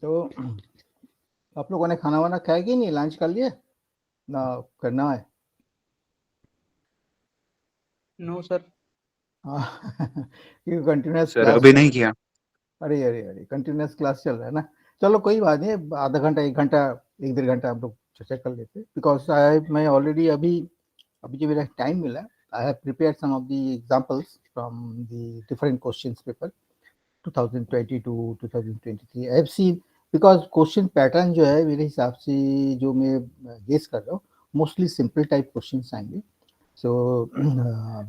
तो आप लोगों ने खाना वाना खाया कि नहीं, लंच कर लिया ना, करना है? No sir. क्योंकि कंटिन्यूस सर क्लास अभी चल नहीं रहा किया। है। अरे अरे अरे, कंटिन्यूस क्लास चल रहा है ना। चलो कोई बात नहीं, आधा घंटा 1 घंटा 1 1.5 घंटा हम लोग चर्चा कर लेते हैं। बिकॉज मैं ऑलरेडी अभी अभी जो मेरा टाइम मिला, I have prepared some of the examples from the different questions paper 2022 2023। I have seen, because question pattern जो है मेरे हिसाब से, जो मैं गेस कर रहा हूँ, मोस्टली सिंपल टाइप क्वेश्चंस आएंगे। So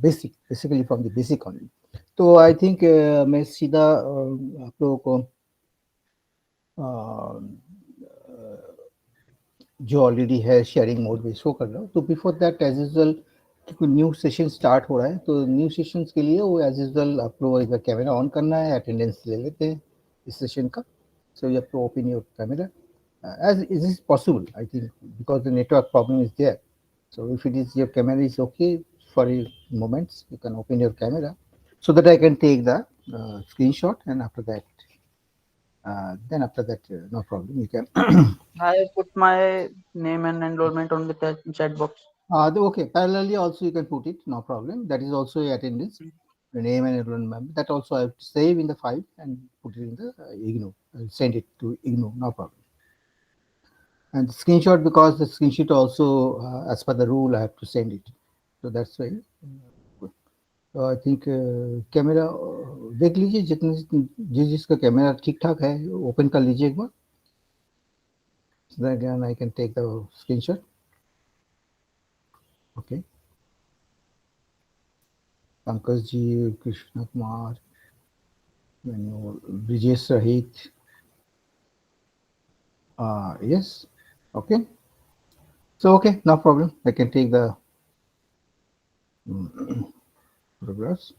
basically from the basic only. तो आई थिंक मैं सीधा आप लोगों को जो ऑलरेडी है शेयरिंग मोड में शो कर रहा हूँ। तो बिफोर दैट एज यूजल, क्योंकि न्यू सेशन स्टार्ट हो रहा है, तो न्यू सेशंस के लिए वो एज यूजल आप लोगों का कैमरा ऑन करना है, अटेंडेंस ले लेते हैं इस सेशन का। So you have to open your camera as it is possible, I think, because the network problem is there. So if it is your camera is okay for a moments, you can open your camera so that I can take the screenshot, and after that, no problem. You can. I put my name and enrollment on the chat box. Okay. Parallelly, also you can put it. No problem. That is also a attendance, the name and enrollment. That also I have to save in the file and put it in the IGNOU. I'll send it to IGNOU. No problem. And the screenshot, because the screenshot also, as per the rule, I have to send it. So that's why. Good. So I think camera देख लीजिए, जिसका camera ठीक ठाक है open कर लीजिए एक बार. So then I can take the screenshot. Okay. Pankaj ji, Krishna Kumar, Brijesh रहित. Yes. Okay. So okay, no problem. I can take the photographs.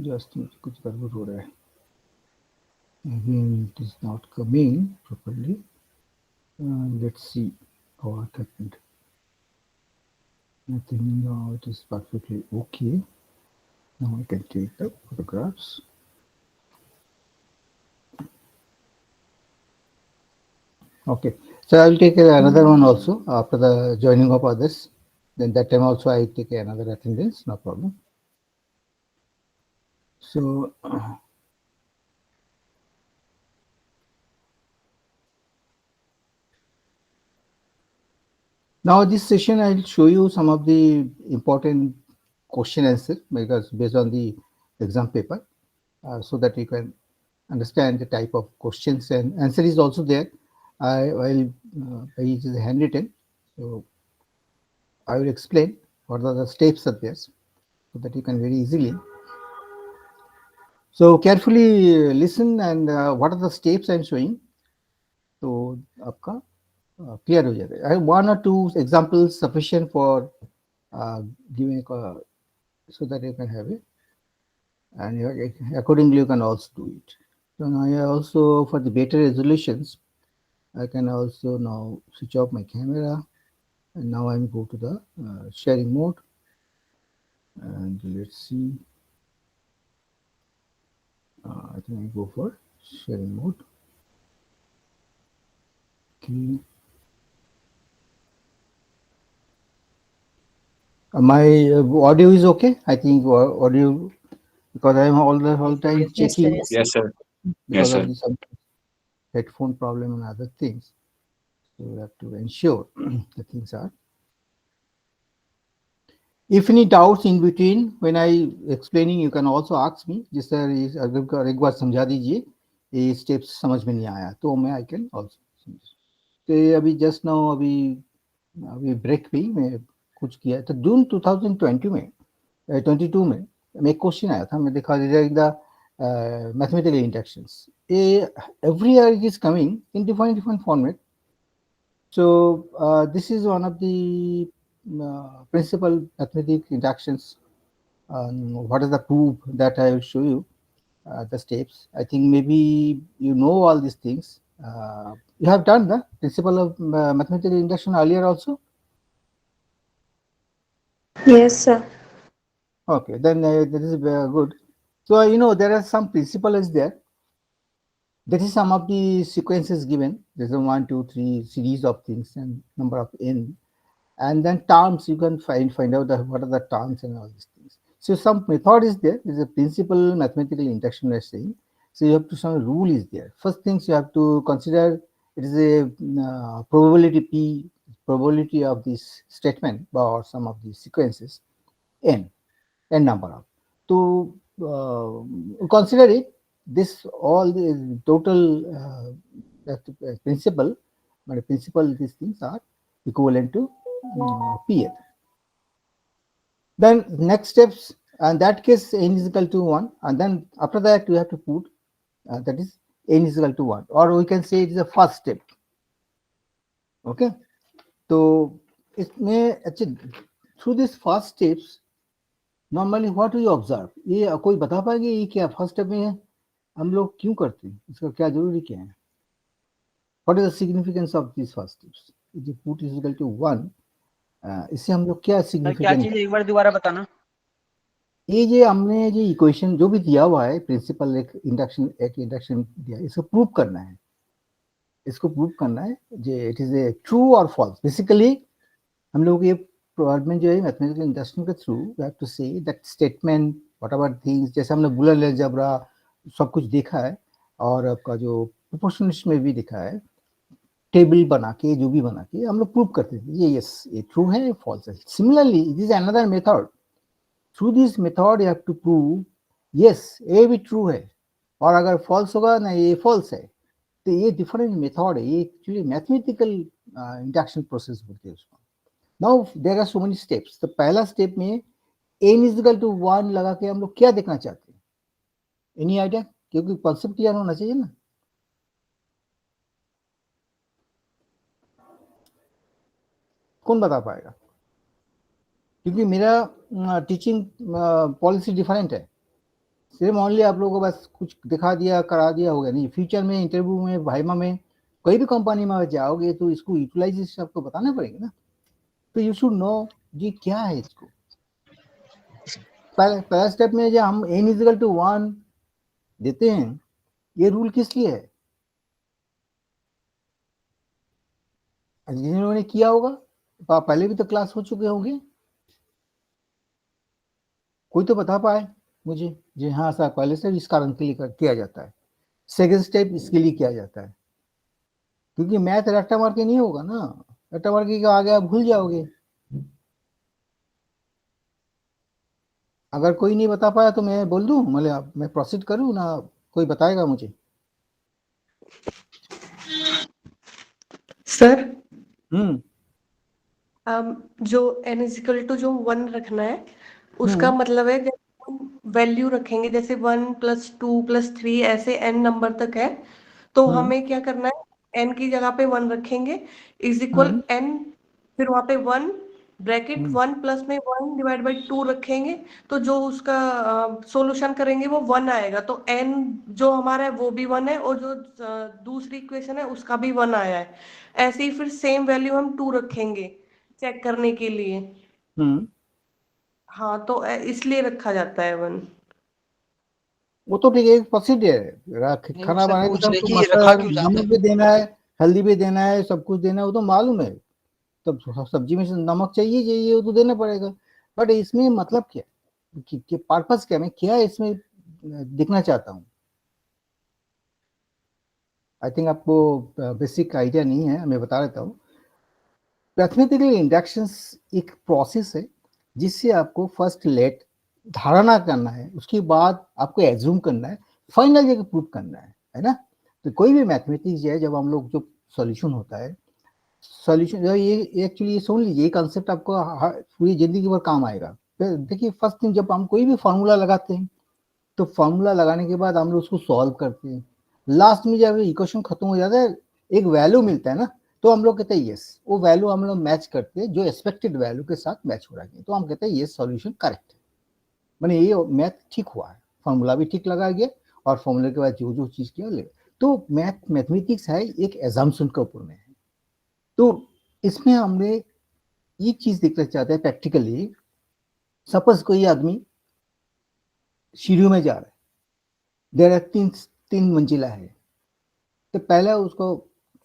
Just कुछ गड़बड़ हो रहा है. Again, it is not coming properly. Let's see what happened. Nothing. Now it is perfectly okay. Now I can take the photographs. Okay. So I will take another one also after the joining of others. Then that time also I take another attendance. No problem. So. Now this session I will show you some of the important question answer, because based on the exam paper, so that you can understand the type of questions, and answer is also there. It is handwritten, so I will explain what are the steps are there, so that you can very easily. So carefully listen, and what are the steps I am showing, तो आपका clear हो जाएगा. I have 1 or 2 examples sufficient for giving so that you can have it, and accordingly you can also do it. So now I also, for the better resolutions, I can also now switch off my camera, and now I'm go to the sharing mode, and let's see. I think I go for sharing mode. Okay. My audio is okay. I think audio, because I'm all time Yes, checking Yes sir. because Yes of sir. the some headphone problem and other things. So we have to ensure the things are. If any doubts in between when I explaining, you can also ask me. जिस तरह अगर एक बार समझा दीजिए, ये steps समझ में नहीं आया तो मैं I can also. तो ये अभी just now अभी ब्रेक भी मैं कुछ किया तो जून 2020 में 22 में एक क्वेश्चन आया था, मैं देखा the mathematical interactions. Every year it is coming in different format. So this is one of the principal mathematical interactions. What is the proof that I will show you, the steps. I think maybe you know all these things, You have done the principle of mathematical induction earlier also? Yes, sir. Okay, then that is good. So you know there are some principle is there. That is some of the sequences given. There's a 1, 2, 3 series of things and number of n, and then terms you can find out what are the terms and all these things. So some method is there. There's a principle mathematical induction we are saying. So you have to some rule is there. First things you have to consider it is a probability p, probability of this statement or some of these sequences n number of. To consider it, this all the total principle, but principle these things are equivalent to PL. Then next steps, and that case n is equal to 1, and then after that we have to put that is n is equal to 1, or we can say it is the first step. Okay, so इसमें actually through this first steps normally what you observe, ये कोई बता पाएंगे ये क्या first step में हम लोग क्यों करते हैं, इसका क्या जरूरी क्या है, what is the significance of this first steps, जो पुट इज इक्वल टू 1, इससे हम लोग क्या सिग्निफिकेंस, क्या चीज एक बार दोबारा बताना। ये हमने जो इक्वेशन जो भी दिया हुआ है प्रिंसिपल एक इंडक्शन दिया, इसको प्रूव करना है, इसको प्रूव करना है जो इट इज ए ट्रू और फॉल्स। बेसिकली हम लोग ये प्रॉब्लम जो है मैथमेटिकल इंडक्शन के through we have to say that statement whatever things, जैसे हमने बुलर अलजेब्रा सब कुछ देखा है और आपका जो प्रोपोर्शनलिस्ट में भी देखा है, टेबल बना के जो भी बना के हम लोग प्रूव करते थे ये यस ये ट्रू है फॉल्स है। Similarly this is another method, through this method you have to prove yes ये भी ट्रू है और अगर फॉल्स होगा ना ये फॉल्स है, तो ये डिफरेंट मेथड है, ये एक्चुअली मैथमेटिकल इंडक्शन प्रोसेस बोलते हैं उसको। Now there are so many steps. तो पहला स्टेप में n इज इक्वल टू 1 लगा के हम लोग क्या देखना चाहते हैं, एनी आइडिया, क्योंकि कॉन्सेप्ट क्लियर होना चाहिए ना। कौन बता पाएगा, क्योंकि मेरा टीचिंग पॉलिसी डिफरेंट है, सिर्फ ओनली आप लोगों को बस कुछ दिखा दिया करा दिया होगा नहीं, फ्यूचर में इंटरव्यू में भाईमा में कोई भी कंपनी में जाओगे तो इसको यूटिलाइजेशन आपको बताना पड़ेगा ना, तो यू शुड नो जी क्या है इसको। पहला स्टेप में जो हम n इज इक्वल टू 1 देते हैं, ये रूल किस लिए है, जिन्होंने किया होगा पहले भी तो क्लास हो चुके होंगे, कोई तो बता पाए मुझे जी हाँ सर पहले से इस कारण के लिए किया जाता है, सेकेंड स्टेप इसके लिए किया जाता है, क्योंकि मैथ रट्टा मार के नहीं होगा ना, रट्टा मार के आगे आप भूल जाओगे। अगर कोई नहीं बता पाया तो मैं बोल दूं, मतलब मैं प्रोसीड करूं ना, कोई बताएगा मुझे सर? जो n इजिकल टू जो 1 रखना है उसका मतलब है वैल्यू रखेंगे, जैसे 1 + 2 + 3 ऐसे n नंबर तक है, तो हमें क्या करना है, n की जगह पे 1 रखेंगे इज इक्वल n, फिर वहां पे 1 ब्रैकेट 1 प्लस में 1 डिवाइड बाई 2 रखेंगे, तो जो उसका सॉल्यूशन करेंगे वो 1 आएगा, तो n जो हमारा है वो भी 1 है और जो दूसरी इक्वेशन है उसका भी 1 आया है। ऐसे ही फिर सेम वैल्यू हम 2 रखेंगे चेक करने के लिए। हाँ, तो इसलिए रखा जाता है 1। वो तो ठीक है, प्रोसीजर है, खाना बनाने के टाइम तो मसाला नमक भी देना है, हल्दी भी देना है, सब कुछ देना है, वो तो मालूम है, तब सब्जी में नमक चाहिए वो तो देना पड़ेगा, बट इसमें मतलब क्या कि पर्पस क्या, मैं क्या इसमें दिखना चाहता हूँ। आई थिंक आपको बेसिक आइडिया नहीं है, मैं बता देता हूँ। मैथमेटिकल इंडक्शंस एक प्रोसेस है जिससे आपको फर्स्ट लेट धारणा करना है, उसके बाद आपको एज्यूम करना है, फाइनल जगह प्रूव करना है ना। तो कोई भी मैथमेटिक्स है जब हम लोग जो सॉल्यूशन होता है, सॉल्यूशन ये एक्चुअली ये सुन लीजिए, ये कॉन्सेप्ट आपको पूरी जिंदगी भर काम आएगा। देखिए फर्स्ट थिंग जब हम कोई भी फार्मूला लगाते हैं तो फार्मूला लगाने के बाद हम लोग उसको सॉल्व करते हैं, लास्ट में जब इक्वेशन खत्म हो जाता है एक वैल्यू मिलता है ना, तो हम लोग कहते हैं यस, वो वैल्यू हम लोग मैच करते हैं जो एक्सपेक्टेड वैल्यू के साथ मैच हो रहा है, तो हम कहते हैं ये सॉल्यूशन करेक्ट है, मैंने ये मैथ ठीक हुआ है, फार्मूला भी ठीक लगाया गया और फार्मूले के बाद जो चीज किया ले। तो तो मैथमेटिक्स है एक एजम्पशन के ऊपर में है। तो इसमें हमने ये चीज देखना चाहते हैं प्रैक्टिकली। सपोज कोई आदमी सीढ़ियों में जा रहा है, देर आर तीन मंजिला है, तो पहले उसको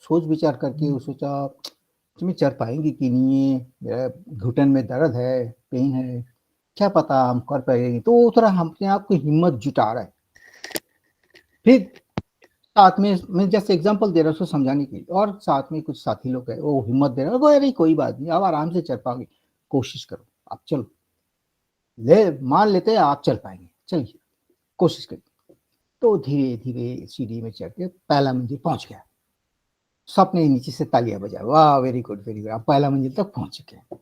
सोच विचार करके सोचा तुम्हें चढ़ पाएंगे कि नहीं, मेरा घुटन में दर्द है, पेन है, क्या पता हम कर पाएंगे। तो वो थोड़ा अपने आप को हिम्मत जुटा रहा है। फिर साथ में मैं जैसे एग्जांपल दे रहा हूँ उसको समझाने के लिए, और साथ में कुछ साथी लोग है वो हिम्मत दे रहे हैं, अरे कोई बात नहीं, आप आराम से चल पाओगे, कोशिश करो, आप चलो, ले मान लेते हैं आप चल पाएंगे, चलिए कोशिश करिए। तो धीरे धीरे सीढ़ी में चढ़ के पहला मंजिल पहुंच गया। सबने नीचे से तालियां बजाया, वाह वेरी गुड वेरी गुड, आप पहला मंजिल तक पहुंच चुके हैं।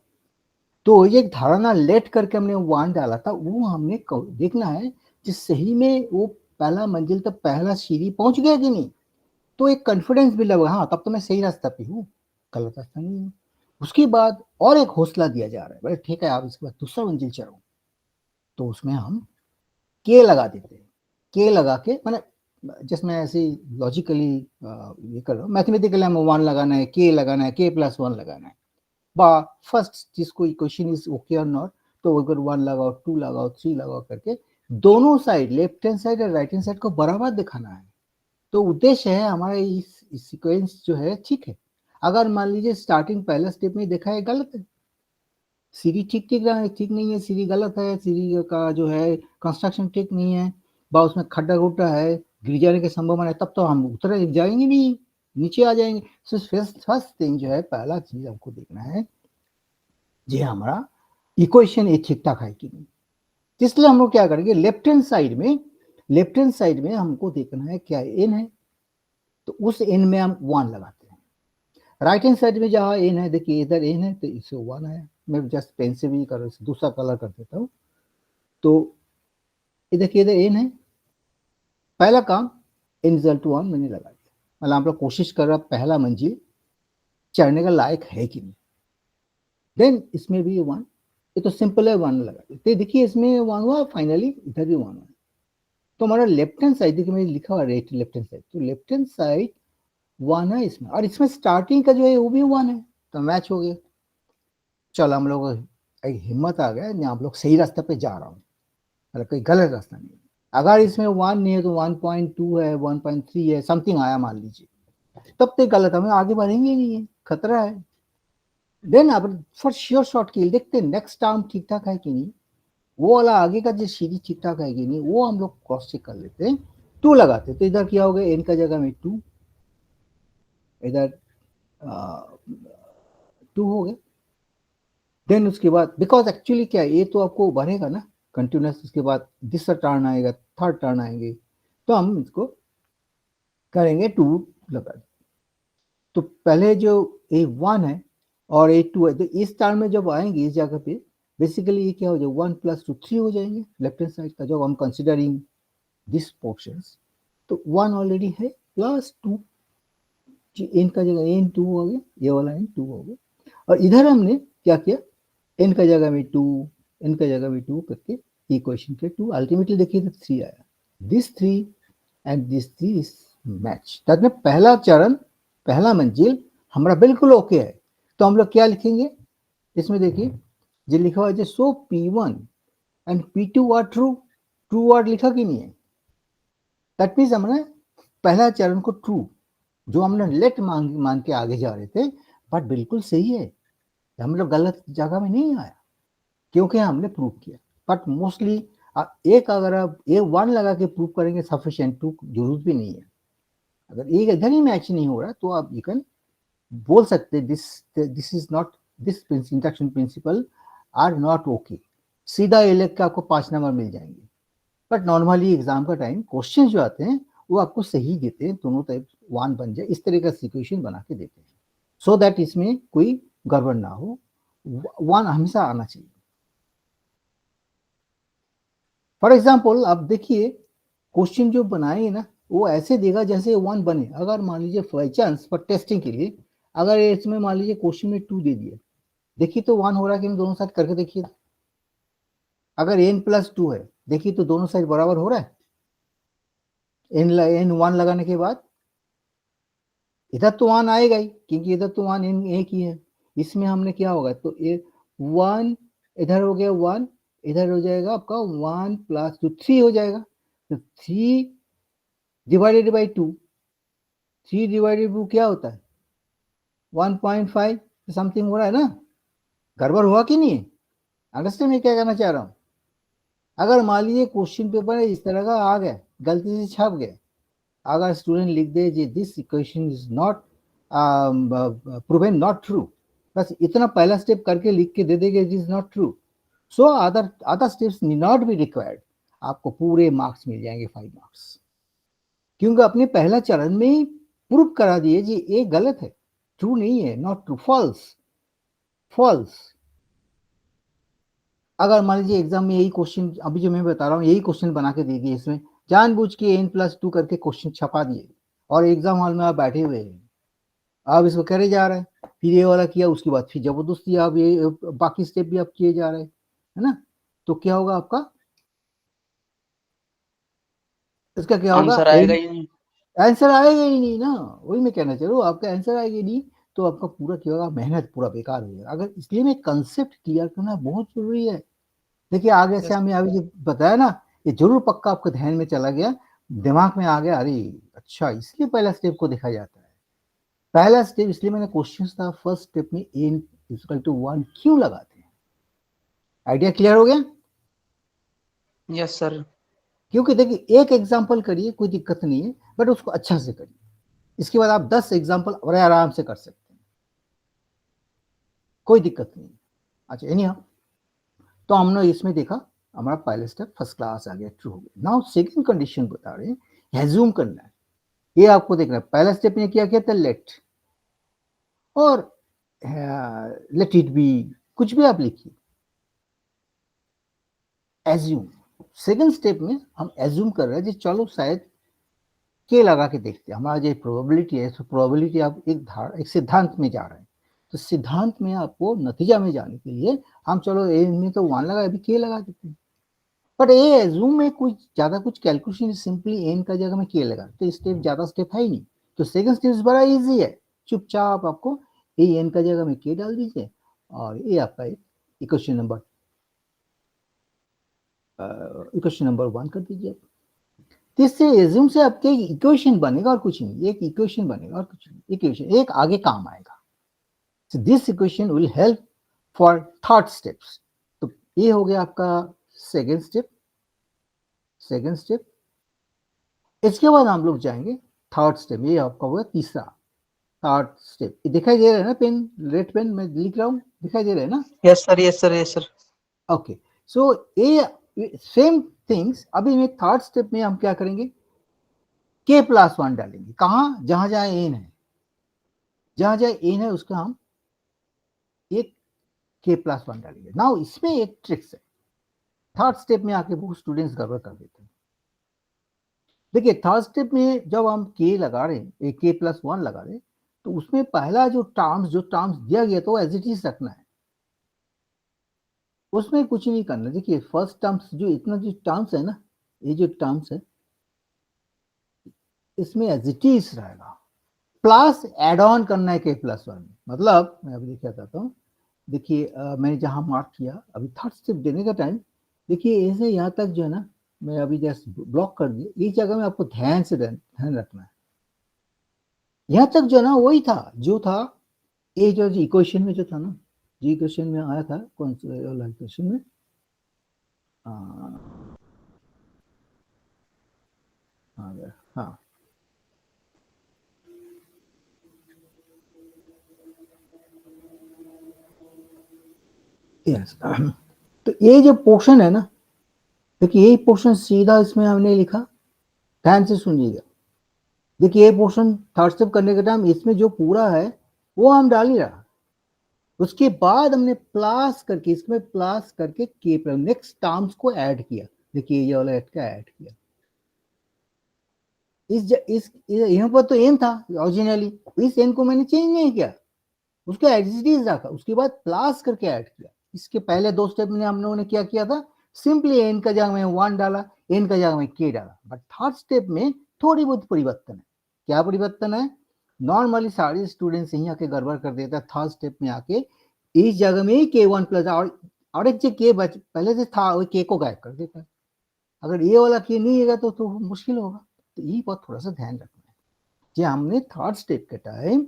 तो एक धारणा लेट करके हमने वन डाला था, वो हमने देखना है कि सही में वो पहला मंजिल तक पहला सीढ़ी पहुंच गया कि नहीं। तो एक कॉन्फिडेंस भी लगा, हाँ तब तो मैं सही रास्ता पे हूँ, गलत रास्ता नहीं हूँ। उसके बाद और एक हौसला दिया जा रहा है, बोले ठीक है आप इसके बाद दूसरा मंजिल चढ़ो। तो उसमें हम के लगा देते हैं, के लगा के मैंने जिसमें ऐसे लॉजिकली ये कर रहा हूँ, मैथमेटिकली हमें वन लगाना है, के लगाना है, के प्लस वन लगाना है। बा फर्स्ट जिसको इक्वेशन इज ओके और नॉट, तो अगर वन लगाओ, टू लगाओ, थ्री लगाओ करके दोनों साइड लेफ्ट हैंड साइड और राइट हैंड साइड को बराबर दिखाना है। तो उद्देश्य है हमारा इस सीक्वेंस जो है ठीक है। अगर मान लीजिए स्टार्टिंग पहला स्टेप में देखा है गलत है, सीढ़ी ठीक ठीक रहा है, ठीक नहीं है, सीढ़ी गलत है, सीढ़ी का जो है कंस्ट्रक्शन ठीक नहीं है, बा उसमें खड्डा खुड्डा है, गिर जाने की संभावना है, तब तो हम उतर जाएंगे नहीं, नीचे आ जाएंगे। सो फर्स्ट थिंग जो है, पहला चीज हमको देखना है जी हमारा इक्वेशन ये ठीक ठाक है कि नहीं। इसलिए हम लोग क्या करेंगे, लेफ्ट हैंड साइड में हमको देखना है क्या एन है, तो उस एन में हम वन लगाते हैं। राइट हैंड साइड में जहाँ एन है, देखिए इधर एन है तो इसे वन है। मैं जस्ट पेन से भी कर दूसरा कलर कर देता हूँ। तो ये देखिए इधर एन है, पहला काम एन रिजल्ट वन मैंने लगा दिया, मतलब हम लोग कोशिश कर रहा पहला मंजिल चढ़ने का लायक है कि नहीं। देन इसमें भी वन, ये तो सिंपल है, वन लगा दिया, देखिए इसमें वन हुआ, फाइनली इधर भी वन हुआ। तो हमारा लेफ्ट हैंड साइड देखिए मैंने लिखा हुआ राइट लेफ्ट हैंड साइड, तो लेफ्ट हैंड साइड वन है इसमें, और इसमें स्टार्टिंग का जो है वो भी वन है, तो मैच हो गया। चलो हम लोग एक हिम्मत आ गया, आप लोग सही रास्ते पे जा रहा हूँ, मतलब कोई गलत रास्ता नहीं। अगर इसमें वन नहीं है तो 1.2 है, 1.3 है, समथिंग आया मान लीजिए, तब तो गलत, हमें आगे बढ़ेंगे नहीं है, खतरा है। देन अब फॉर श्योर शॉट के लिए देखते हैं नेक्स्ट टर्म ठीक ठाक है कि नहीं, वो वाला आगे का जो सीढ़ी ठीक ठाक है कि नहीं, वो हम लोग क्रॉस चेक कर लेते हैं। टू लगाते, तो इधर क्या हो गया, एन का जगह में टू, इधर टू हो गया। देन उसके बाद बिकॉज एक्चुअली क्या है, ये तो आपको बढ़ेगा ना कंटिन्यूस, उसके बाद दूसरा टर्न आएगा, थर्ड टर्न आएंगे, तो हम इसको करेंगे टू लगा। तो पहले जो ए वन है और ए टू है, तो इस टर्न में जब आएंगे इस जगह पे, बेसिकली ये क्या हो जाएगा, 1 + 2 3 हो जाएंगे लेफ्ट हैंड साइड का, जब हम कंसिडरिंग दिस पोर्शंस। तो 1 ऑलरेडी है, प्लस 2, एन का जगह एन 2 हो गया, ये वाला एन 2 हो गया। और इधर हमने क्या किया, एन का जगह में 2, एन का जगह में 2 करके इक्वेशन के 2, अल्टीमेटली देखिए तो 3 आया। This 3 and this 3 is match, तब में पहला चरण, पहला मंजिल हमारा बिल्कुल ओके है। तो हम लोग क्या लिखेंगे इसमें, देखिए जो लिखा हुआ है, so P1 and P2 are true, true word लिखा कि नहीं है, दैट मीन्स हमने पहला चरण को ट्रू, जो हमने लेट मान के आगे जा रहे थे, बट बिल्कुल सही है, हम लोग गलत जगह में नहीं आया क्योंकि हमने प्रूव किया। बट मोस्टली एक अगर आप ए वन लगा के प्रूव करेंगे सफिशिएंट, टू जरूरत भी नहीं है। अगर एक इधर ही मैच नहीं हो रहा तो आप यू कैन बोल सकते this is not, this induction principle are not okay, सीधा ये लिख के आपको 5 नंबर मिल जाएंगे। बट नॉर्मली एग्जाम का टाइम क्वेश्चन जो आते हैं वो आपको सही देते हैं, दोनों टाइप वन बन जाए, इस तरह का सिचुएशन बना के देते हैं, सो दैट इसमें कोई गड़बड़ ना हो, वन हमेशा आना चाहिए। फॉर एग्जाम्पल आप देखिए क्वेश्चन जो बनाए ना वो ऐसे देगा जैसे वन बने। अगर मान लीजिए बाई चांस फॉर टेस्टिंग के लिए अगर इसमें मान लीजिए क्वेश्चन में 2 दे दिए, देखिए तो 1 हो रहा है कि नहीं, दोनों साइड करके देखिए। अगर n + 2 है, देखिए तो दोनों साइड बराबर हो रहा है, n 1 लगाने के बाद इधर तो 1 आएगा ही, क्योंकि इधर तो 1 एक ही है। इसमें हमने क्या होगा, तो ये 1 इधर हो गया, 1 इधर हो जाएगा आपका 1 प्लस 2 3 हो जाएगा। तो 3 डिवाइडेड बाई 2, 3 डिवाइडेड 2 क्या होता है 1.5 समथिंग हो रहा है ना। गड़बड़ हुआ कि नहीं? अंडरस्टैंड मैं क्या कहना चाह रहा हूँ? अगर मान लीजिए क्वेश्चन पेपर इस तरह का आ गया, गलती से छप गया, अगर स्टूडेंट लिख दे जी this equation is not proven not true, बस इतना पहला स्टेप करके लिख के दे देंगे it is not true, so other steps need not be required, आपको पूरे मार्क्स मिल जाएंगे 5 मार्क्स, क्योंकि अपने पहला चरण में ही प्रूव करा दिए जी ये गलत है, ट्रू नहीं है, नॉट ट्रू, फॉल्स फॉल्स। अगर मान लीजिए एग्जाम में यही क्वेश्चन अभी जो मैं बता रहा हूँ यही क्वेश्चन बना के दे दिए, इसमें जानबूझ के n+2 करके क्वेश्चन छपा दिए और एग्जाम हॉल में आप बैठे हुए हैं, आप इसको करे जा रहे हैं, फिर ये वाला किया, उसके बाद फिर जबरदस्ती आप ये बाकी स्टेप भी आप किए जा रहे हैं, है ना। तो क्या होगा आपका, इसका क्या होगा, आंसर आएगा ही नहीं। आंसर आएगा ही नहीं ना, वही मैं कहना चाह रहा हूँ, आपका आंसर आएगा ही नहीं, तो आपका पूरा क्या होगा, मेहनत पूरा बेकार हो जाएगा। अगर इसलिए में कंसेप्ट क्लियर करना बहुत जरूरी है। देखिए आगे से हमें अभी जो बताया ना, ये जरूर पक्का आपको ध्यान में चला गया, दिमाग में आ गया, अरे अच्छा इसलिए पहला स्टेप को देखा जाता है। पहला स्टेप इसलिए मैंने क्वेश्चन था फर्स्ट स्टेप में n इक्वल टू 1 क्यों लगाते हैं, आइडिया क्लियर हो गया? Yes sir. क्योंकि देखिए एक एग्जाम्पल करिए कोई दिक्कत नहीं है, बट उसको अच्छा से करिए, इसके बाद आप 10 एग्जाम्पल बड़े आराम से कर सकते हैं, कोई दिक्कत नहीं। अच्छा एनी तो हमने इसमें देखा हमारा पहला स्टेप फर्स्ट क्लास आ गया, ट्रू हो गया। नाउ सेकंड कंडीशन बता रहे हैं, एज्यूम करना है, ये आपको देखना है। पहला स्टेप में क्या किया था, लेट और लेट इट बी, कुछ भी आप लिखिए, एज्यूम। सेकंड स्टेप में हम एज्यूम कर रहे हैं जी चलो शायद के लगा के देखते हैं, हमारा जो प्रोबेबिलिटी है, तो प्रोबेबिलिटी आप एक सिद्धांत में जा रहे हैं, तो सिद्धांत में आपको नतीजा में जाने के लिए हम चलो ए में तो 1 लगा, अभी के लगा देते हैं, बट ये एज्यूम में कुछ ज्यादा कुछ कैलकुलेशन, सिंपली एन का जगह में के लगा, तो स्टेप ज्यादा स्टेप है ही नहीं। तो सेकंड स्टेप बड़ा इजी है, चुपचाप आपको ए एन का जगह में के डाल दीजिए और ये आपका इक्वेशन नंबर 1 कर दीजिए। तो इससे एज्यूम से आपके इक्वेशन बनेगा और कुछ नहीं, एक इक्वेशन बनेगा और कुछ नहीं, इक्वेशन एक आगे काम आएगा। so this equation will help for third steps। तो ये हो गया आपका सेकेंड स्टेप। इसके बाद हम लोग जाएंगे थर्ड स्टेप, ये आपका होगा तीसरा थर्ड स्टेप। दिखाई दे रहा है ना पेन, रेड पेन मैं लिख रहा हूँ, दिखाई दे रहा है ना? Yes sir yes sir yes sir. Okay so ये सेम थिंग्स अभी में थर्ड स्टेप में हम क्या करेंगे, k+1 डालेंगे, कहाँ, जहां जहां एन है, जहां जहां एन है उसका हम एक k+1 डालेंगे। नाउ इसमें एक ट्रिक्स है, थर्ड स्टेप में आके बहुत स्टूडेंट्स गड़बड़ कर देते हैं। देखिए थर्ड स्टेप में जब हम के लगा रहे हैं, k+1 लगा रहे हैं, तो उसमें पहला जो टर्म्स दिया गया तो एज इट इज रखना है, उसमें कुछ नहीं करना। देखिए फर्स्ट टर्म्स जो इतना जो टर्म्स है ना, ये जो टर्म्स है इसमें एज इट इज रहेगा, प्लस एड ऑन करना है k+1। मतलब मैं अभी क्या कहता हूँ, देखिए मैंने जहां मार्क किया अभी थर्ड स्टेप देने का टाइम, देखिए ऐसे यहाँ तक जो है ना, मैं अभी जस्ट ब्लॉक कर दिया, इस जगह में आपको ध्यान रखना है। यहाँ तक जो है ना वही था जो था, ये जो इक्वेशन में जो था ना, जो इक्वेशन में आया था, कौन से वाला इक्वेशन में, हाँ यस। तो ये जो पोर्शन है ना, देखिए ये पोर्शन सीधा इसमें हमने लिखा, ध्यान से सुनिएगा। देखिए ये पोर्शन थर्ड स्टेप करने के टाइम इसमें जो पूरा है वो हम डाल ही रहा, उसके बाद हमने प्लस करके इसमें प्लस करके के नेक्स्ट टर्म्स को ऐड किया। देखिए ये वाला ऐड किया, इस यहाँ पर तो एन था ओरिजिनली, इस एन को मैंने चेंज नहीं किया, उसको एज इट इज रखा, उसके बाद प्लस करके ऐड किया। इसके पहले 2 स्टेप में हम लोगों ने क्या किया था, सिंपली एन का जगह में 1 डाला, एन का जगह में के डाला, बट थर्ड स्टेप में थोड़ी बहुत परिवर्तन है। क्या परिवर्तन है, नॉर्मली सारे स्टूडेंट्स यहीं आके गड़बड़ कर देता है, थर्ड स्टेप में आके इस जगह में k1 प्लस और एक जो k पहले से था वो k को गायब कर देता है। अगर ये वाला k नहीं होगा तो मुश्किल होगा। तो ये बात थोड़ा सा ध्यान रखना है। जी हमने थर्ड स्टेप के टाइम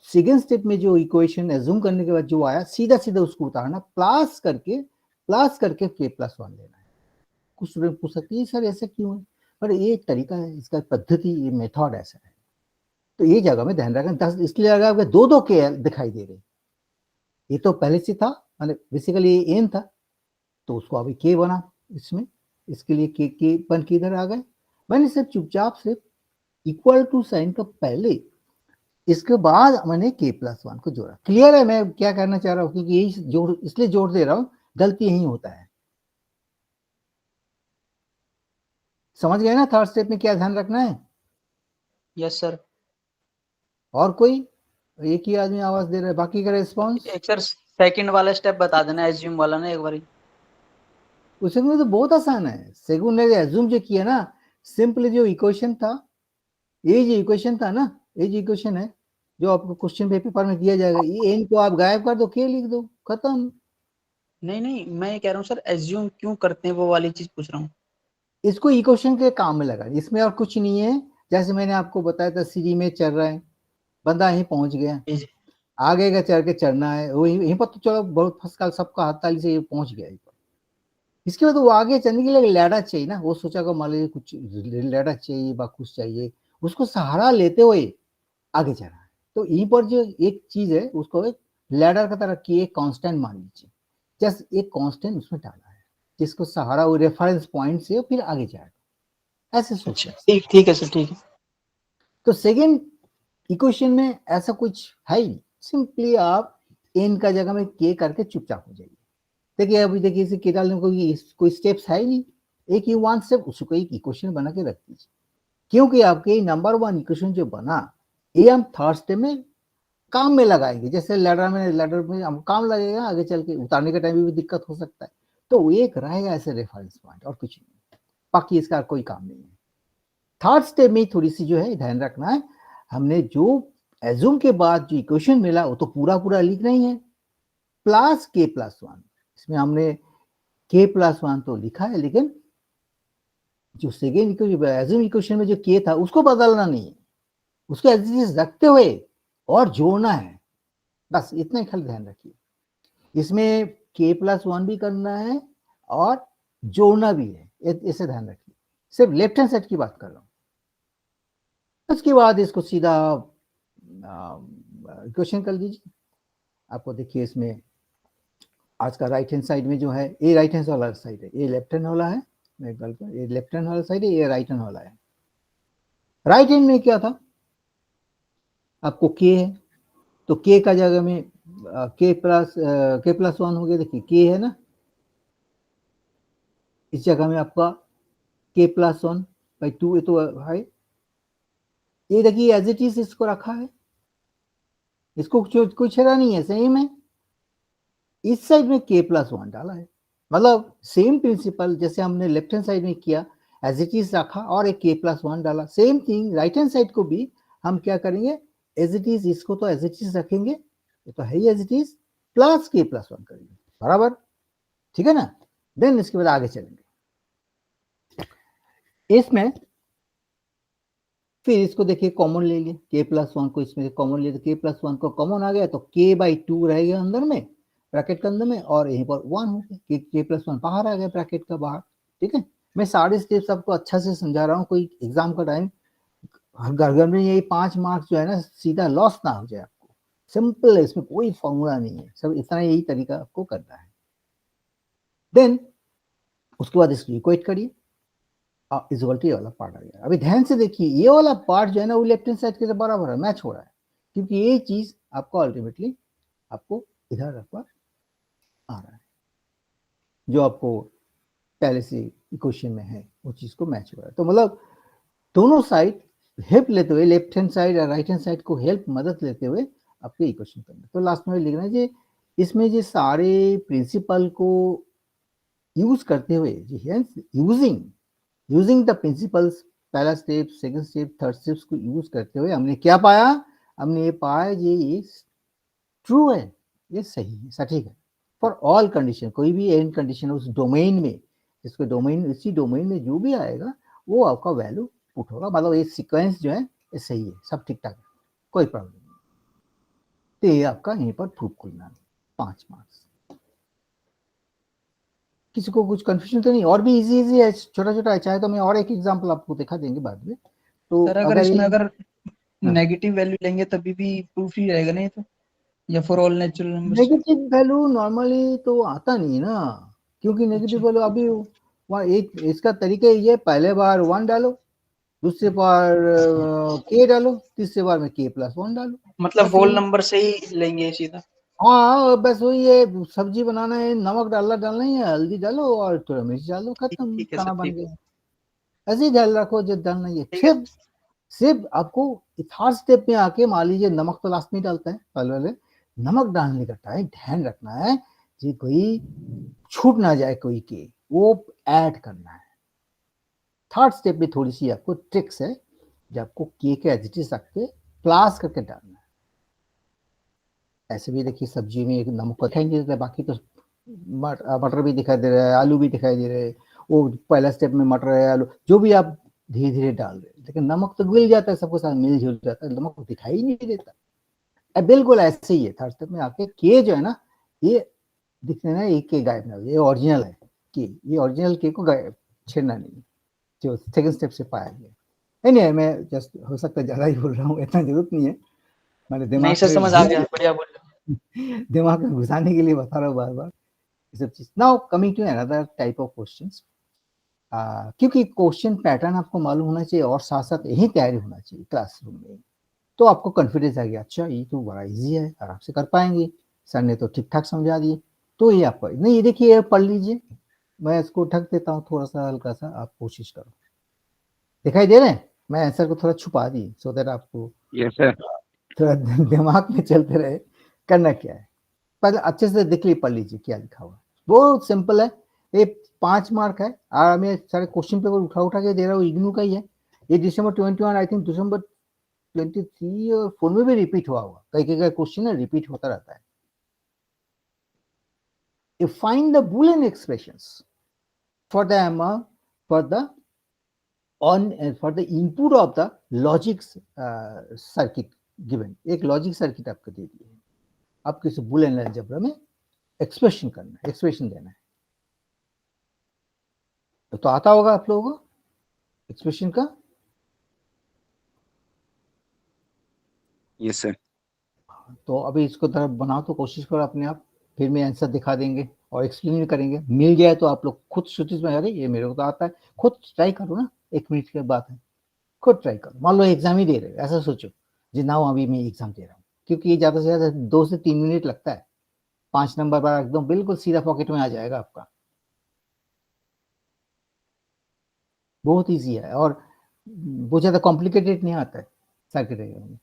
सेकेंड स्टेप में जो इक्वेशन एज्यूम करने के बाद जो आया सीधा सीधा उसको उतारना, प्लस करके k प्लस 1 लेना है। कुछ स्टूडेंट पूछ सकते हैं सर ऐसा क्यों है, पर ये एक तरीका है, इसका पद्धति, ये मेथड ऐसा है। तो ये जगह में ध्यान रखना, 10 इसलिए अगर दो के दिखाई दे रहे, ये तो पहले से था, मैंने बेसिकली ये एन था, तो उसको अभी के बना इसमें, इसके लिए के बन के इधर आ गए। मैंने सिर्फ चुपचाप से इक्वल टू साइन का पहले, इसके बाद मैंने k प्लस 1 को जोड़ा। क्लियर है मैं क्या करना चाह रहा हूँ, क्योंकि यही जोड़ इसलिए जोड़ दे रहा हूँ, गलती यही होता है। समझ गए ना थर्ड स्टेप में क्या ध्यान रखना है? Yes sir. और कोई? एक ही आदमी आवाज दे रहा है, बाकी का रिस्पॉन्स? एक सर सेकंड वाला स्टेप बता देना, एज्यूम वाला ना एक बारी। उसमें तो बहुत आसान है। सेकंड ने एज्यूम जो किया ना, सिंपली जो इक्वेशन था, ये जो इक्वेशन था ना, ये जो इक्वेशन है जो आपको क्वेश्चन पेपर में दिया जाएगा, ये एन को आप गायब कर दो, के लिख दो, खत्म। नहीं मैं ये कह रहा हूँ सर, एज्यूम क्यों करते हैं वो वाली चीज पूछ रहा हूँ। इसको इक्वेशन के काम में लगा, इसमें और कुछ नहीं है। जैसे मैंने आपको बताया था, सीढ़ी में चढ़ रहा है बंदा, यहीं पहुंच गया, आगे का चढ़ के चढ़ना है, वो यहीं पर तो चलो बहुत फर्स्ट क्लास, सबका हाथ ताली से ये पहुंच गया। इसके बाद वो आगे चलने के लिए लैडर चाहिए ना, वो सोचा को मान लीजिए कुछ लैडर चाहिए, कुछ चाहिए, उसको सहारा लेते हुए आगे चढ़ा है। तो यहीं पर जो एक चीज है उसको एक लैडर का तरह की एक कांस्टेंट मान लीजिए, जस्ट एक कांस्टेंट उसमें डाला है, जिसको सहारा वो रेफरेंस पॉइंट से फिर आगे जाएगा, ऐसे सोचना। ठीक है सर, ठीक है। तो सेकेंड इक्वेशन में ऐसा कुछ है ही, सिंपली आप एन का जगह में के करके चुपचाप हो जाइए। देखिए अभी देखिए इसे के डालने को कोई स्टेप्स है ही नहीं, एक ही वन स्टेप, उसको एक इक्वेशन बना के रख दीजिए, क्योंकि आपके नंबर 1 इक्वेशन जो बना ये हम थर्ड स्टेप में काम में लगाएंगे। जैसे लैडर में हम काम लगेगा, आगे चल के उतारने के टाइम भी दिक्कत हो सकता है, तो एक रहेगा ऐसे रेफरेंस पॉइंट और कुछ नहीं, बाकी इसका कोई काम नहीं है। थर्ड स्टेप में थोड़ी सी जो है ध्यान रखना है, हमने जो एज्यूम के बाद जो इक्वेशन मिला वो तो पूरा लिखना ही है, प्लस के प्लस 1। इसमें हमने k प्लस 1 तो लिखा है, लेकिन जो सेकेंड एज्यूम इक्वेशन में जो k था उसको बदलना नहीं है, उसको एज इट इज रखते हुए और जोड़ना है, बस इतना ही खाली ध्यान रखिए। इसमें k प्लस 1 भी करना है और जोड़ना भी है, इसे ध्यान रखिए। सिर्फ लेफ्ट हैंड साइड की बात कर रहा हूँ। उसके बाद इसको सीधा इक्वेशन कर लीजिए। आपको देखिए इसमें आज का राइट हैंड साइड में जो है, ये राइट हैंड वाला साइड है, ये लेफ्ट हैंड वाला है, मैं गलत, ये लेफ्ट हैंड वाला साइड है, ये राइट हैंड वाला है। राइट हैंड में क्या था, आपको के है, तो के का जगह में के प्लस 1 हो गया। देखिए के है ना, इस जगह में आपका के प्लस 1 बाई 2 ये तो है। ये देखिए एज इट इज इसको रखा है, इसको कुछ छेड़ा नहीं है, सेम है। इस साइड में k प्लस 1 डाला है, मतलब सेम प्रिंसिपल जैसे हमने लेफ्ट हैंड साइड में किया, एज इट इज रखा और एक k प्लस 1 डाला। Same thing right hand side को भी हम क्या करेंगे, एज इट इज, इसको तो एज इट इज रखेंगे, ये तो है ही as it is, plus k plus 1 करेंगे, बराबर, ठीक है ना। देन इसके बाद आगे चलेंगे। इसमें फिर इसको देखिए कॉमन ले लिए, k प्लस 1 को इसमें कॉमन लिए, तो k प्लस 1 को कॉमन आ गया, तो k बाई 2 रहेगा अंदर में, ब्रैकेट के अंदर में, और यहीं पर 1 हो गया, k प्लस 1 बाहर आ गया ब्रैकेट का बाहर। ठीक है, मैं सारे स्टेप्स आपको अच्छा से समझा रहा हूँ, कोई एग्जाम का टाइम घर में यही 5 मार्क्स जो है ना सीधा लॉस ना हो जाए आपको। सिंपल है, इसमें कोई फॉर्मूला नहीं है, सब इतना यही तरीका आपको करना है। देन उसके बाद इसको इक्वेट करिए, ये वाला पार्ट आ गया। अभी ध्यान से देखिए, ये वाला पार्ट जो है ना वो लेफ्ट हैंड साइड के बराबर है, मैच हो रहा है, क्योंकि ये चीज आपको अल्टीमेटली आपको इधर रखवा आ रहा है, जो आपको पहले से इक्वेशन में है वो चीज को मैच हो रहा है। तो मतलब दोनों साइड हेल्प लेते हुए, लेफ्ट हैंड साइड और राइट हैंड साइड को हेल्प मदद लेते हुए आपके इक्वेशन करना। तो लास्ट में लिखना है इसमें जो सारे प्रिंसिपल को यूज करते हुए, यूजिंग द प्रिंसिपल्स, पहला step, second step, third steps को यूज करते हुए हमने क्या पाया, हमने ये पाया ये ट्रू है, ये सही है, सटीक है फॉर ऑल कंडीशन। कोई भी एन कंडीशन उस डोमेन में, इसके डोमेन, इसी डोमेन में जो भी आएगा वो आपका वैल्यू पुट होगा। मतलब ये सीक्वेंस जो है ये सही है, सब ठीक ठाक है, कोई प्रॉब्लम नहीं। तो ये आपका यहीं पर प्रूफ करना है, 5 मार्क्स। किसी को कुछ कंफ्यूजन तो नहीं? और भी इजी है, छोटा छोटा है, चाहे तो मैं और एक एग्जांपल आपको दिखा देंगे बाद में। तो सर अगर इसमें अगर नेगेटिव वैल्यू लेंगे तभी भी प्रूफ ही रहेगा नहीं तो, या for all natural numbers? Negative value normally तो आता नहीं ना, क्योंकि नेगेटिव वैल्यू अभी वहाँ एक इसका तरीका ये, पहले बार 1 डालो, दूसरे बार k डालो, तीसरे बार में k+1 डालो। मतलब होल नंबर से ही लेंगे सीधा? हाँ बस वही है, सब्जी बनाना है, नमक डालना ही है, हल्दी डालो और थोड़ा मिर्च डालो, खत्म, ठीक है खाना सर, बन ठीक गया। ऐसे ही ध्यान रखो जो डालना है। ठीक है। सिर्फ आपको थर्ड स्टेप में आके, मान लीजिए नमक तो लास्ट में डालता है, पहले नमक डालने का टाइम ध्यान रखना है कि कोई छूट ना जाए कोई के, वो ऐड करना है। थर्ड स्टेप में थोड़ी सी आपको ट्रिक्स है, जब आपको के एज इट इज रख के प्लास करके डालना है। ऐसे भी देखिए सब्जी में एक नमक दिखाई नहीं देता, बाकी तो मटर भी दिखाई दे रहा है, आलू भी दिखाई दे रहे हैं, वो पहला स्टेप में मटर है, आलू जो भी आप धीरे धीरे डाल रहे हैं, लेकिन नमक तो मिल जाता है, सबके साथ मिलजुल जाता है, नमक दिखाई ही नहीं देता। बिल्कुल ऐसे ही है, थर्ड स्टेप में आके के जो है ना, ये दिखने ना, एक के गायब ना हो, ये ओरिजिनल है के, ये ओरिजिनल के को छेड़ना नहीं, जो सेकंड स्टेप से पाया गया। नहीं, मैं जस्ट हो सकता है ज्यादा ही बोल रहा हूँ, इतना जरूरत नहीं है, मैंने नहीं दिमाग सर, में समझ आ गया, बढ़िया बोल रहे हो। दिमाग में घुसाने के लिए बता रहा हूँ बार बार ये सब चीज। Now coming to another type of questions, क्योंकि क्वेश्चन पैटर्न आपको मालूम होना चाहिए और साथ साथ यही तैयारी होना चाहिए क्लासरूम में, तो आपको कॉन्फिडेंस आ गया, अच्छा ये तो बड़ा इजी है, आराम से कर पाएंगे, सर ने तो ठीक ठाक समझा दिए। तो ये आपको नहीं, ये देखिए पढ़ लीजिए, मैं इसको ढक देता हूँ थोड़ा सा, हल्का सा, आप कोशिश करो। दिखाई दे रहे हैं? मैं आंसर को थोड़ा छुपा दी सो दैट आपको यस सर। थोड़ा दिमाग में चलते रहे करना क्या है। पहले अच्छे से देख लीजिए, पढ़ लीजिए क्या लिखा हुआ है, बहुत सिंपल है। ये 5 मार्क है और मैं सारे क्वेश्चन पेपर उठा के दे रहा हूँ, इग्नू का ही है। ये December 21, आई थिंक December 23 और 4 में भी रिपीट हुआ होगा, कई कई क्वेश्चन है रिपीट होता रहता है। You find the Boolean expressions for the for the input of the logic circuit given। एक लॉजिक सर्किट आपको दे दी है, आपको इसे बूलियन अलजेब्रा में एक्सप्रेशन करना है, एक्सप्रेशन देना है। तो आता होगा आप लोगों को एक्सप्रेशन का? Yes sir. तो अभी इसको तरफ बनाओ, तो कोशिश करो अपने आप, फिर मैं आंसर दिखा देंगे और एक्सप्लेन भी करेंगे। मिल गया तो आप लोग खुद सोचिस में, अरे ये मेरे को तो आता है, खुद ट्राई करो ना, 1 मिनट की बात है, खुद ट्राई करो। मान लो एग्जाम ही दे रहे हो, ऐसा सोचो जी ना अभी मैं एग्जाम दे रहा हूँ, क्योंकि ये ज्यादा से ज्यादा 2 से 3 मिनट लगता है, 5 नंबर पर एकदम बिल्कुल सीधा पॉकेट में आ जाएगा आपका, बहुत ईजी है और बहुत ज्यादा कॉम्प्लिकेटेड नहीं आता है सर्किट में।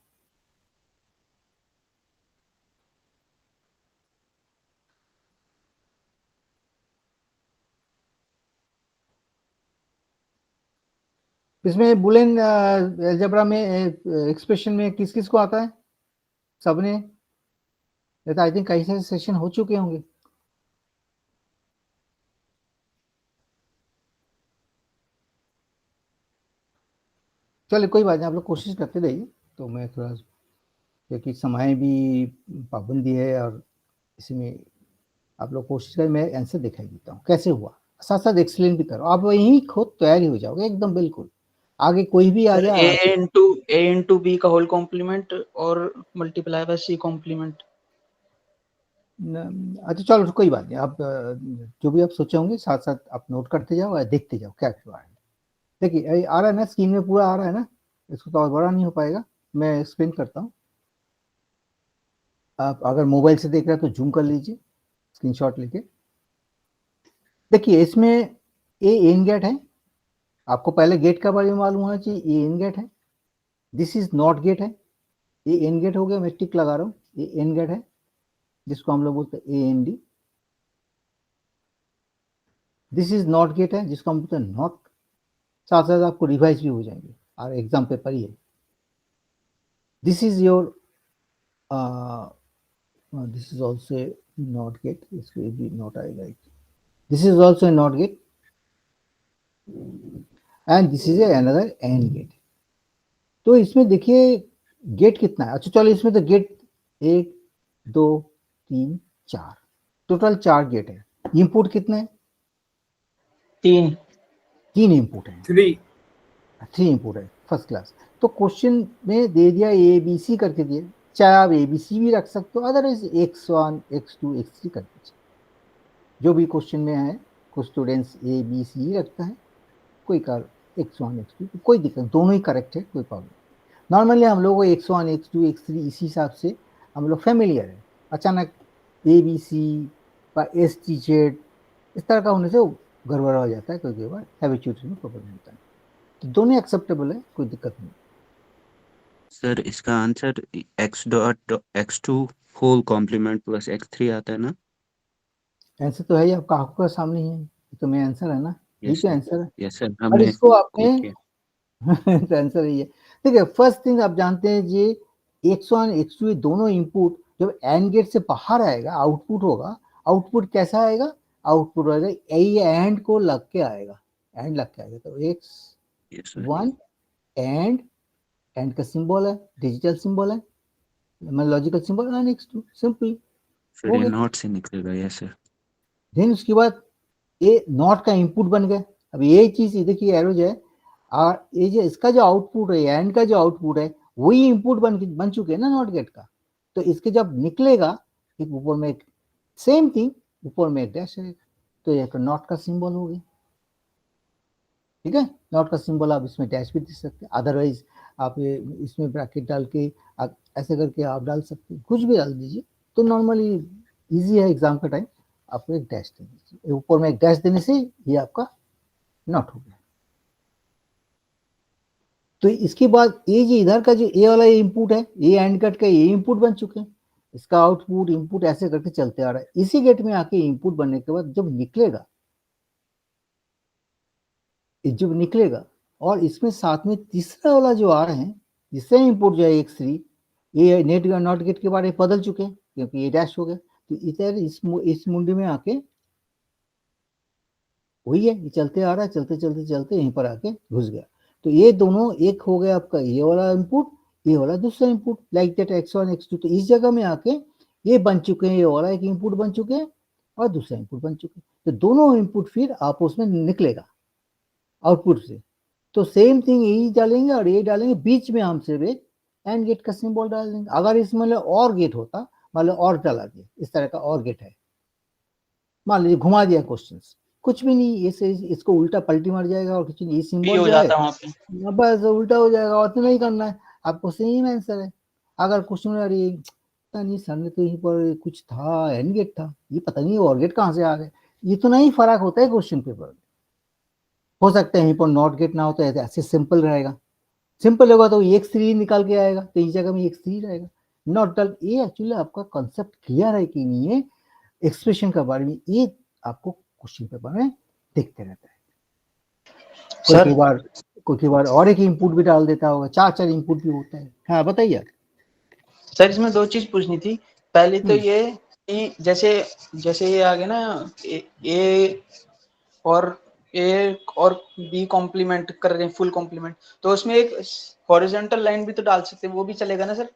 इसमें बुलियन अलजेब्रा में एक्सप्रेशन में किस किस को आता है? सबने? तो आई थिंक कई सारे सेशन हो चुके होंगे। चलिए कोई बात नहीं, आप लोग कोशिश करते रहिए, तो मैं थोड़ा, क्योंकि समय भी पाबंदी है और इसी में आप लोग कोशिश करें, मैं आंसर दिखाई देता हूँ कैसे हुआ, साथ साथ एक्सप्लेन भी करो, आप वहीं खुद तैयारी हो जाओगे एकदम बिल्कुल, आगे कोई भी आ जाए। ए इंटू बी का होल कॉम्प्लीमेंट और मल्टीप्लाई बाय सी कॉम्प्लीमेंट। अच्छा चलो कोई बात नहीं, आप जो भी आप सोचे होंगे साथ साथ आप नोट करते जाओ और देखते जाओ क्या क्या है। देखिए आ रहा है ना, स्क्रीन में पूरा आ रहा है ना, इसको तो और बड़ा नहीं हो पाएगा, मैं एक्सप्लेन करता हूँ। आप अगर मोबाइल से देख रहे हैं तो जूम कर लीजिए, स्क्रीनशॉट लेके। देखिए इसमें ए एन गेट है, आपको पहले गेट का बारे में मालूम होना चाहिए, ए एन गेट है। दिस इज नॉट गेट है, ए एन गेट हो गया, मैं टिक लगा रहा हूँ, ए एन गेट है जिसको हम लोग बोलते हैं A N D. This is not gate है जिसको हम बोलते हैं नॉट। साथ साथ आपको रिवाइज भी हो जाएंगे और एग्जाम पेपर ही है। This is your This is also a NOT gate. This will be not I like. This is also a NOT gate, and this is another AND gate. तो इसमें देखिए गेट कितना है. अच्छा चलो इसमें तो गेट 1 2 3 4 टोटल 4 गेट है. इनपुट कितने हैं? 3 इनपुट है. 3 इनपुट है. First class. तो क्वेश्चन में दे दिया ABC करके दिया. चाहे आप ABC भी रख सकते हो, अदरवाइज X1 X2 X3 कर दीजिए. जो भी क्वेश्चन में है, कुछ स्टूडेंट्स ABC रखता है, कोई का X1 X2, कोई दिक्कत, दोनों ही करेक्ट है, कोई प्रॉब्लम. नॉर्मली हम लोग को X1 X2 X3 इसी हिसाब से हम लोग फेमिलियर है. अचानक ABC বা STZ इस तरह का होने से गड़बड़ हो जाता है, कोई बार हैबिचुएशन में प्रॉब्लम होता है. तो दोनों एक्सेप्टेबल है, कोई दिक्कत नहीं. सर इसका answer x.x2 whole complement plus x3 आता है ना? आंसर तो है ही आपका, आपका सामने ही है. तो मेरा आंसर है ना, ये तो आंसर है. यस सर, और हमने इसको आपने ठीक है. तो आंसर यही है. ठीक है. फर्स्ट थिंग आप जानते हैं जी, X1 X2 ये दोनों इनपुट जब एंड गेट से बाहर आएगा, आउटपुट होगा. आउटपुट कैसा आएगा? आउटपुट आएगा ये एंड को लग के आएगा, एंड लग के आएगा. तो X1 एंड का सिंबल है, डिजिटल सिंबल है, मतलब लॉजिकल सिंबल है. X2 सिंपल फिर ये नॉट से निकलेगा. Yes sir. देन उसके बाद ये नॉट का इनपुट बन गया. अब ये चीज देखिए एरो जो है, और ये जो इसका जो आउटपुट है, एंड का जो आउटपुट है, वही इनपुट बन चुके हैं ना नॉट गेट का. तो इसके जब निकलेगा, एक ऊपर में एक सेम थिंग, ऊपर में एक डैश है, तो ये तो नॉट का सिंबल हो गया. ठीक है. नॉट का सिंबल आप इसमें डैश भी दे सकते हैं, अदरवाइज आप ये इसमें ब्रैकेट डाल के आप ऐसे करके आप डाल सकते हैं, कुछ भी डाल दीजिए. तो नॉर्मली इजी है. एग्जाम का टाइम आपको एक डैश दे दीजिए, ऊपर में एक डैश देने से ये आपका नॉट हो गया. तो इसके बाद ये जो इधर का जो ए वाला इनपुट है, ये एंड गेट का ये इनपुट बन चुके हैं. इसका आउटपुट इनपुट ऐसे करके चलते आ रहा है. इसी गेट में आके इनपुट बनने के बाद जब निकलेगा और इसमें साथ में तीसरा वाला जो आ रहे हैं, जिससे इनपुट जो है X3, ये नेट नॉट गेट के बारे में बदल चुके हैं क्योंकि ये डैश हो गया. तो इधर इस मुंडी में आके वही है, ये चलते आ रहा है, चलते यहीं पर आके घुस गया. तो ये दोनों एक हो गया आपका, ये वाला इनपुट, ये वाला दूसरा input, like that X1 X2. तो इस जगह में आके ये बन चुके हैं, ये वाला एक इनपुट बन चुके हैं और दूसरा इनपुट बन चुके हैं. तो दोनों इनपुट फिर आपस में निकलेगा आउटपुट से. तो सेम थिंग यही डालेंगे और ये डालेंगे, बीच में हम सिर्फ एक एंड गेट का सिंबल डाल देंगे. अगर इसमें और गेट होता, मान लो और डाला दिया, इस तरह का और गेट है, मान लीजिए घुमा दिया क्वेश्चन, कुछ भी नहीं, इसको उल्टा पलटी मार जाएगा और कुछ नहीं, ये सिंबल हो जाता है वहां पे, बस उल्टा हो जाएगा. और इतना ही करना है आपको, सेम आंसर है. अगर क्वेश्चन में अरे पता नहीं सर ने तो यहीं पर कुछ था, एंड गेट था, ये पता नहीं और गेट कहाँ से आ गए, इतना ही फर्क होता है क्वेश्चन पेपर में. हो सकता है यहीं पर नॉट गेट ना हो तो ऐसे सिंपल रहेगा. सिंपल होगा तो X3 निकाल के आएगा, तो इस जगह में X3 रहेगा. नॉट डल. ये एक्चुअली आपका कॉन्सेप्ट क्लियर है कि नहीं है एक्सप्रेशन के बारे में, ये आपको क्वेश्चन पेपर में दिखते रहता है. कोई बार और एक इनपुट भी डाल देता होगा, 4 इनपुट भी होता है. हाँ बताइए सर. इसमें 2 चीज पूछनी थी. पहली तो ये कि जैसे ये आ गया ना, ए और बी कॉम्प्लीमेंट कर रहे हैं, फुल कॉम्प्लीमेंट, तो उसमें एक हॉरिजॉन्टल लाइन भी तो डाल सकते हैं, वो भी चलेगा ना सर?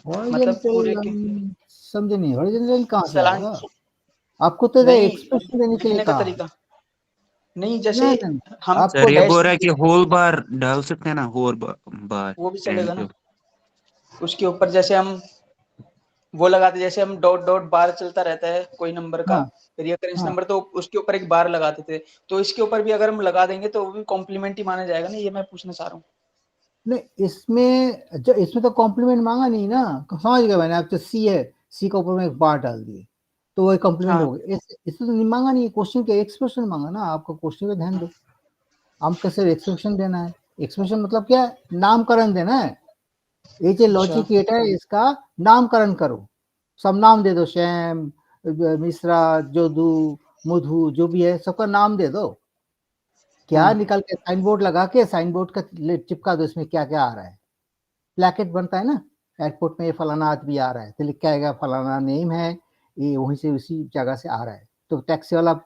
मतलब पूरे के समझे नहीं, हॉरिजॉन्टल लाइन कहाँ से आएगा? आपको तो एक्सप्रेशन देने के लिए कहा तरीका नहीं, जैसे हम सर ये बोल रहा है कि होल बार डाल सकते हैं ना, होल बार वो भी चलेगा ना. उसके ऊपर जैसे हम वो लगाते, जैसे हम डॉट डॉट बार चलता रहता है कोई नंबर का, रिकरेंस नंबर, तो उसके ऊपर एक बार लगाते थे. तो इसके ऊपर भी अगर हम लगा देंगे तो वो भी कॉम्प्लीमेंट ही माना जाएगा ना? ये मैं पूछना चाह रहा हूँ. नहीं, इसमें तो कॉम्प्लीमेंट मांगा नहीं ना, समझ गया मैंने. आप तो सी है, सी के ऊपर में एक बार डाल दिए तो वो कॉम्प्लीमेंट हो गया. इसमें तो नहीं मांगा, नहीं, क्वेश्चन के एक्सप्रेशन मांगा ना. आपका क्वेश्चन पे ध्यान दो, आपको सिर्फ एक्सप्रेशन देना है. एक्सप्रेशन मतलब क्या है? नामकरण देना है. ये जो लॉजिक गेट है, इसका नामकरण करो, सब नाम दे दो, श्याम, मिश्रा, जोधू, मधु, जो भी है सबका नाम दे दो. क्या निकल के साइन बोर्ड लगा के साइन बोर्ड का चिपका दो, इसमें क्या क्या आ रहा है. प्लैकेट बनता है ना एयरपोर्ट में ये फलाना आदमी आ रहा है, तो लिखा आएगा फलाना नेम है, ये वहीं से उसी जगह से आ रहा है। तो टैक्सी वाला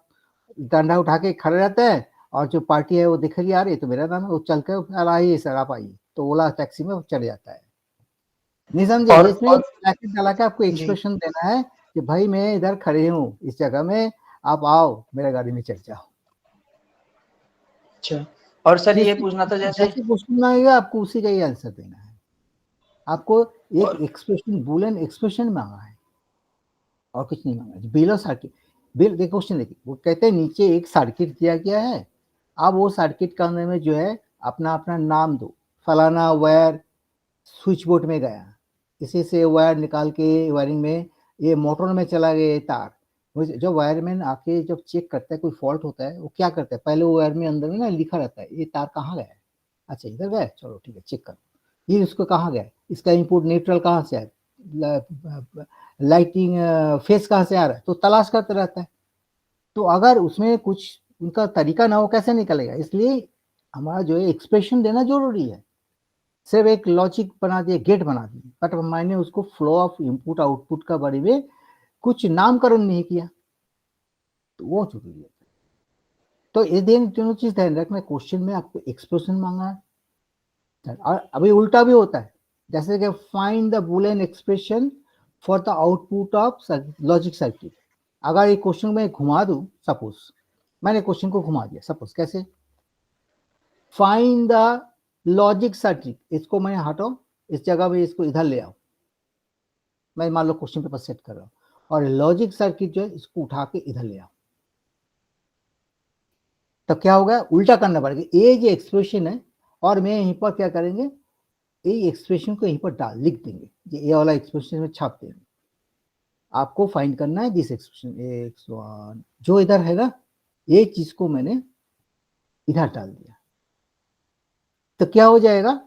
डंडा उठा के खड़े रहता है और जो पार्टी है वो दिख रही आ रही है तो मेरा नाम है, वो चल कर आइए सर आप आइए, तो ओला टैक्सी में चले जाता है। नहीं समझे? और- इसमें और- ब्रैकेट डाला के आपको जी। एक्सप्रेशन देना है कि भाई मैं इधर खड़े हूँ इस जगह में, आप आओ मेरे गाड़ी में चढ़ जाओ। अच्छा, और सर ये जैसे पूछना था जैसे क्वेश्चन आएगा आपको उसी का ही आंसर देना है। आपको एक और- एक्सप्रेशन बूलियन एक्सप्रेशन मांगा है और कुछ नहीं मांगा। बिलो सर्किट बिल देखो क्वेश्चन देखिए, वो कहते हैं नीचे एक सर्किट दिया गया है, अब वो सर्किट के अंदर में जो है अपना अपना नाम दो, फलाना वायर स्विच बोर्ड में गया, इसी से वायर निकाल के वायरिंग में ये मोटर में चला गया ये तार। जो वायरमैन आके जब चेक करता है कोई फॉल्ट होता है वो क्या करता है, पहले वो वायर में अंदर में ना लिखा रहता है ये तार कहाँ गया है, अच्छा इधर गया, चलो ठीक है चेक करो, ये उसको कहाँ गया, इसका इनपुट न्यूट्रल कहाँ से है, लाइटिंग फेस कहाँ से आ रहा है, तो तलाश करते रहता है। तो अगर उसमें कुछ उनका तरीका ना हो कैसे निकलेगा, इसलिए हमारा जो है एक्सप्रेशन देना जरूरी है। सिर्फ एक लॉजिक बना दिए, गेट बना दिए, बट मैंने उसको फ्लो ऑफ इनपुट आउटपुट का बारे में कुछ नामकरण नहीं किया, तो वो जरूरी है। तो ये दोनों चीज ध्यान रखना, क्वेश्चन में आपको एक्सप्रेशन मांगा है और अभी उल्टा भी होता है, जैसे कि find the Boolean expression for the output of logic circuit. अगर ये क्वेश्चन में घुमा दूं, सपोज मैंने क्वेश्चन को घुमा दिया, सपोज कैसे, फाइंड द लॉजिक सर्किट, इसको मैं हटाओ, इस जगह में इसको इधर ले आओ, मैं मान लो क्वेश्चन पेपर सेट कर रहा हूँ और लॉजिक सर्किट जो है इसको उठा के इधर ले आओ, तो क्या होगा, उल्टा करना पड़ेगा। ये जो एक्सप्रेशन है और मैं यहीं पर क्या करेंगे, ये एक्सप्रेशन को यहीं पर डाल लिख देंगे, ये वाला एक्सप्रेशन में छाप देंगे। आपको फाइंड करना है दिस एक्सप्रेशन x1 जो इधर है ना, ये चीज को मैंने इधर डाल दिया, तो क्या हो जाएगा,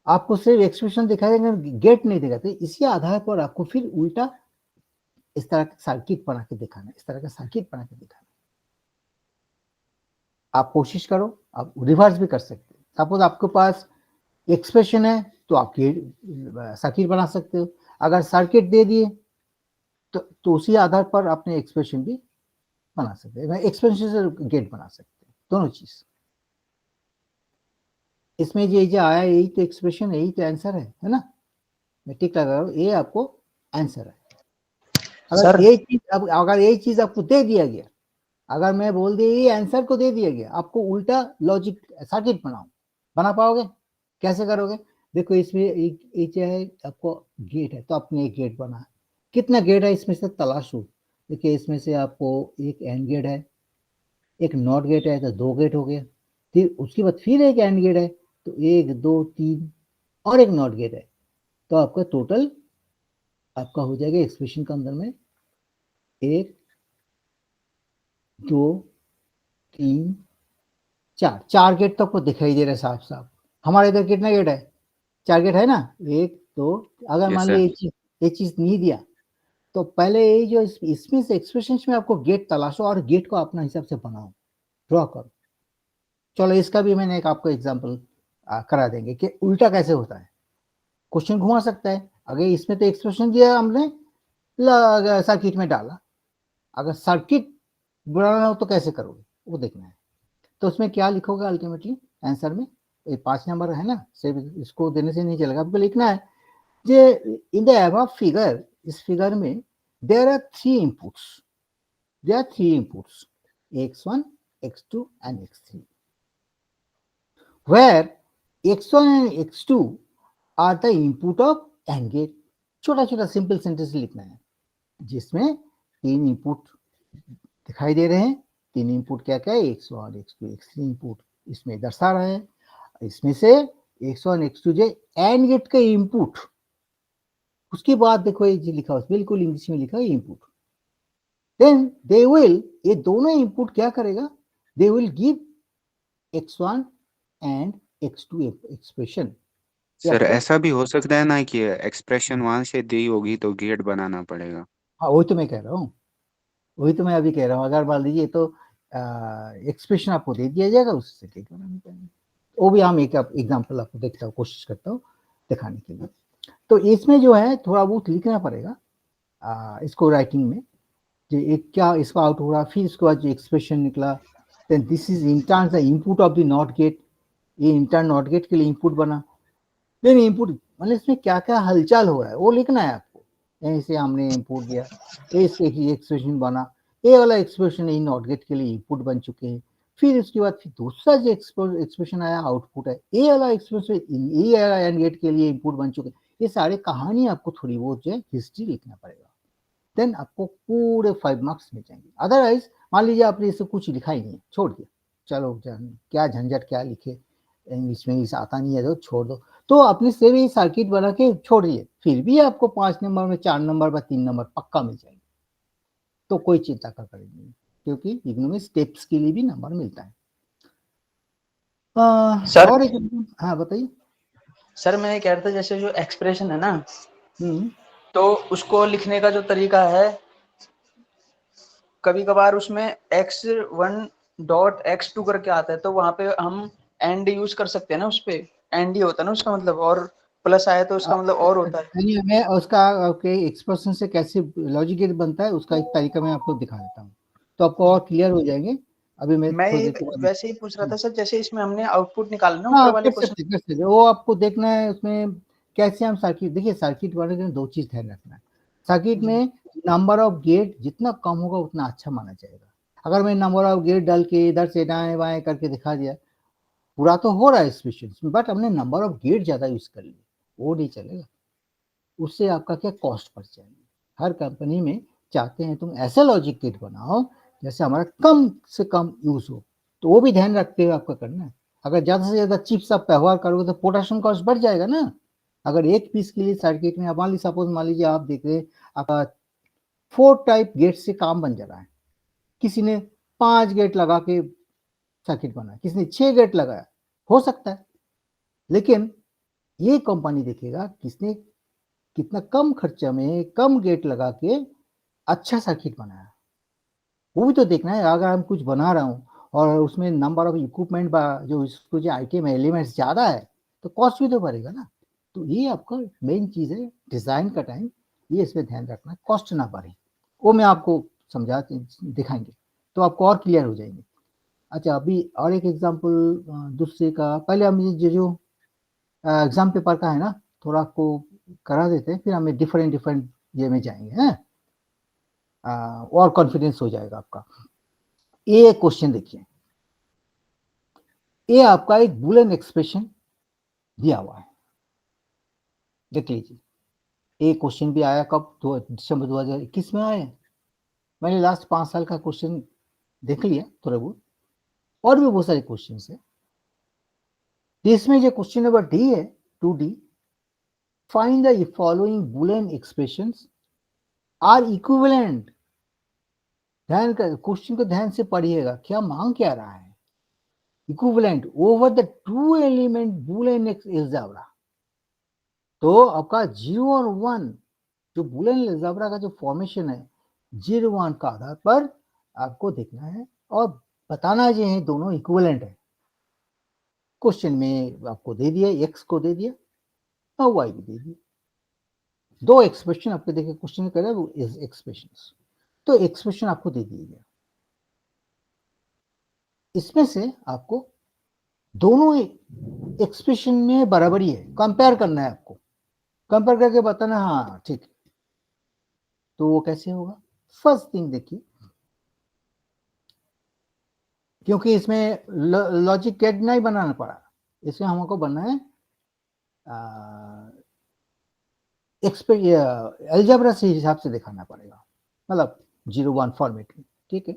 आपको सिर्फ एक्सप्रेशन दिखाई देगा, गेट नहीं दिखाते। इसी आधार पर आपको फिर उल्टा इस तरह का सर्किट बना के दिखाना, इस तरह का सर्किट बना के दिखाना। आप कोशिश करो, आप रिवर्स भी कर सकते हो। सपोज आपके पास एक्सप्रेशन है तो आप सर्किट बना सकते हो, अगर सर्किट दे दिए तो उसी आधार पर आपने एक्सप्रेशन भी बना सकते हैं, एक्सप्रेशन से गेट बना सकते हैं, दोनों चीज। इसमें ये जो आया यही तो एक्सप्रेशन, यही तो आंसर है ना, मैं टिक लगा रहा हूं, ये आपको आंसर है। अगर ये चीज अगर ये चीज आपको दे दिया गया, अगर मैं बोल दिया ये आंसर को दे दिया गया, आपको उल्टा लॉजिक सर्किट बनाओ, बना पाओगे? कैसे करोगे? देखो इसमें एक है आपको गेट है, तो आपने एक गेट बना, कितना गेट है इसमें से तलाशो। देखिए इसमें से आपको एक एंड गेट है, एक नॉट गेट है, तो 2 गेट हो गया, फिर उसके बाद फिर एक एंड गेट है, तो 1 2 3 और एक नॉट गेट है, तो आपका टोटल आपका हो जाएगा एक्सप्रेशन के अंदर में 1 2 3 4 गेट तो आपको दिखाई दे रहा है साफ साफ। हमारे इधर कितना गेट है? 4 गेट है ना, 1 2। अगर Yes, मान sir. लो ये चीज नहीं दिया तो पहले ये जो इसमें से एक्सप्रेशन में आपको गेट तलाशो और गेट को अपना हिसाब से बनाओ, ड्रॉ करो। चलो इसका भी मैंने एक आपको एग्जांपल करा देंगे कि उल्टा कैसे होता है। क्वेश्चन घुमा सकता है, अगर इसमें तो एक्सप्रेशन दिया हमने, सर्किट में डाला, अगर सर्किट बनाना हो तो कैसे करोगे वो देखना है। तो उसमें क्या लिखोगे अल्टीमेटली आंसर में, ये 5 नंबर है ना, सिर्फ इसको देने से नहीं चलेगा, आपको लिखना है J in the above figure, इस फिगर में there are 3 inputs, there are 3 inputs x1 x2 and x3, where x1 and x2 are the input of AND gate। छोटा छोटा सिंपल सेंटेंस लिखना है जिसमें 3 इनपुट दिखाई दे रहे हैं। 3 इनपुट क्या क्या है, x1 x2 x3 इनपुट इसमें दर्शा रहे हैं। इसमें से x1 x2 जो एंड गेट का इनपुट, उसके बाद देखो ये जो लिखा है बिल्कुल इंग्लिश में लिखा है इनपुट, देन दे विल, ये दोनों इनपुट क्या करेगा, they will give x1 and x2 expression. Sir ऐसा भी हो सकता है ना कि एक्सप्रेशन वहां से दी होगी तो गेट बनाना पड़ेगा। हाँ वही तो मैं कह रहा हूँ, वही तो मैं अभी कह रहा हूँ। अगर मान लीजिए तो एक्सप्रेशन आपको दे दिया जाएगा, उससे गेट बनाना पड़ेगा। वो भी हम एक एग्जाम्पल आपको देखता हूँ, कोशिश करता हूँ दिखाने के लिए। तो इसमें जो है थोड़ा बहुत लिखना पड़ेगा इसको राइटिंग में, जो एक क्या इसका आउट हो रहा, फिर इसके बाद जो एक्सप्रेशन निकला, then this is in terms the input of the not gate, ये इंटर नॉट गेट के लिए इनपुट बना, देन इनपुट मतलब इसमें क्या क्या हलचल हो रहा है वो लिखना है आपको। यहीं से हमने इनपुट दिया, इसके एक्सप्रेशन बना, ए वाला एक्सप्रेशन इन नॉट गेट के लिए इनपुट बन चुके हैं, फिर उसके बाद फिर दूसरा जो एक्सप्रेशन आया आउटपुट है, ए वाला एक्सप्रेशन ए वाला एंड गेट के लिए इनपुट बन चुके हैं। ये सारे कहानी आपको थोड़ी बहुत जो है हिस्ट्री लिखना पड़ेगा, देन आपको पूरे 5 मार्क्स मिल जाएंगे। अदरवाइज मान लीजिए आपने इससे कुछ लिखा ही नहीं, छोड़ दिया, चलो क्या झंझट क्या लिखे, इंग्लिश में इस आता नहीं है तो छोड़ दो, तो अपने से भी सर्किट बना के छोड़िए, फिर भी आपको 5 नंबर में 4 नंबर में 3 नंबर पक्का मिल जाएंगे, तो कोई चिंता का करें नहीं, क्योंकि इग्नू में स्टेप्स के लिए भी नंबर मिलता है। सर और एक, हाँ बताइए। सर मैं ये कह रहा था जैसे जो एक्सप्रेशन है ना, तो उसको लिखने का जो तरीका है, कभी कभार उसमें x1.x2 करके आता है, तो वहां पे हम एंड यूज कर सकते हैं ना, उस पे एंड ही होता है ना उसका मतलब, और प्लस आए तो उसका मतलब और होता है। मैं उसका आपके एक्सप्रेशन से कैसे लॉजिक गेट बनता है उसका एक तरीका मैं आपको दिखा देता हूँ, तो आपको और क्लियर हो जाएंगे। अभी मैं थोड़ी देर के बाद वैसे ही पूछ रहा था सर, जैसे इसमें हमने आउटपुट निकालना ना हाँ ऊपर वाले कर क्वेश्चन। सकते वो आपको देखना है उसमें कैसे हम सर्किट, देखिए सर्किट वाले में 2 चीज ध्यान रखना है, सर्किट में नंबर ऑफ गेट जितना कम होगा उतना अच्छा माना जाएगा। अगर मैं नंबर ऑफ गेट डाल के इधर से दाएं बाएं करके दिखा दिया, पूरा तो हो रहा है स्पेशल, बट हमने नंबर ऑफ गेट ज्यादा यूज कर लिया, वो नहीं चलेगा, उससे आपका क्या कॉस्ट बढ़ जाएगी। हर कंपनी में चाहते हैं तुम ऐसे लॉजिक गेट बनाओ जैसे हमारा कम से कम यूज हो, तो वो भी ध्यान रखते हुए आपका करना है। अगर ज्यादा से ज्यादा चिप्स आप व्यवहार करोगे तो पोटेंशियल कॉस्ट बढ़ जाएगा ना। अगर एक पीस के लिए सर्किट में मान लीजिए आप देख रहे हैं आपका 4 टाइप गेट से काम बन जा रहा है, किसी ने 5 गेट लगा के सर्किट बनाया, किसी ने 6 गेट लगाया, हो सकता है, लेकिन ये कंपनी देखेगा किसने कितना कम खर्चा में कम गेट लगा के अच्छा सर्किट बनाया, वो भी तो देखना है। अगर हम कुछ बना रहा हूँ और उसमें नंबर ऑफ इक्विपमेंट जो इसको जो आइटम एलिमेंट्स ज्यादा है तो कॉस्ट भी तो बढ़ेगा ना। तो ये आपका मेन चीज है डिजाइन का टाइम, ये इसमें ध्यान रखना, कॉस्ट ना बढ़े, वो मैं आपको समझा दिखाएंगे तो आपको और क्लियर हो जाएंगे। अच्छा अभी और एक एग्जांपल दूसरे का, पहले हम ये जो एग्जाम पेपर का है ना थोड़ा आपको करा देते हैं, फिर हमें डिफरेंट ये में जाएंगे हैं, और कॉन्फिडेंस हो जाएगा आपका। ये क्वेश्चन देखिए, ये आपका एक बुलियन एक्सप्रेशन दिया हुआ है, देख लीजिए। ये क्वेश्चन भी आया कब, दिसंबर 2021 में आया। मैंने लास्ट 5 साल का क्वेश्चन देख लिया थोड़ा बहुत, और भी बहुत सारे क्वेश्चन है। इसमें जो क्वेश्चन नंबर डी है 2D, find the following Boolean expressions are equivalent. ध्यान कर क्वेश्चन को ध्यान से पढ़िएगा, क्या मांग क्या रहा है, equivalent over the true element Boolean algebra. तो आपका 0 और 1 जो बुलियन अलजेब्रा का जो फॉर्मेशन है 0 1 का आधार पर आपको देखना है और बताना जो है दोनों इक्विवेलेंट है। क्वेश्चन में आपको दे दिया, एक्स को दे दिया और वाई भी दे दिया, 2 एक्सप्रेशन आपको देखे क्वेश्चन में करे वो एक्सप्रेशन, तो एक्सप्रेशन आपको दे दिया गया, इसमें से आपको दोनों एक्सप्रेशन में बराबरी है, कंपेयर करना है आपको, कंपेयर करके बताना हाँ ठीक। तो वो कैसे होगा, फर्स्ट थिंग देखिए, क्योंकि इसमें लॉजिक गेट नहीं बनाना पड़ा, इसमें हमको बनना है अलजेब्रा से हिसाब से दिखाना पड़ेगा, मतलब 0 1 फॉर्मेट में, ठीक है।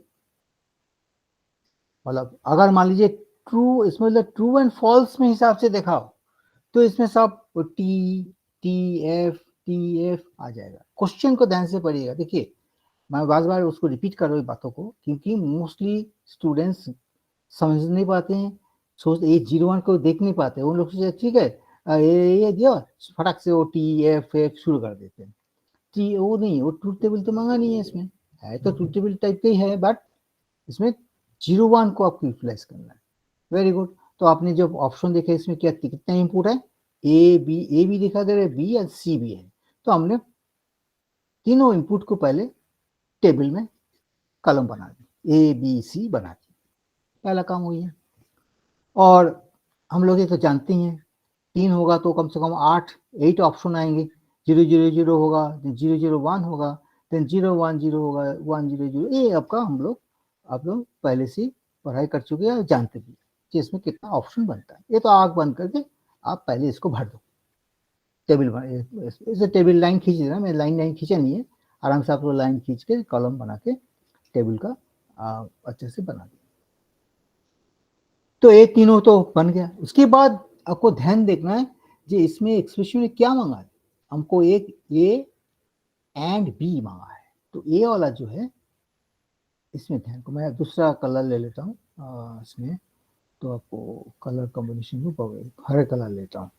मतलब अगर मान लीजिए ट्रू, इसमें मतलब ट्रू एंड फॉल्स में हिसाब से दिखाओ तो इसमें सब टी एफ आ जाएगा। क्वेश्चन को ध्यान से पढ़िएगा, देखिए मैं बार उसको रिपीट कर रहा हूँ बातों को, क्योंकि मोस्टली स्टूडेंट्स समझ नहीं पाते हैं, सोचते ये 0 1 को देख नहीं पाते, उन लोग सोचते ठीक है ये दिया फटाक से वो TF शुरू कर देते हैं। वो नहीं, वो ट्रूथ टेबल तो मांगा नहीं है, इसमें है तो ट्रूथ टेबल टाइप का ही है, बट इसमें 0 1 को आपको यूटिलाइज करना है। वेरी गुड, तो आपने जो ऑप्शन देखे इसमें क्या कितना इनपुट है ए बी दिखा दे रहे, बी या सी भी है, तो हमने तीनों इनपुट को पहले टेबल में कॉलम बना दी, ए बी सी बना दी, पहला काम हुई है। और हम लोग ये तो जानते ही हैं, 3 होगा तो कम से कम 8 ऑप्शन आएंगे, 0 0 0 होगा, 0 0 1 होगा, देन 0 1 0 होगा, 1 0 0, ये आपका आप लोग पहले से पढ़ाई कर चुके हैं, जानते भी कि इसमें कितना ऑप्शन बनता है। ये तो आग बंद करके आप पहले इसको भर दो, टेबल इसे टेबल लाइन खींच देना, मैं लाइन खींचा नहीं है, आराम से आप लोग लाइन खींच के कॉलम बना के टेबल का अच्छे से बना दिया। तो ये तीनों तो बन गया। उसके बाद आपको ध्यान देखना है जी, इसमें एक्सप्रेशन में क्या मांगा है, हमको एक ए एंड बी मांगा है, तो ए वाला जो है इसमें ध्यान को, मैं दूसरा कलर ले लेता हूँ इसमें, तो आपको कलर कॉम्बिनेशन को हरे कलर लेता हूँ।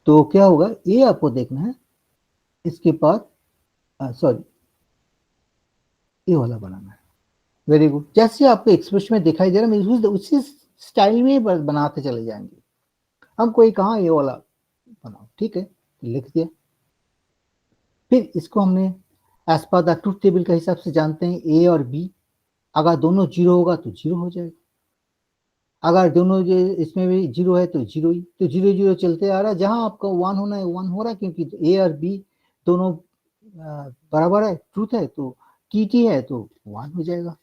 तो क्या होगा, ये आपको देखना है, इसके बाद सॉरी ये वाला बनाना है। वेरी गुड, जैसे आपको एक्सप्रेशन में दिखाई दे रहा है, उसी स्टाइल में बनाते चले जाएंगे। हम कोई कहा ये वाला बनाओ, ठीक है, लिख दिया। फिर इसको हमने as per the truth table के हिसाब से जानते हैं, ए और बी अगर दोनों 0 होगा तो 0 हो जाएगा, अगर दोनों जो इसमें भी 0 है तो 0 ही, तो 0 0 चलते आ रहा है, जहां आपका 1 होना है 1 हो रहा है, क्योंकि ए और बी दोनों बराबर है, ट्रूथ है, तो टी है तो 1 हो जाएगा,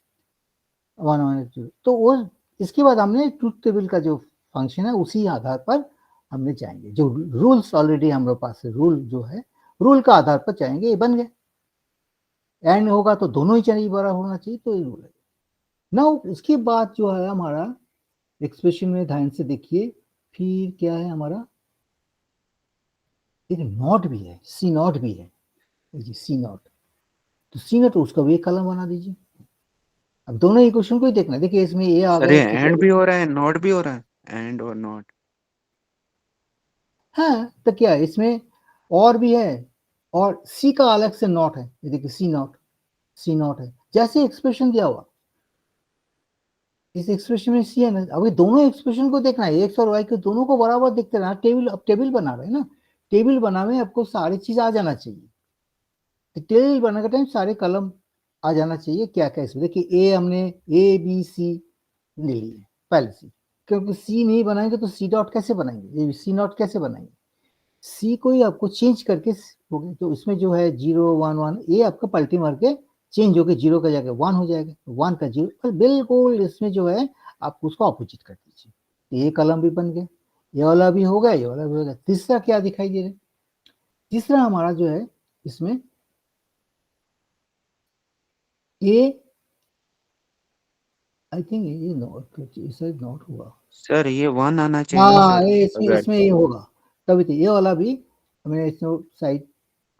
1 1 0। तो वो इसके बाद हमने ट्रूथ टेबल का जो फंक्शन है उसी आधार पर हमने जाएंगे, जो रूल्स ऑलरेडी हमारे पास है, रूल जो है रूल का आधार पर जाएंगे, ये बन गए। एंड होगा तो दोनों ही चाहिए बराबर होना चाहिए, तो ये रूल है ना। इसके बाद जो है हमारा एक्सप्रेशन में ध्यान से देखिए, फिर क्या है हमारा, एक नॉट भी है, सी नॉट भी है जी, सी नॉट, तो सी नॉट उसका भी एक कॉलम बना दीजिए। अब दोनों इक्वेशन को ही देखना, देखिए इसमें ये आ सर गया, ये एंड भी हो रहा है, नॉट भी हो रहा है, एंड और नॉट। हाँ तो क्या है इसमें, और भी है, और सी का अलग से नॉट है, ये देखिए सी नॉट है, जैसे एक्सप्रेशन दिया हुआ इस एक्सप्रेशन में सी है ना। अभी दोनों एक्सप्रेशन को देखना है, एक्स और वाई को दोनों को बराबर देखते रहना। टेबल, अब टेबल बना रहे हैं ना, टेबल बनाने में आपको सारी चीज आ जाना चाहिए, तो टेबल बनाने का टाइम सारे कलम आ जाना चाहिए। क्या क्या इसमें देखिए, ए हमने ए बी सी ले लिए पहले से, क्योंकि सी नहीं बनाएंगे तो सी डॉट कैसे बनाएंगे, सी नॉट कैसे बनाएंगे, सी को ही आपको चेंज करके होगा, तो इसमें जो है 0 1 1 ये आपका पलटी मार के चेंज होकर 0 का जाकर 1 हो जाएगा, 1 का 0, और बिल्कुल इसमें जो है आप उसको ऑपोजिट कर दीजिए, तो ये कलम भी बन गया, ये वाला भी होगा, ये वाला भी होगा। तीसरा क्या दिखाई दे रहा है, तीसरा हमारा जो है इसमें ये आई थिंक ये नॉट हुआ, सर ये 1 आना चाहिए ना हाँ सर, ये इसमें अगर इसमें ये होगा, तभी तो ये वाला भी हमें इसमें साइड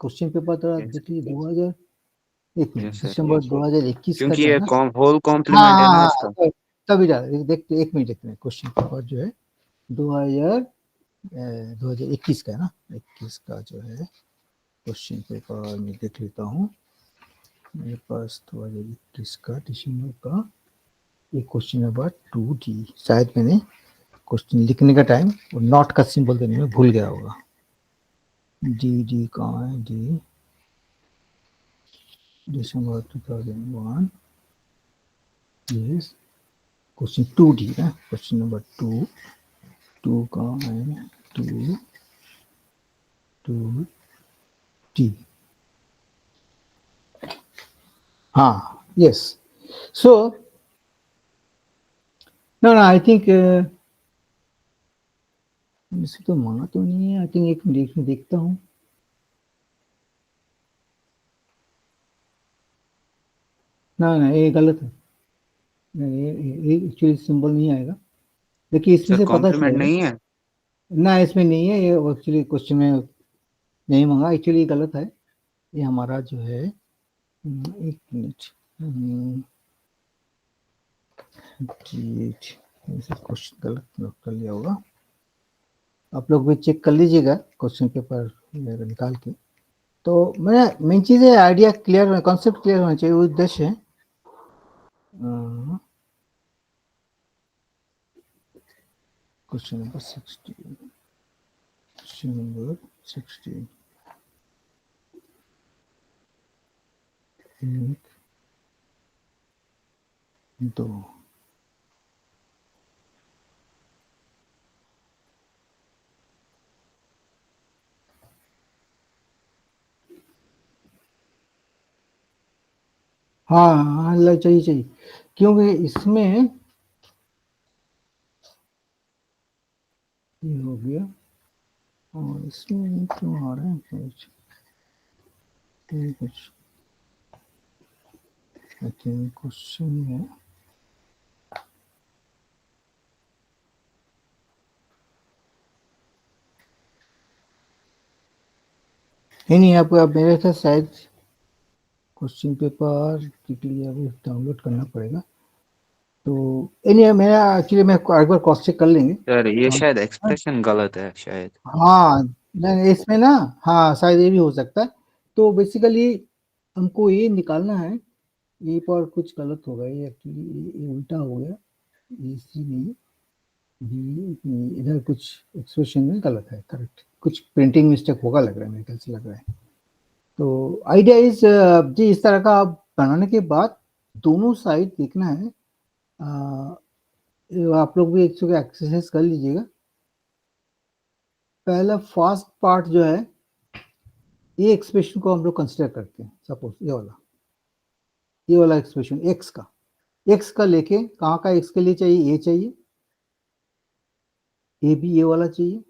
क्वेश्चन पेपर थोड़ा देख लीजिए, 2000 एक मिनट, यस सर, दिसंबर 2021 का क्योंकि जो है ये ना, होल हाँ कॉम्प्लीमेंट है हाँ ना हाँ, इसका। तभी डाल देखते, एक मिनट क्वेश्चन पेपर जो है 2000 2021 का है ना, 21 का जो है क्वेश्चन पेपर मैं देख लेता हूँ, मेरे पास 2021 का दिसंबर का ये क्वेश्चन नंबर 2D, शायद मैंने क्वेश्चन लिखने का टाइम और नॉट का सिंबल देने में भूल गया होगा। डी कहाँ है, डी दिसंबर 2001, यस क्वेश्चन 2D ना, क्वेश्चन नंबर 2 कहाँ है, 2D, हाँ yes. So no I think इसे तो मांगा तो नहीं है, आई थिंक एक मिनट में देखता हूँ, ना ये गलत है, ये एक्चुअली सिंबल नहीं आएगा, देखिए इसमें सर से पता कॉम्प्लीमेंट चलेगा नहीं है। ना, इसमें नहीं है, ये एक्चुअली क्वेश्चन में नहीं मांगा, एक्चुअली गलत है, ये हमारा जो है एक मिनट, क्वेश्चन गलत नोट कर लिया होगा, आप लोग भी चेक कर लीजिएगा क्वेश्चन पेपर निकाल के। तो मैं मेन चीज़ है, आइडिया क्लियर, कॉन्सेप्ट क्लियर होना चाहिए, उद्देश्य है। क्वेश्चन नंबर 16, क्वेश्चन नंबर 16 एक दो हाँ चाहिए चाहिए, क्योंकि इसमें ये हो गया और इसमें क्यों आ रहा है कुछ आई थिंक क्वेश्चन है। नहीं आपको अब मेरे साथ शायद क्वेश्चन पेपर के लिए अभी डाउनलोड करना पड़ेगा, तो नहीं मेरा एक्चुअली मैं एक बार क्रॉस चेक कर लेंगे सर ये और शायद एक्सप्रेशन गलत है शायद। हाँ नहीं इसमें ना, हाँ शायद ये भी हो सकता है। तो बेसिकली हमको ये निकालना है, ये पर कुछ गलत हो गया, ये एक्चुअली ये उल्टा हो गया, इसीलिए भी इधर कुछ एक्सप्रेशन में गलत है, करेक्ट कुछ प्रिंटिंग मिस्टेक होगा लग रहा है, मेरे ख्याल से लग रहा है। तो आइडिया इज जी इस तरह का आप बनाने के बाद दोनों साइड देखना है, आप लोग भी एक एक्सरसाइज कर लीजिएगा। पहला फर्स्ट पार्ट जो है ये एक्सप्रेशन को हम लोग कंसिडर करते हैं, सपोज ये वाला एक्सप्रेशन एक्स का लेके कहाँ का एक्स के लिए चाहिए, ए चाहिए, ए भी ये वाला चाहिए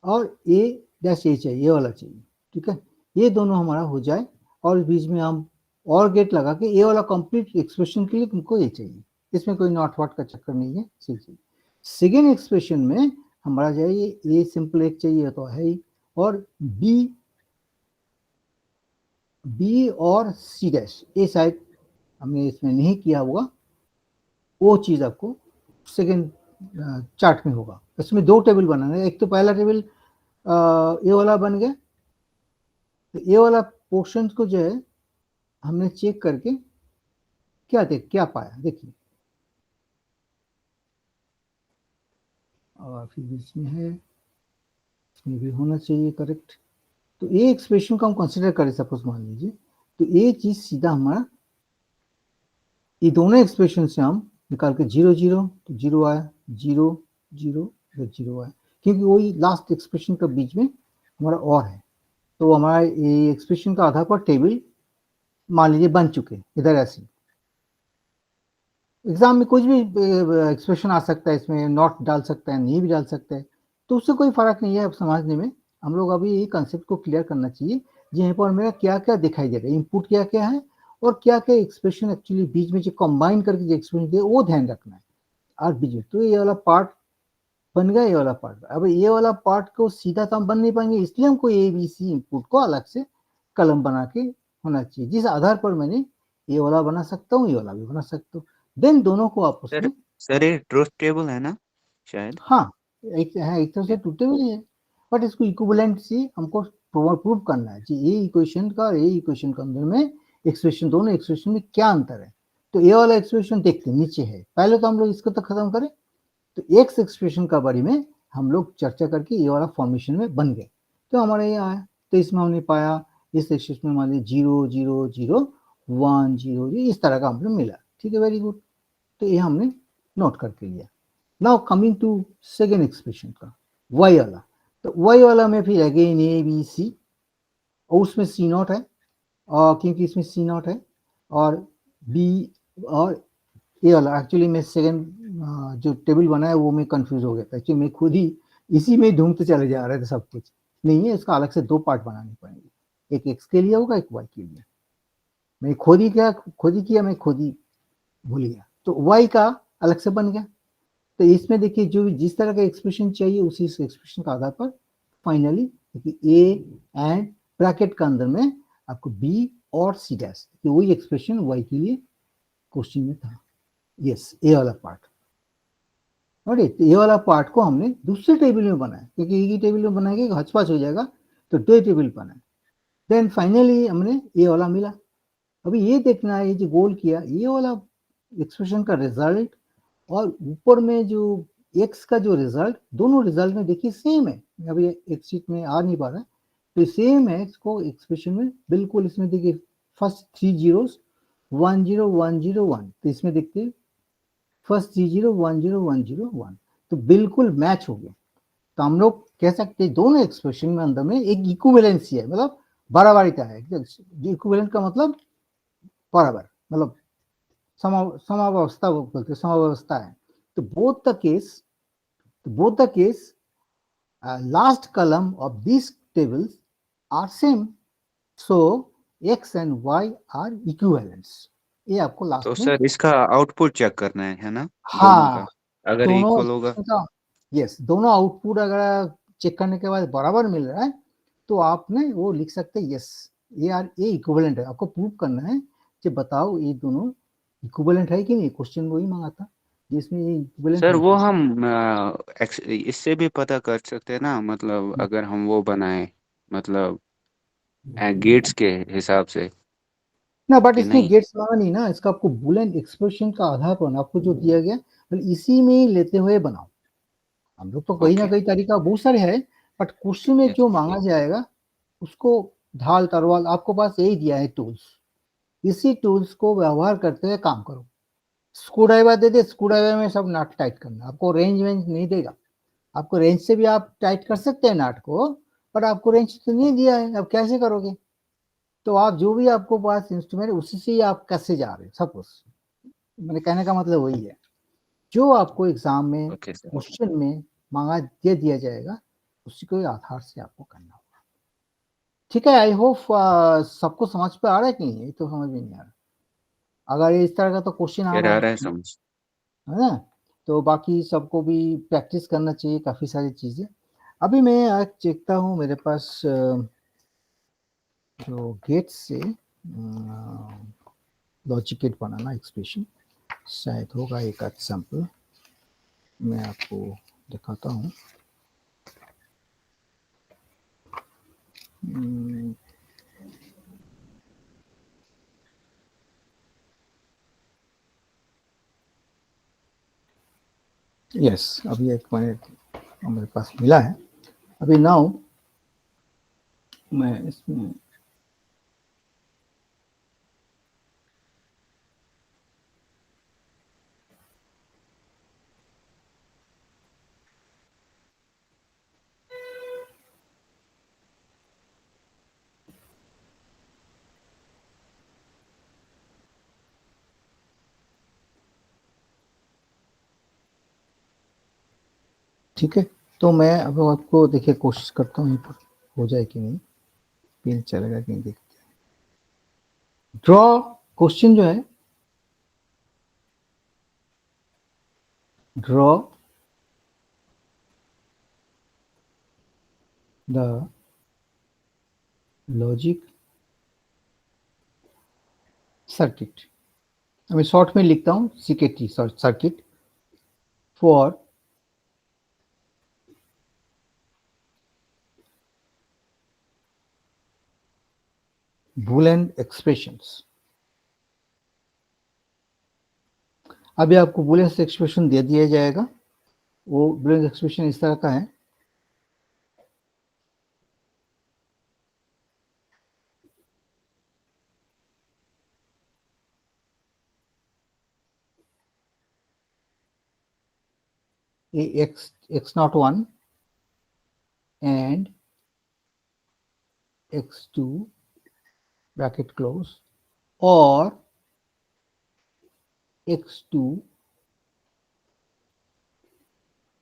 और ए डैश ए चाहिए, ये वाला चाहिए, ठीक है। ये दोनों हमारा हो जाए और बीच में हम और गेट लगा के ये वाला कंप्लीट एक्सप्रेशन के लिए तुमको ये चाहिए, इसमें कोई नॉट वॉट का चक्कर नहीं है, ठीक। सेकेंड एक्सप्रेशन में हमारा चाहिए ए सिंपल एक चाहिए तो है ही, और बी और सी डैश ए शायद हमने इसमें नहीं किया होगा, वो चीज आपको सेकेंड चार्ट में होगा। इसमें दो टेबल बनाना है, एक तो पहला टेबल ये वाला बन गया, तो ये वाला पोर्शन को जो है हमने चेक करके क्या पाया देखिए, और फिर इसमें है, इसमें भी होना चाहिए करेक्ट। तो ये एक्सप्रेशन को हम कंसिडर करें, सपोज मान लीजिए, तो ये चीज सीधा हमारा ये दोनों एक्सप्रेशन से हम निकाल के 0 0 तो 0 आया, 0 0 0 आया, क्योंकि वही लास्ट एक्सप्रेशन का बीच में हमारा और है। तो हमारा ये एक्सप्रेशन का आधार पर टेबल मान लीजिए बन चुके इधर। ऐसे एग्जाम में कुछ भी एक्सप्रेशन आ सकता है, इसमें नॉट डाल सकता है, नहीं भी डाल सकता है, तो उससे कोई फर्क नहीं है। अब समझने में हम लोग अभी ये कंसेप्ट को क्लियर करना चाहिए, जहाँ पर मेरा क्या क्या दिखाई दे रहा है, इनपुट क्या क्या है और क्या क्या एक्सप्रेशन एक्चुअली बीच में जो कंबाइन करके जो एक्सप्रेशन दे वो ध्यान रखना है। और बीच में तो ये वाला पार्ट बन गया, ये वाला पार्ट। अब ये वाला पार्ट को सीधा तो हम बन नहीं पाएंगे, इसलिए हमको ए बी सी इनपुट को अलग से कलम बना के होना चाहिए, जिस आधार पर मैंने ये वाला बना सकता हूँ, ये वाला भी बना सकता हूँ। देन दोनों को आपस में सर ये ट्रुथ टेबल है ना शायद? हाँ एक तरह से टूटे हुए हैं, बट इसको इक्विवेलेंट से हमको प्रूव करना है कि ये इक्वेशन का और ये इक्वेशन के अंदर में एक्सप्रेशन, दोनों एक्सप्रेशन में क्या अंतर है। तो ये वाला एक्सप्रेशन देखते नीचे है, पहले तो हम लोग इसको तो खत्म करें। तो एक्स एक्सप्रेशन का बारे में हम लोग चर्चा करके ये वाला फॉर्मेशन में बन गए, तो हमारे ये आया। तो इसमें हमने पाया इस एक्सप्रेशन में मान लीजिए 0 0 0 1 0 इस तरह का हमने मिला, ठीक है, वेरी गुड। तो ये हमने नोट करके लिया। Now coming to second expression का वाई वाला, तो वाई वाला में फिर अगेन ए बी सी, और उसमें सी नॉट है, और क्योंकि इसमें सी नॉट है, और बी और ए वाला एक्चुअली मैं सेकेंड जो टेबल बनाया वो मैं कंफ्यूज हो गया था, एक्चुअली मैं खुद ही इसी में ढूंढते चले जा रहे थे, सब कुछ नहीं है, इसका अलग से दो पार्ट बनाने पड़ेंगे, एक एक्स के लिए होगा, एक वाई के लिए। मैं खुद ही किया, मैं खुद ही भूल गया। तो वाई का अलग से बन गया। तो इसमें देखिए जो जिस तरह का एक्सप्रेशन चाहिए उसी एक्सप्रेशन का आधार पर फाइनली ए एंड ब्रैकेट का अंदर में आपको बी और सी डैश, तो वही एक्सप्रेशन वाई के लिए क्वेश्चन में था। यस ए वाला पार्ट, राइट। ये वाला पार्ट को हमने दूसरे टेबल में बनाया, क्योंकि एक ही टेबल में बनाएंगे हचपाच हो जाएगा, तो दो टेबल बनाए। देन फाइनली हमने ये वाला मिला। अभी ये देखना है, ये जो गोल किया ये वाला एक्सप्रेशन का रिजल्ट और ऊपर में जो एक्स का जो रिजल्ट, दोनों रिजल्ट में देखिए सेम है, अभी एक शीट में आ नहीं पा रहा है, तो सेम है, इसको एक्सप्रेशन में बिल्कुल, इसमें देखिए फर्स्ट 3 जीरोस 1 0 1 0 1, तो इसमें देखते हैं फर्स्ट 3 0 1 0 1 0 1, तो बिल्कुल मैच हो गया। तो हम लोग कह सकते हैं दोनों एक्सप्रेशन में अंदर में एक इक्विवेलेंसी है, मतलब बराबरिता है। इक्विवेलेंट का मतलब बराबर, मतलब समावस्था बोलते, समावस्था है। तो both the case last column of these tables are same, so x and y are equivalents। ये आपको लास्ट तो में, सर इसका आउटपुट चेक करना है ना, दोनों हाँ, का, अगर दोनों इक्वल होगा। यस, दोनों आउटपुट अगर चेक करने के बाद बराबर मिल रहा है तो आपने वो लिख सकते हैं यस, ये इक्विवेलेंट है। आपको प्रूव करना है कि बताओ ये दोनों इक्विवेलेंट है कि नहीं, क्वेश्चन वही मांगा था जिसमें ये इक्विवेलेंट सर है वो कि हम इससे भी पता कर सकते हैं ना, मतलब अगर हम वो बनाए, मतलब गेट्स के हिसाब से, ना, बट कि इसमें नहीं। गेट्स लगा नहीं ना, इसका आपको बूलियन एक्सप्रेशन का आधार पर आपको जो दिया गया तो इसी में ही लेते हुए बनाओ। हम लोग तो कहीं ना ओके। कहीं तरीका बहुत सारे है, बट क्वेश्चन में यस। जो मांगा जाएगा उसको ढाल तलवार आपको पास यही दिया है टूल्स, इसी टूल्स को व्यवहार करते हुए काम करो। स्क्रू ड्राइवर दे दे, स्क्रू ड्राइवर में सब नट टाइट करना, आपको रेंज वेंज नहीं देगा। आपको रेंज से भी आप टाइट कर सकते हैं नट को, बट आपको रेंज तो नहीं दिया है, अब कैसे करोगे? तो आप जो भी आपको पास इंस्ट्रूमेंट उसी से ही आप कैसे जा रहे हैं, सब कुछ, मैंने कहने का मतलब वही है। जो आपको एग्जाम में ओके सर। क्वेश्चन में मांगा दे दिया जाएगा उसी के आधार से आपको करना होगा। ठीक है, आई होप सबको समझ पे आ रहा है कि नहीं, ये तो समझ में नहीं आ रहा। अगर इस तरह का तो क्वेश्चन आ फिर रहा आ है रहा है समझ। है ना, तो बाकी सबको भी प्रैक्टिस करना चाहिए काफी सारी चीजें। अभी मैं आज देखता हूँ मेरे पास जो गेट्स से लॉजिक गेट बनाना एक्सप्रेशन शायद होगा, एक एग्जाम्पल मैं आपको दिखाता हूँ। यस, अभी एक मैंने मेरे पास मिला है, अभी नाउ मैं इसमें ठीक है, तो मैं अब आपको देखिए कोशिश करता हूँ पर हो जाए कि नहीं, पेन चलेगा कि नहीं देखते हैं। ड्रॉ क्वेश्चन जो है, ड्रॉ द लॉजिक सर्किट, मैं शॉर्ट में लिखता हूँ सीकेटी सर्किट फॉर बूलियन एक्सप्रेशंस। अभी आपको बूलियन एक्सप्रेशन दे दिया जाएगा, वो बूलियन एक्सप्रेशन इस तरह का है, x naught 1 and x2 bracket close, or x2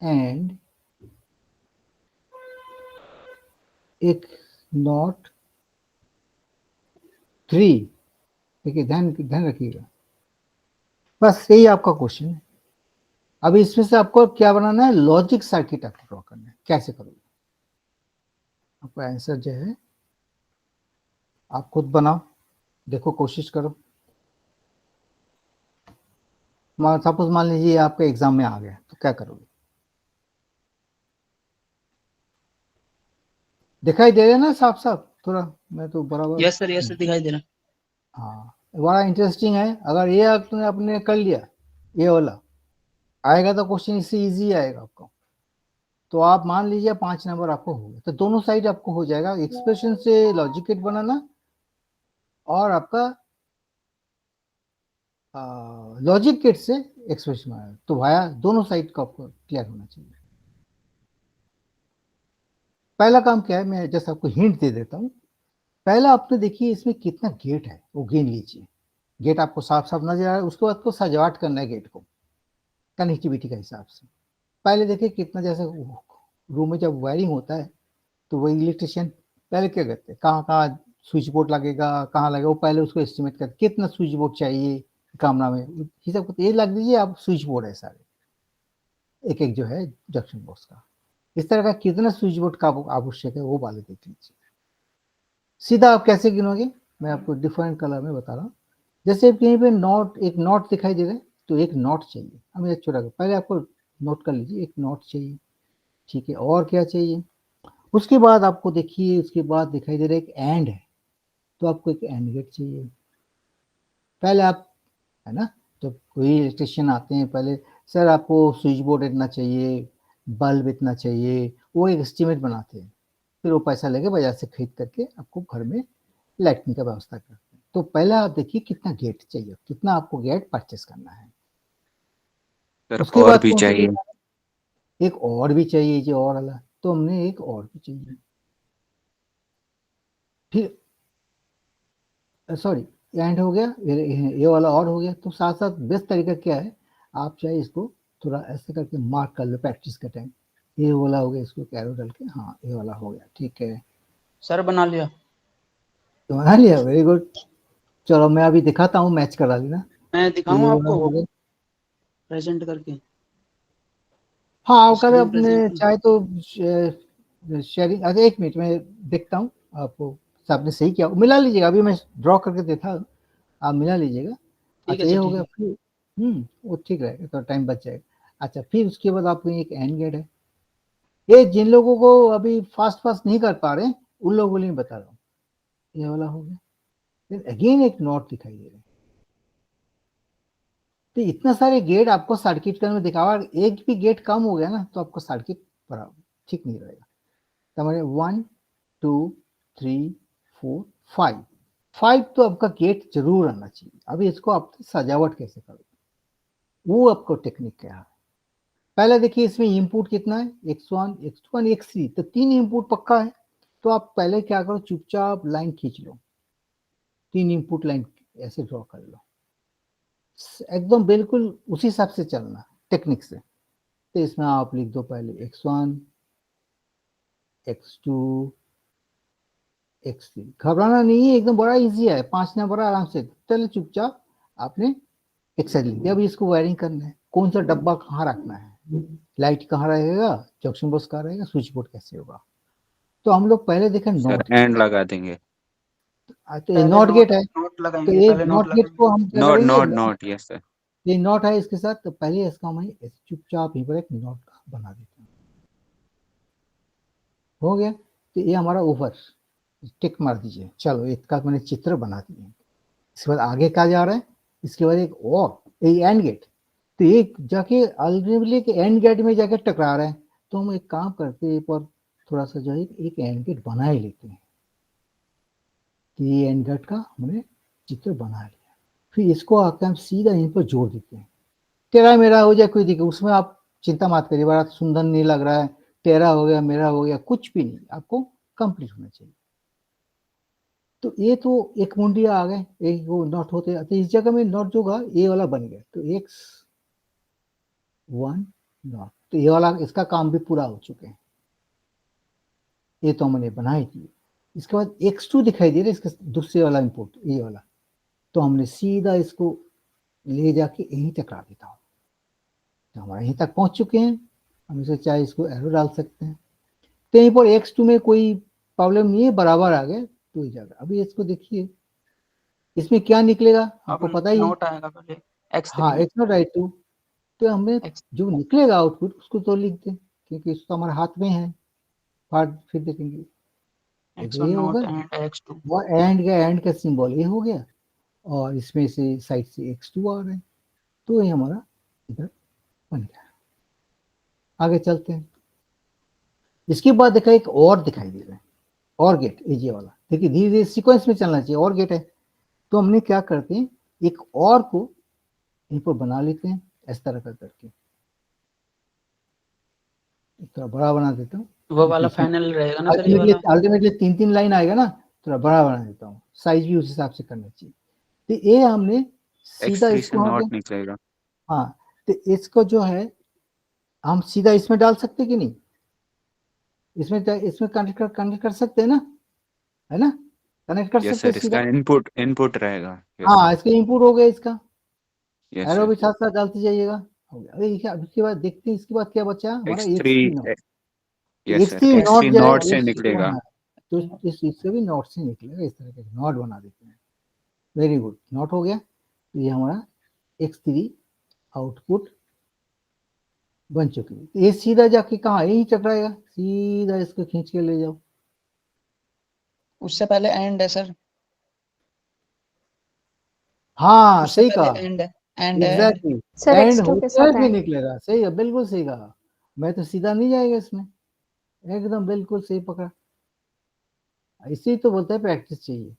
and x naught 3। देखिए ध्यान रखिएगा, बस यही आपका क्वेश्चन है। अभी इसमें से आपको क्या बनाना है, लॉजिक सर्किट आपको ड्रॉ करना है। कैसे करोगे, आपका आंसर जो है आप खुद बनाओ, देखो कोशिश करो। सपोज मान लीजिए आपका एग्जाम में आ गया तो क्या करोगे, दिखाई दे रहा है ना साफ साफ, थोड़ा मैं तो बराबर। यस सर, यस सर, दिखाई दे रहा है। हाँ, बड़ा इंटरेस्टिंग है। अगर ये तुमने आपने कर लिया ये वाला, आएगा तो क्वेश्चन इससे इजी आएगा आपको। तो आप मान लीजिए 5 नंबर आपको हो गया, तो दोनों साइड आपको हो जाएगा, एक्सप्रेशन से लॉजिक गेट बनाना और आपका लॉजिक गेट से एक्सप्रेशन बनाना। तो भाया दोनों साइड का आपको क्लियर होना चाहिए। पहला काम क्या है, मैं जस्ट आपको हिंट दे देता हूँ। पहला आपने देखिए इसमें कितना गेट है वो गिन लीजिए। गेट आपको साफ साफ नजर आ रहा है, उसके बाद आपको सजावट करना है गेट को कनेक्टिविटी के हिसाब से। पहले देखिए कितना, जैसे रूम में जब वायरिंग होता है तो वो इलेक्ट्रिशियन पहले क्या करते हैं, कहाँ कहाँ स्विच बोर्ड लगेगा, कहाँ लगेगा, वो पहले उसको एस्टिमेट करते कितना स्विच बोर्ड चाहिए कामना में, हिसाब करते ये लग दीजिए आप स्विच बोर्ड है सारे, एक एक जो है जंक्शन बॉक्स का। इस तरह का कितना स्विच बोर्ड का आवश्यक है वो वाले देख लीजिए। सीधा आप कैसे गिनोगे, मैं आपको डिफरेंट कलर में बता रहा हूँ। जैसे कहीं पे नॉट, एक नॉट दिखाई दे रहा है तो एक नॉट चाहिए, हमें छोटा पहले आपको नोट कर लीजिए, एक नॉट चाहिए, ठीक है। और क्या चाहिए, उसके बाद आपको देखिए, उसके बाद दिखाई दे रहा है एक एंड है, तो आपको एक एंड गेट चाहिए। पहले आप, है ना, तो कोई इलेक्ट्रिशियन आते हैं पहले, सर आपको स्विच बोर्ड इतना चाहिए, बल्ब इतना चाहिए, वो एक एस्टिमेट बनाते हैं, फिर वो पैसा लेके बाजार से खरीद करके आपको घर में लाइटिंग का व्यवस्था करते हैं। तो पहले आप देखिए कितना गेट चाहिए, कितना आपको गेट परचेस करना है। सर उसके और बाद भी कौन सा चाहिए। गेट, एक और भी चाहिए जो और वाला, तो हमने एक और भी चाहिए। फिर सॉरी, एंड हो गया, ये वाला और हो गया। तो साथ साथ बेस्ट तरीका क्या है, आप चाहे इसको थोड़ा ऐसे करके मार्क कर लो प्रैक्टिस का टाइम, ये वाला हो गया, इसको कैरो डाल के, हाँ ये वाला हो गया, ठीक है। सर बना लिया। तो बना लिया, वेरी गुड। चलो मैं अभी दिखाता हूँ, मैच करा लेना। मैं तो ये दिखाऊं वाला हो आपको गया, प्रेजेंट करके, हाँ आप कल स्क्रीन अपने प्रेजेंट। चाहे तो शेयरिंग, अरे एक मिनट में देखता हूँ आपको, आपने सही किया, मिला लीजिएगा, अभी मैं ड्रॉ करके देता हूँ, आप मिला लीजिएगा। ठीक है अच्छा ये सर, हो ठीक गया, है। फिर वो ठीक रहेगा, तो टाइम बच जाएगा। अच्छा फिर उसके बाद आपको एक एंड गेट है, ये जिन लोगों को अभी फास्ट फास्ट नहीं कर पा रहे हैं उन लोगों के लिए बता रहा हूँ, ये वाला हो गया। फिर अगेन एक नोट दिखाई दे रहा है। तो इतना सारे गेट आपको सर्किट करने में दिखावा, एक भी गेट कम हो गया ना तो आपको सर्किट बराबर ठीक नहीं रहेगा। तो हमारे 1 2 3 4 5 5 तो आपका गेट जरूर आना चाहिए। अभी इसको आप सजावट कैसे करोगे, वो आपको टेक्निक क्या है। पहले देखिए इसमें इनपुट कितना है, x1 x2 x3, तो 3 इनपुट पक्का है। तो आप पहले क्या करो, चुपचाप लाइन खींच लो, 3 इनपुट लाइन ऐसे ड्रॉ कर लो, एकदम बिल्कुल उसी हिसाब से चलना टेक्निक से। तो इसमें आप लिख दो पहले x1 x2 x3, घबराना नहीं है, एकदम बड़ा इजी है, 5 नंबर आराम से। चलो चुपचाप आपने एक्सर लिख दिया। अभी इसको वायरिंग करना है, कौन सा डब्बा कहाँ रखना है, लाइट कहाँ रहेगा, जंक्शन बॉक्स कहाँ रहेगा, स्विच बोर्ड कैसे होगा। तो हम लोग पहले देखें सर नॉट एंड गेट, लगा देंगे। तो ये पहले नॉट गेट नोट है, नोट तो लगाएंगे, ये पहले नोट नॉट गेट लगाएंगे। को हम क्या नोट करेंगे, नोट नोट, यस सर। ये नॉट है इसके साथ, तो पहले इसका हम चुपचाप यहीं पर एक नॉट बना देते हैं। हो गया, तो ये हमारा ऊपर टिक मार दीजिए। चलो इसका मैंने चित्र बना दिया। इसके बाद आगे क्या जा रहा है, इसके बाद एक और एंड गेट, तो एक जाके अल्टीमेटली एक एंड गेट में जाके टकरा रहा है। तो हम एक काम करते हैं, पर थोड़ा सा जो है एक एंड गेट बना ही लेते हैं। तो ये एंड गेट का हमने चित्र बना लिया, फिर इसको आकर हम सीधा इन पर जोड़ देते हैं। तेरा मेरा हो जाए कोई दिक्कत, उसमें आप चिंता मत करिए, बड़ा सुंदर नहीं लग रहा है, तेरा हो गया मेरा हो गया, कुछ भी नहीं, आपको कंप्लीट होना चाहिए। तो ये तो एक मुंडिया आ गए, एक वो नॉट होते, तो इस जगह में नॉट जो होगा ये वाला बन गया, तो x1 नॉट, तो ये वाला इसका काम भी पूरा हो चुके हैं, ये तो हमने बनाई थी। इसके बाद x2 दिखाई दे रहा है, इसका दूसरे वाला इनपुट ये वाला, तो हमने सीधा इसको ले जाके यहीं टकरा देता हूँ। तो हमारे यहीं तक पहुंच चुके हैं, हम इसे चाहे इसको एरो डाल सकते हैं। तो यहीं पर x2 में कोई प्रॉब्लम नहीं है, बराबर आ गए तो ही जाएगा। अभी इसको देखिए, इसमें क्या निकलेगा अब आपको पता ही है, नोट आएगा पहले हाँ x3। x not i2। तो हमें x जो निकलेगा आउटपुट उसको तो लिख दें, क्योंकि इसको हमारे हाथ में है, पार्ट फिर देखेंगे। एक x1 ये होगा, नोट एंड x2। वो एंड का सिंबल ये हो गया, और इसमें से साइड से x2 आ रहा है, तो ये हमारा इधर बन गया। आगे चलते हैं। इसके बाद देखा एक और दिखाई दे रहा है, और गेट ये वाला। देखिए धीरे धीरे सीक्वेंस में चलना चाहिए, और गेट है। तो हमने क्या करते हैं, एक और को यहीं पर बना लेते हैं इस तरह का करके। थोड़ा बड़ा बना देता हूँ, वो वाला फाइनल रहेगा ना सर, ये अल्टीमेटली वाला। अल्टीमेटली 3-3 लाइन आएगा ना, थोड़ा बड़ा बना देता हूँ, साइज भी उस हिसाब से करना चाहिए। तो ये हमने सीधा X3 से इसको हम नॉट निकलेगा। हाँ, तो इसको जो है हम सीधा इसमें डाल सकते कि नहीं, इसमें कनेक्ट कर सकते हैं ना, है ना, कनेक्ट कर यस सकते हैं सर, सीधा। इसका इनपुट रहेगा। यस हाँ, सर। इसका इनपुट हो गया इसका, यस एरो सर। भी साथ साथ डालते जाइएगा। हो गया। अभी इसके बाद देखते हैं इसके बाद क्या बचा हमारा, X3 X3 not. Yes sir, X3 not X3 जो है नॉट से निकलेगा। तो इससे भी नॉट से निकलेगा, इस तरह के नॉट बना देते हैं। वेरी गुड, नॉट हो गया। तो ये हमारा X3 आउटपुट बन चुकी है। तो ये सीधा जाके कहाँ यही टकराएगा, सीधा इसको खींच के ले जाओ। उससे पहले एंड है सर, हाँ उससे सही पहले कहा, एंड है, एंड है and. Exactly. Sir and X2 के होते हुए साथ भी एंड। निकलेगा, सही है, बिल्कुल सही कहा। मैं तो सीधा नहीं जाएगा इसमें, एकदम बिल्कुल सही पकड़ा। इसी तो बोलते हैं प्रैक्टिस चाहिए।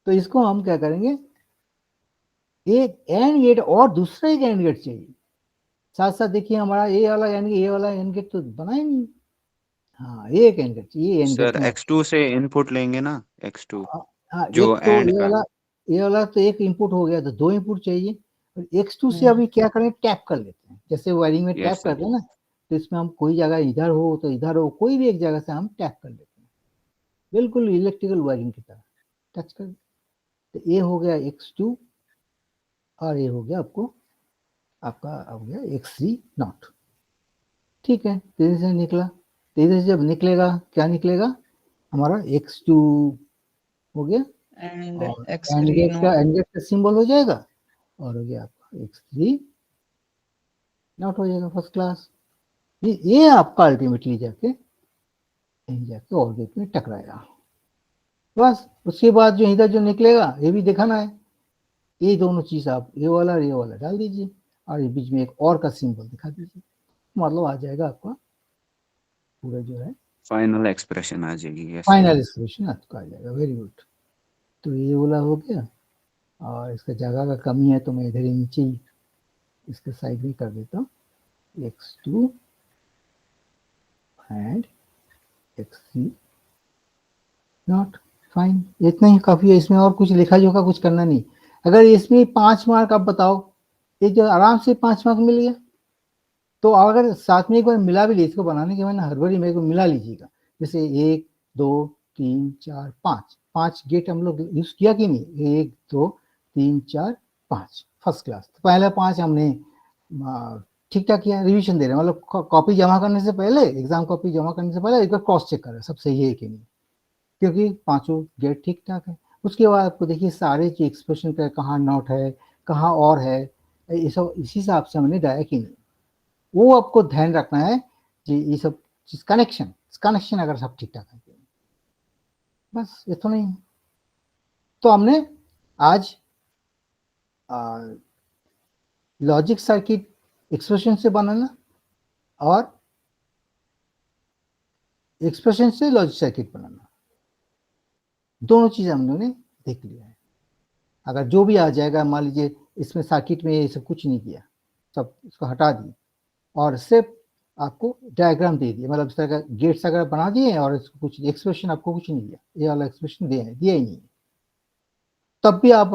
तो इसको हम क्या करेंगे, एक एंड गेट और दूसरा एक एंड गेट चाहिए साथ साथ। देखिए हमारा ये वाला एंड गेट तो बना ही नहीं। हाँ, ये एक एंड गेट चाहिए, ये एंड गेट सर में। X2 से इनपुट लेंगे ना, X2 हाँ, जो एक तो एंड का। ये वाला तो एक इनपुट हो गया, तो 2 इनपुट चाहिए। और X2 से अभी क्या करें, टैप कर लेते हैं, जैसे वायरिंग में टैप यस सर। करते हैं ना। तो इसमें हम कोई जगह इधर हो तो इधर हो, कोई भी एक जगह से हम टैप कर लेते हैं, बिल्कुल इलेक्ट्रिकल वायरिंग की तरह टच कर। तो ये हो गया X2, और ये हो गया आपका हो गया X3 नॉट। ठीक है, तेजी से निकला। तेजी से जब निकलेगा क्या निकलेगा, हमारा X2 हो गया, एंड और X3 नॉट। एंड गेट का सिंबल हो जाएगा, और हो गया आपका X3 नॉट हो जाएगा। First class. ये आपका अल्टीमेटली जाके यहीं जाके और गेट में टकराएगा। बस उसके बाद जो इधर जो निकलेगा ये भी दिखाना है। ये दोनों चीज आप ये वाला और ये वाला डाल दीजिए, और ये बीच में एक और का सिंबल दिखा दीजिए, मतलब आ जाएगा आपका पूरा जो है फाइनल एक्सप्रेशन आ जाएगी। Yes sir. फाइनल एक्सप्रेशन आपका आ जाएगा। Very good. तो ये वाला हो गया, और इसका जगह का कमी है तो मैं इधर ही नीचे ही इसके साइड में कर देता हूँ, X2 and X3 not. Fine, इतना ही काफी है, इसमें और कुछ लिखा जोखा कुछ करना नहीं। अगर इसमें 5 मार्क आप बताओ, ये जो आराम से 5 मार्क मिल गया। तो अगर साथ में एक बार मिला भी ली, इसको बनाने के बाद ना हड़बड़ी मेरे को मिला लीजिएगा। जैसे 1 2 3 4 5, 5 गेट हम लोग यूज किया कि नहीं, 1 2 3 4 5, फर्स्ट क्लास। तो पहले 5 हमने ठीक ठाक किया, रिवीजन दे रहे हैं, मतलब कॉपी जमा करने से पहले, एग्जाम कॉपी जमा करने से पहले एक बार क्रॉस चेक कर रहे हैं सब सही है कि नहीं, क्योंकि पांचों गेट ठीक ठाक है। उसके बाद आपको देखिए सारे की एक्सप्रेशन का कहाँ नॉट है, कहाँ और है, ये सब इसी हिसाब से हमने डाया कि नहीं, वो आपको ध्यान रखना है कि ये सब चीज कनेक्शन अगर सब ठीक ठाक है। बस इतना ही। तो हमने आज लॉजिक सर्किट एक्सप्रेशन से बनाना और एक्सप्रेशन से लॉजिक सर्किट बनाना, दोनों चीज हम लोगों ने देख लिया है। अगर जो भी आ जाएगा, मान लीजिए इसमें सर्किट में ये सब कुछ नहीं किया, सब इसको हटा दिए और सिर्फ आपको डायग्राम दे दिए, मतलब इस तरह का गेट्स अगर बना दिए और इसको कुछ एक्सप्रेशन आपको कुछ नहीं दिया, ये वाला एक्सप्रेशन दिया ही नहीं, तब भी आप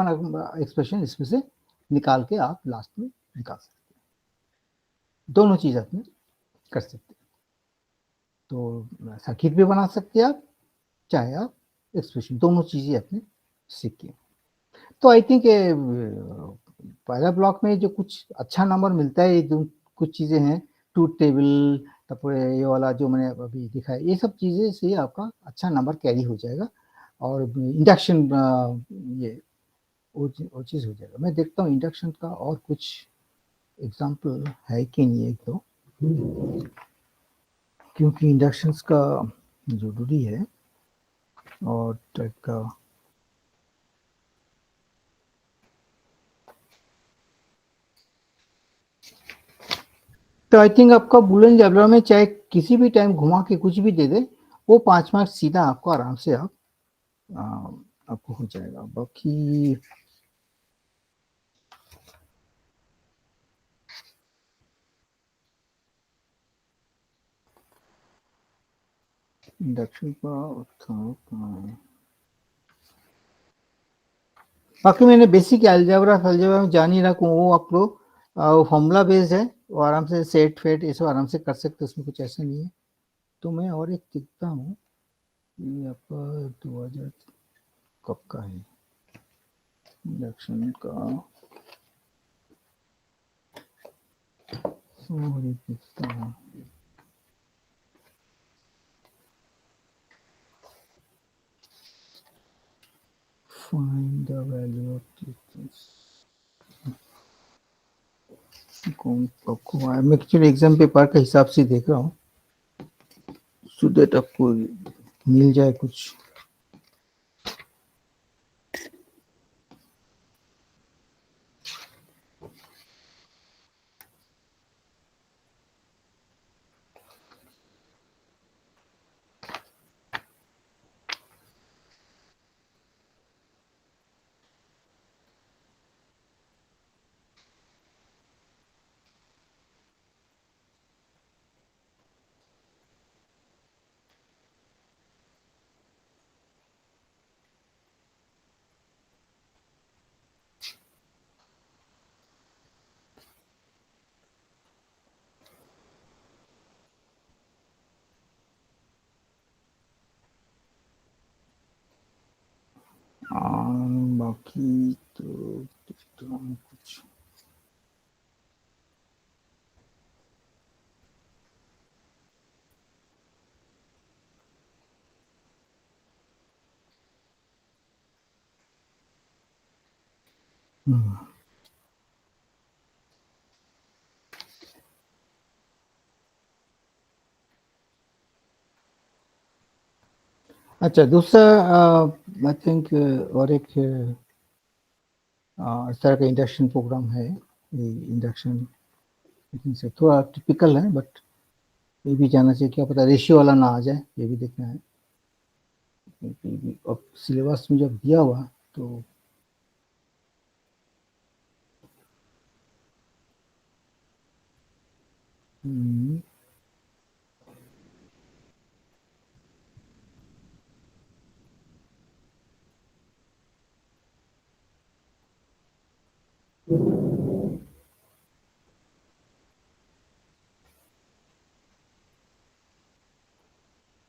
एक्सप्रेशन इसमें से निकाल के आप लास्ट में निकाल सकते हैं। दोनों चीज आपने कर सकते हैं। तो सर्किट भी बना सकते हैं आप, चाहे आप एक्सप्रेशन, दोनों चीजें आपने सीखी। तो आई थिंक पहला ब्लॉक में जो कुछ अच्छा नंबर मिलता है, जो कुछ चीजें हैं, ट्रूथ टेबल, तारपरे ये वाला जो मैंने अभी दिखाया, ये सब चीजें से आपका अच्छा नंबर कैरी हो जाएगा, और इंडक्शन ये वो चीज हो जाएगा। मैं देखता हूँ इंडक्शन का और कुछ एग्जाम्पल है कि नहीं, एक दो, क्योंकि इंडक्शन का जरूरी है और टाइप का। तो आई थिंक आपका बुलियन जैबलर में चाहे किसी भी टाइम घुमा के कुछ भी दे दे, वो 5 मार्क्स सीधा आपको आराम से आपको हो जाएगा। बाकी इंडक्शन बाकी मैंने बेसिक अलजेब्रा में जान ही रखूँ, वो आप लोग फॉर्मूला बेस्ड है, वो आराम से सेट फेट ये सब आराम से कर सकते, उसमें कुछ ऐसा नहीं है। तो मैं और एक देखता हूँ, ये आपका 2000 कब का है इंडक्शन का, और एक देखता हूँ। Find the value of distance. मैं एक्चुअली एग्जाम पेपर के हिसाब से देख रहा हूँ, सो दैट आपको मिल जाए कुछ। बाकी तो देखता हूँ कुछ। अच्छा, दूसरा आई थिंक और एक इस तरह का इंडक्शन प्रोग्राम है, ये इंडक्शन से थोड़ा टिपिकल है, बट ये भी जानना चाहिए, क्या पता रेशियो वाला ना आ जाए, ये भी देखना है। अब सिलेबस में जब दिया हुआ तो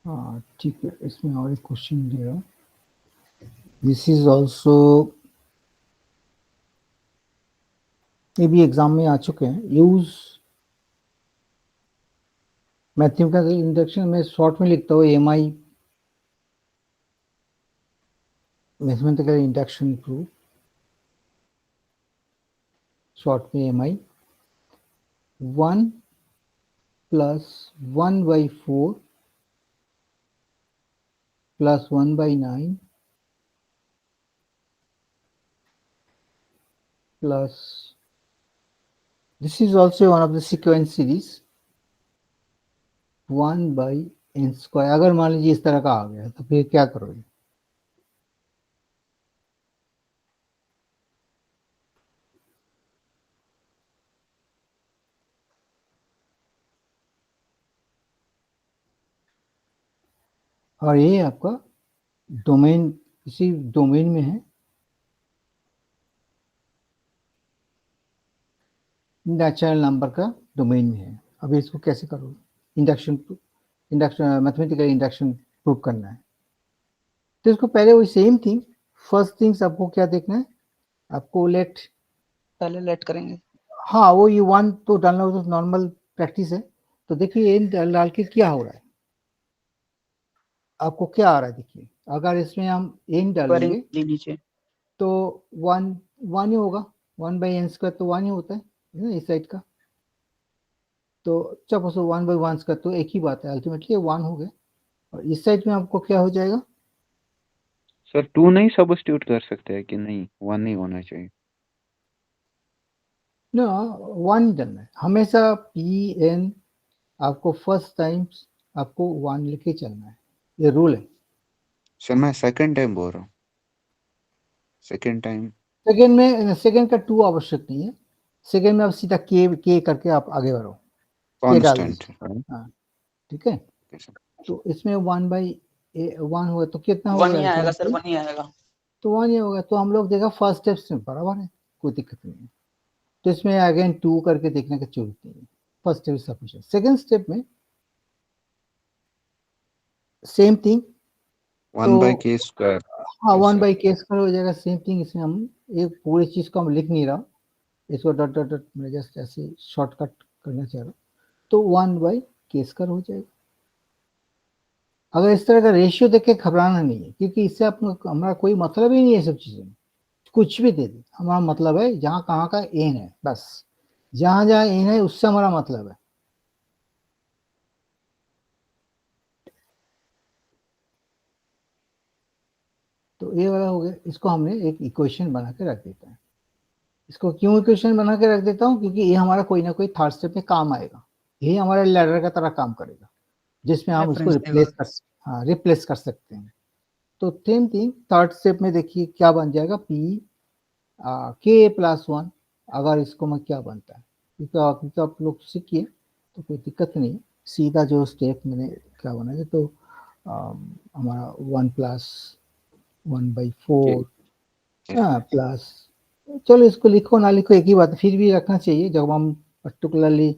हाँ ठीक है, इसमें और एक क्वेश्चन दिया, दिस इज ऑल्सो, ये भी एग्जाम में आ चुके हैं। यूज मैथमेटिकल इंडक्शन में शॉर्ट में लिखता हूँ MI, mathematical induction proof, short में MI 1 plus 1/4 plus 1/9 plus, this is also one of the sequence series 1/n²। अगर मान लीजिए इस तरह का आ गया तो फिर क्या करोगे? और ये आपका डोमेन, इसी डोमेन में है, नेचुरल नंबर का डोमेन में है। अब इसको कैसे करोगे? इंडक्शन मैथमेटिकल इंडक्शन प्रूव करना है, तो इसको पहले वही सेम थिंग, फर्स्ट थिंग्स आपको क्या देखना है, आपको पहले लेट करेंगे। हाँ वो ये 1 तो डालना हो तो नॉर्मल प्रैक्टिस है। तो देखिए ये डाल के क्या हो रहा है, आपको क्या आ रहा है देखिए, अगर इसमें हम n डालेंगे नीचे तो 1 ही होगा, 1/n² तो 1 ही होता है ना इस साइड का। तो जब उसको 1/1² तो एक ही बात है, अल्टीमेटली 1 हो गया। और इस साइड में आपको क्या हो जाएगा? सर 2 नहीं सब्स्टिट्यूट कर सकते हैं कि नहीं, 1 ही होना चाहिए? नो, वन करना है हमेशा। पी एन आपको फर्स्ट टाइम्स आपको वन लेके चलना है, ये रूल है। सर मैं सेकंड टाइम बोल रहा हूँ, सेकंड टाइम सेकंड का टू आवश्यक नहीं है। सेकंड में आप सीधा के करके आप आगे बढ़ो, के डाल कांस्टेंट। दीजिए। हाँ, ठीक है। तो इसमें 1/1 होगा तो कितना वन होगा ही आएगा सर, अल्टीमेटली? वन ही आएगा। तो 1 ही होगा। तो हम लोग देखा फर्स्ट स्टेप से बराबर है, कोई दिक्कत नहीं है। तो इसमें अगेन 2 करके देखने की जरूरत नहीं है, first step sufficient. Second step में सेम थिंग। 1/k²। हाँ, यस वन सर। बाई के स्क्वायर हो जाएगा, सेम थिंग। इसमें हम एक पूरी चीज को हम लिख नहीं रहा, इसको डॉट डॉट डॉट मैं जस्ट ऐसे शॉर्टकट करना चाह रहा हूँ। तो 1/k² हो जाएगा। अगर इस तरह का रेशियो देख के घबराना नहीं है, क्योंकि इससे हमारा कोई मतलब ही नहीं है। सब चीजें कुछ भी दे दे, हमारा मतलब है जहाँ कहाँ का एन है, बस जहां जहां एन है उससे हमारा मतलब है। तो ये वाला हो गया। इसको हमने एक इक्वेशन बना के रख देता है। इसको क्यों इक्वेशन बना के रख देता हूँ? क्योंकि ये हमारा कोई ना कोई थर्ड स्टेप में काम आएगा। ये हमारे लैडर का तरह काम करेगा, जिसमें हम उसको रेफरेंस देगा। रिप्लेस कर सकते हैं। तो सेम थिंग थर्ड स्टेप में देखिए क्या बन जाएगा, पी k+1। अगर इसको मैं क्या बनता है, क्योंकि तो आप लोग सीखिए तो कोई दिक्कत नहीं। सीधा जो स्टेप मैंने क्या बनाया, तो हमारा 1+1/4 प्लस, चलो इसको लिखो ना लिखो एक ही बात है, फिर भी रखना चाहिए जब हम पर्टिकुलरली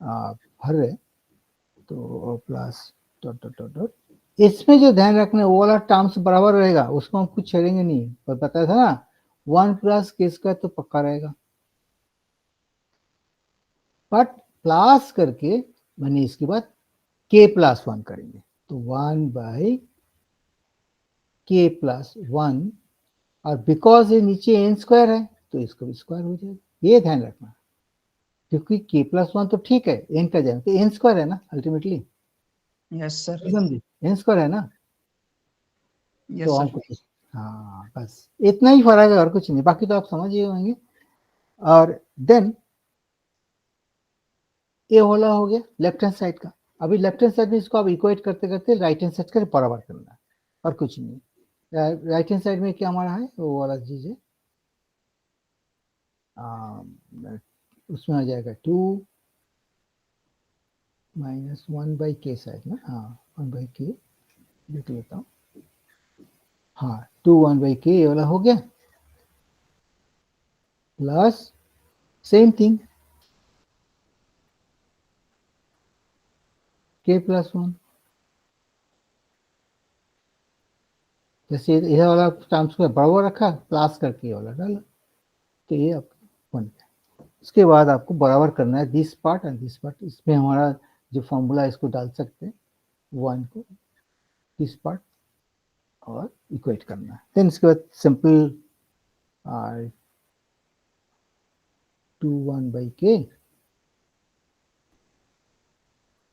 भर रहे। तो plus dot dot dot dot. इसमें जो ध्यान रखना है वो वाला टर्म्स बराबर रहेगा, उसको हम कुछ छेड़ेंगे नहीं। पर बताया था ना 1+k² तो पक्का रहेगा, बट प्लस करके मैंने इसके बाद k+1 करेंगे। तो 1/k+1, और बिकॉज ये नीचे n² है तो इसको भी स्क्वायर हो जाएगा। ये ध्यान रखना, क्योंकि k+1 तो ठीक है, n का जाए तो n² है ना अल्टीमेटली, यस सर। समझे? n² है ना। यस तो हम सर। कुछ, हाँ बस इतना ही फर्क है और कुछ नहीं, बाकी तो आप समझ ही होंगे। और देन ये वाला हो गया लेफ्ट हैंड साइड का। अभी लेफ्ट हैंड साइड में इसको आप इक्वेट करते करते राइट हैंड साइड का बराबर करना है, और कुछ नहीं। राइट हैंड साइड में क्या हमारा है वो वाला चीज है, उसमें आ जाएगा 2 - 1/k साइड में। हाँ 1/k लिख लेता हूँ। हाँ 2 1/k ये वाला हो गया, प्लस सेम थिंग k+1। जैसे ये वाला टर्म्स को बराबर रखा, प्लस करके ये वाला डाला, तो ये आपका बन गया। उसके बाद आपको बराबर करना है this part and this part. इसमें हमारा जो फॉर्मूला इसको डाल सकते हैं, 1 को दिस पार्ट और इक्वेट करना है। देन इसके बाद simple 2 1/k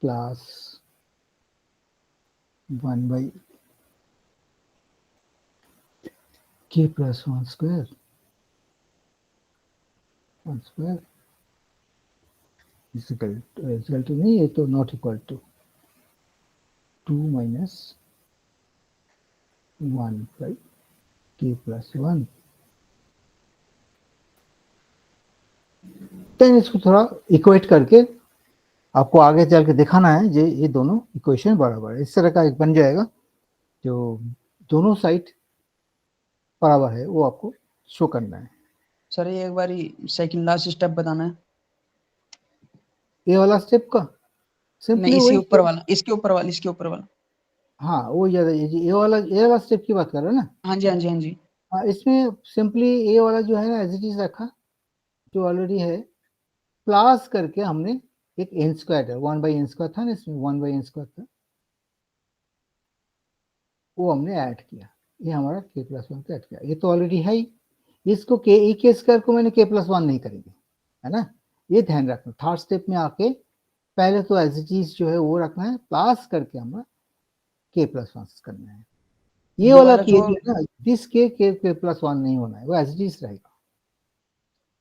plus 1/k+1² 1² equal to नहीं, ये तो not equal to 2 - 1/k+1। Then इसको थोड़ा इक्वेट करके आपको आगे चल के दिखाना है ये दोनों इक्वेशन बराबर है। इस तरह का एक बन जाएगा, जो दोनों साइड बराबर है वो आपको शो करना है। सर ये एक बार सेकंड लास्ट स्टेप बताना है। ये वाला स्टेप का सिंपली नहीं, इसके वही। ऊपर वाला, इसके ऊपर वाला, इसके ऊपर वाला। हाँ वो ज्यादा, ये वाला स्टेप की बात कर रहे हो ना। हाँ जी, हाँ जी, हाँ जी। हाँ, इसमें सिंपली ये वाला जो है ना एज इट इज रखा, जो ऑलरेडी है, प्लस करके हमने एक n² है, 1/n² था ना, इसमें 1/n² था, वो हमने ऐड किया। ये हमारा k+1 को ऐड किया, ये तो ऑलरेडी है ही। इसको k² को मैंने k+1 नहीं करेंगे, है ना। ये ध्यान रखना, थर्ड स्टेप में आके पहले तो एज इट इज जो है वो रखना है, प्लस करके हमें k+1 करना है। ये ये वाला वाला के जो जो है ना, दिस k+1 नहीं होना है, वो एज इट इज रहेगा।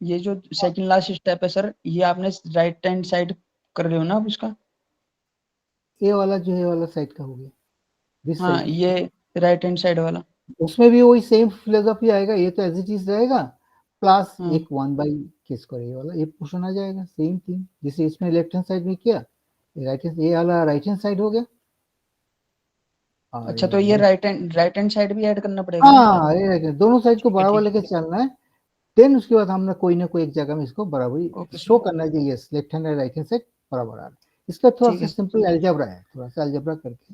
ये जो सेकंड लास्ट स्टेप है सर, ये आपने राइट हैंड साइड कर रहे हो ना आप इसका? ए वाला जो है वाला साइड का हो गया, दिस हाँ, साइड। ये राइट हैंड साइड वाला। उसमें भी वही सेम फिलोसफी आएगा, ये तो एज इट इज रहेगा, प्लस हाँ, एक 1/k स्क्वायर ये वाला, ये पोर्शन आ जाएगा, सेम थिंग जैसे इसमें लेफ्ट हैंड साइड में किया, राइट हैंड, ये वाला राइट हैंड साइड हो गया। और अच्छा, तो ये राइट हैंड साइड भी ऐड करना पड़ेगा? हाँ, ये दोनों साइड को ठीक है, बराबर ठीक लेके चलना है। देन उसके बाद हमने कोई ना कोई एक जगह में इसको बराबरी ओके शो सर। करना चाहिए, यस लेफ्ट हैंड और राइट हैंड साइड बराबर आ रहा है। इसका थोड़ा ठीक सा है। सिंपल अलजेब्रा है, थोड़ा सा अलजेब्रा करके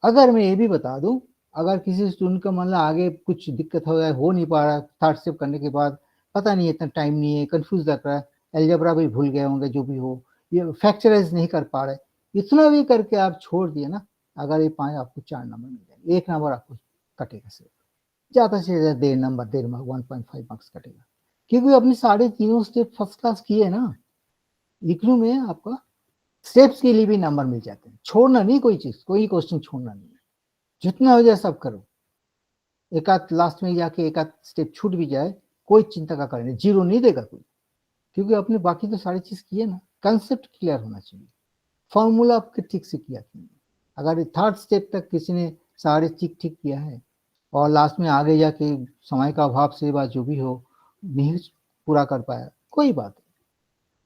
अगर मैं ये भी बता दूं, अगर किसी स्टूडेंट का मतलब आगे कुछ दिक्कत हो नहीं पा रहा, थर्ड स्टेप करने के बाद पता नहीं है, इतना टाइम नहीं है, कंफ्यूज लग रहा है, अलजेब्रा भी भूल गए होंगे, जो भी हो, ये फैक्टराइज नहीं कर पा रहे, इतना भी करके आप छोड़ दिए ना, अगर ये 5 आपको 4 नंबर मिल जाएंगे, 1 नंबर आपको कटेगा सिर्फ, ज्यादा से ज्यादा 1.5 नंबर 1.5 मार्क्स कटेगा, क्योंकि अपनी साढ़े तीनों स्टेप फर्स्ट क्लास किए ना। इग्नू में आपका स्टेप्स के लिए भी नंबर मिल जाते हैं, छोड़ना नहीं कोई चीज, कोई क्वेश्चन छोड़ना नहीं है, जितना हो जाए सब करो, एक आध लास्ट में जाके एक आध स्टेप छूट भी जाए, कोई चिंता का कारण नहीं, जीरो नहीं देगा कोई, क्योंकि आपने बाकी तो सारी चीज की है ना, कंसेप्ट क्लियर होना चाहिए, फॉर्मूला आपके ठीक से किया कि नहीं। अगर थर्ड स्टेप तक किसी ने सारे ठीक ठीक किया है और लास्ट में आगे जाके समय का अभाव से बात जो भी हो नहीं पूरा कर पाया, कोई बात नहीं,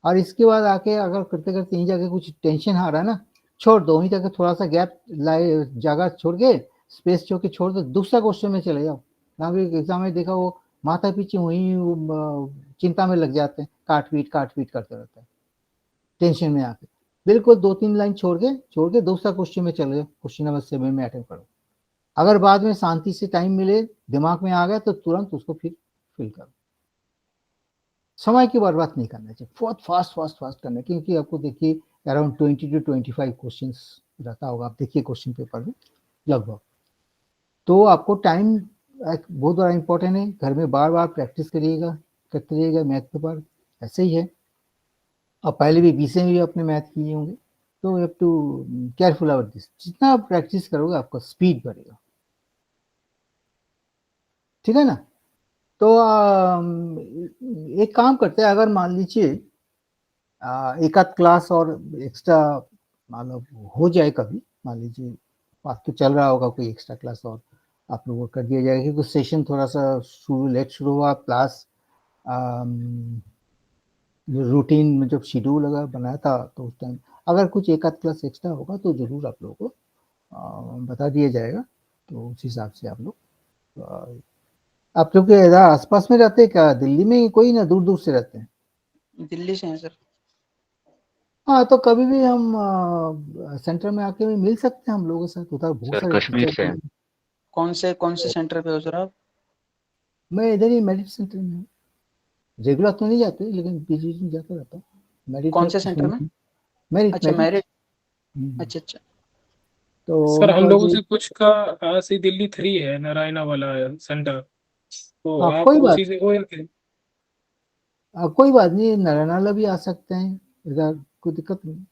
और इसके बाद आके अगर करते करते यहीं जाके कुछ टेंशन आ रहा है ना, छोड़ दो, वहीं जाके थोड़ा सा गैप लाए, जगह छोड़ के स्पेस छोड़ के छोड़ दो, दूसरा क्वेश्चन में चले जाओ। ना भी एग्जाम में देखा वो माथा पीछे वहीं चिंता में लग जाते हैं, काट पीट करते रहते हैं टेंशन में आके, बिल्कुल 2-3 लाइन छोड़ के दूसरा क्वेश्चन में चले जाओ, क्वेश्चन नंबर 7 में अटेम्प्ट करो, अगर बाद में शांति से टाइम मिले, दिमाग में आ गया तो तुरंत उसको फिर फिल करो, समय की बर्बाद नहीं करना चाहिए, बहुत फास्ट करना है, क्योंकि आपको देखिए अराउंड 20 to 25 क्वेश्चन रहता होगा, आप देखिए क्वेश्चन पेपर में लगभग, तो आपको टाइम बहुत बड़ा इंपॉर्टेंट है, घर में बार बार प्रैक्टिस करिएगा, करते रहिएगा मैथ पेपर, ऐसे ही है, और पहले भी बीसी में भी अपने मैथ किए होंगे, तो have to careful about this, जितना आप प्रैक्टिस करोगे आपका स्पीड बढ़ेगा, ठीक है ना। तो एक काम करते हैं, अगर मान लीजिए एक आध क्लास और एक्स्ट्रा मतलब हो जाए कभी, मान लीजिए बात तो चल रहा होगा कोई एक्स्ट्रा क्लास और आप लोगों को कर दिया जाएगा, क्योंकि सेशन थोड़ा सा लेट शुरू हुआ, प्लस रूटीन में जब शेड्यूल अगर बनाया था तो उस टाइम अगर कुछ एक आध क्लास एक्स्ट्रा होगा तो जरूर आप लोगों को बता दिया जाएगा, तो उस हिसाब से आप लोग आप लोग के इधर आसपास में रहते हैं क्या, दिल्ली में कोई ना दूर दूर से रहते हैं? दिल्ली से हैं सर। हाँ, तो कभी भी हम सेंटर में आके भी मिल सकते हैं हम लोगों के साथ, उधर बहुत सर सारे कश्मीर से टीचर हैं। हैं। कौन से सेंटर पे हो सर आप? मैं इधर ही मेरिट सेंटर में हूँ, रेगुलर तो नहीं जाते लेकिन बीच बीच में जाता रहता हूँ, मेरिट है कौन से सेंटर में? मेरिट अच्छा, मेरिट। मैरिट। हम्म, अच्छा अच्छा। तो सर हम उनका लोगों जो से कुछ का सी दिल्ली 3 है, नारायणा वाला सेंटर, तो हाँ आप कोई बात, उसी से हो या क्या? कोई बात नहीं, नारायणाला भी आ सकते हैं, इधर कोई दिक्कत नहीं,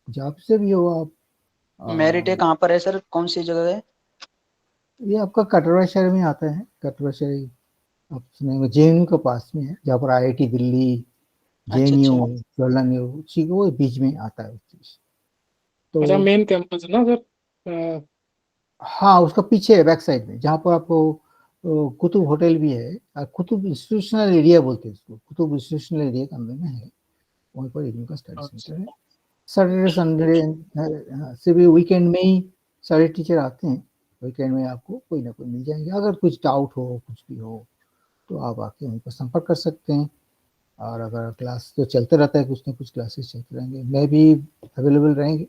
जहाँ से भी हो आप। मैरिट है कहाँ पर है सर, कौन सी जगह है? ये आपका कटरा शहर में आता है, कटरा शहर आप सुनेंगे, जेएनयू के पास में है, जहाँ पर आईआईटी दिल्ली, अच्छा जेएनयू, अच्छा। जवाहरलाल ठीक वो बीच में आता है उस चीज, अच्छा, तो मेन कैंपस ना सर? हाँ उसका पीछे है बैक साइड में, जहाँ पर आपको कुतुब होटल भी है, कुतुब इंस्टीट्यूशनल एरिया बोलते हैं इसको, कुतुब इंस्टीट्यूशनल एरिया के अंदर में है, वहीं पर इग्नू का स्टडी अच्छा, सेंटर है। सैटरडे संडे से भी वीकेंड में ही सारे टीचर आते हैं, वीकेंड में आपको कोई ना कोई मिल जाएंगे, अगर कुछ डाउट हो कुछ भी हो तो आप आके वहीं पर संपर्क कर सकते हैं, और अगर क्लास तो चलते रहता है, कुछ ना कुछ क्लासेस चलते रहेंगे, मैं भी अवेलेबल रहेंगे,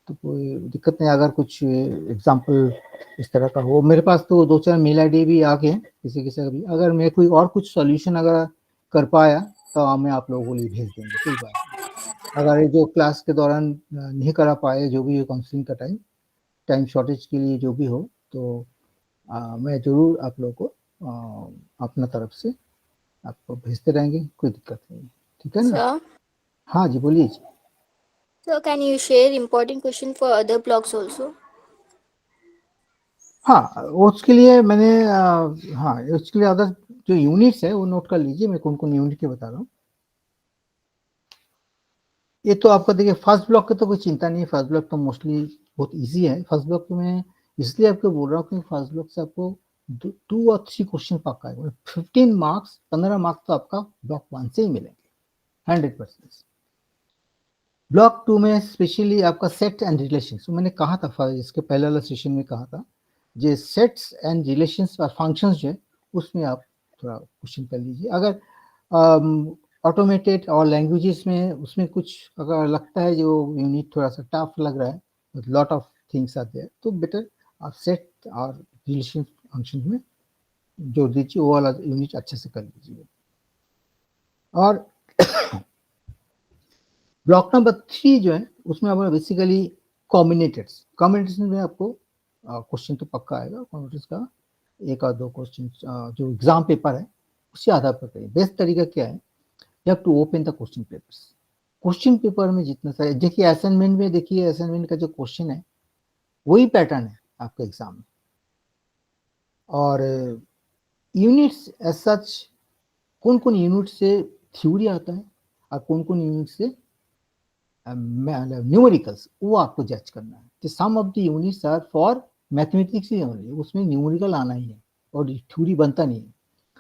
तो कोई दिक्कत नहीं, अगर कुछ एग्जाम्पल इस तरह का हो, मेरे पास तो 2-4 मेल आईडी भी आ गए हैं किसी किसी का भी, अगर मैं कोई और कुछ सॉल्यूशन अगर कर पाया तो मैं आप लोगों को लिए भेज देंगे, कोई बात नहीं, अगर ये जो क्लास के दौरान नहीं करा पाए, जो भी काउंसलिंग का टाइम शॉर्टेज के लिए जो भी हो, तो मैं जरूर आप लोगों को अपना तरफ से आपको भेजते रहेंगे, कोई दिक्कत नहीं, ठीक है ना। Sir, हाँ जी बोलिए जी। so can you share important question for other blogs also? हाँ उसके लिए मैंने हाँ उसके लिए अदर जो यूनिट्स है वो नोट कर लीजिए, मैं कौन कौन यूनिट के बता रहा हूँ। ये तो आपका देखिए फर्स्ट ब्लॉक की तो कोई चिंता नहीं है, फर्स्ट ब्लॉक तो मोस्टली बहुत इजी है। फर्स्ट ब्लॉक में इसलिए आपको बोल रहा हूँ कि फर्स्ट ब्लॉक से आपको 2 और 3 क्वेश्चन पक्का है, 15 मार्क्स 15 मार्क्स तो आपका ब्लॉक 1 से ही मिलेंगे 100%। ब्लॉक 2 में स्पेशली आपका सेट एंड रिलेशन, तो मैंने कहा था इसके पहले वाला सेशन में कहा था, जो सेट्स एंड रिलेशंस और फंक्शंस जो है उसमें आप थोड़ा क्वेश्चन कर लीजिए। अगर ऑटोमेटेड और लैंग्वेजेस में उसमें कुछ अगर लगता है जो यूनिट थोड़ा सा टफ लग रहा है, lot of things are there, तो बेटर आप सेट और रिलेशन फंक्शन में जोड़ दीजिए, वो वाला यूनिट अच्छे से कर लीजिए। और ब्लॉक नंबर 3 जो है उसमें आप बेसिकली कॉम्बिनेटर्स में आपको क्वेश्चन तो पक्का आएगा। कॉम्बिनेटर्स का 1 और 2 क्वेश्चन जो एग्जाम पेपर है उसी आधार पर करिए। बेस्ट तरीका क्या है, you have to open the question papers. Question paper में जितना सारे देखिए, असाइनमेंट में देखिए, असाइनमेंट का जो क्वेश्चन है वही पैटर्न है आपके एग्जाम में। और यूनिट्स एज सच, कौन कौन यूनिट से थ्योरी आता है और कौन कौन यूनिट से न्यूमेरिकल्स, वो आपको जज करना है। तो some of the units are for mathematics ही ओनली, उसमें न्यूमेरिकल आना ही है और थ्योरी बनता नहीं है।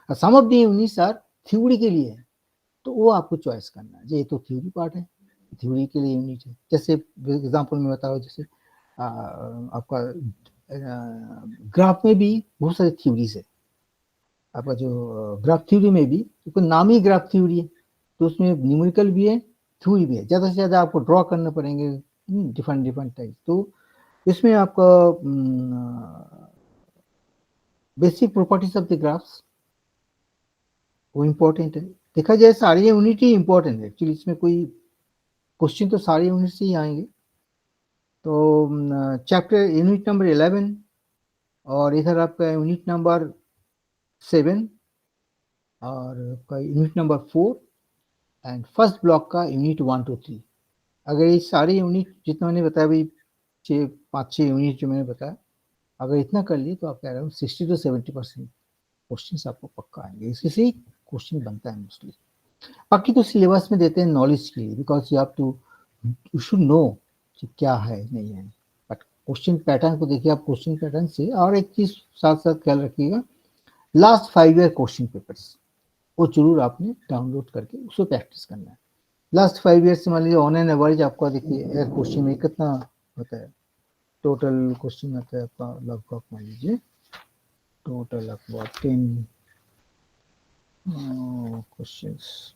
और some of the units are theory के लिए है, तो वो आपको चॉइस करना है। ये तो थ्योरी पार्ट है, थ्योरी के लिए यूनिट है। जैसे एग्जांपल में बताओ, जैसे आपका ग्राफ में भी बहुत सारी थ्योरीज है। आपका जो ग्राफ थ्योरी में भी, क्योंकि नाम ही ग्राफ थ्योरी है, तो उसमें न्यूमेरिकल भी है थ्योरी भी है। ज़्यादा से ज़्यादा आपको ड्रॉ करना पड़ेंगे डिफरेंट टाइप। तो इसमें आपका basic properties of the graphs वो इम्पोर्टेंट है। देखा जाए सारी यूनिट ही इम्पोर्टेंट है एक्चुअली, इसमें कोई क्वेश्चन तो सारे यूनिट से ही आएंगे। तो चैप्टर यूनिट नंबर 11 और इधर आपका यूनिट नंबर 7 और आपका unit number 4 and first block का यूनिट 1 to 3। अगर ये सारे यूनिट जितना मैंने बताया भाई, 5-6 यूनिट जो मैंने बताया, अगर इतना कर लिए तो आपका अराउंड 60 to 70% क्वेश्चन आपको पक्का आएंगे। इससे ही क्वेश्चन बनता है मोस्टली। बाकी तो सिलेबस में देते हैं नॉलेज के लिए, बिकॉज यू शुड नो कि क्या है नहीं है। बट क्वेश्चन पैटर्न को देखिए आप, क्वेश्चन पैटर्न से। और एक चीज साथ साथ ख्याल रखिएगा, लास्ट 5 ईयर क्वेश्चन पेपर्स वो जरूर आपने डाउनलोड करके उसको प्रैक्टिस करना है। लास्ट 5 ईयर से मान लीजिए ऑन एन एवरेज आपका देखिए एक क्वेश्चन में कितना होता है, टोटल क्वेश्चन आता है आपका लगभग मान लीजिए टोटल आपका 10 क्वेश्चंस।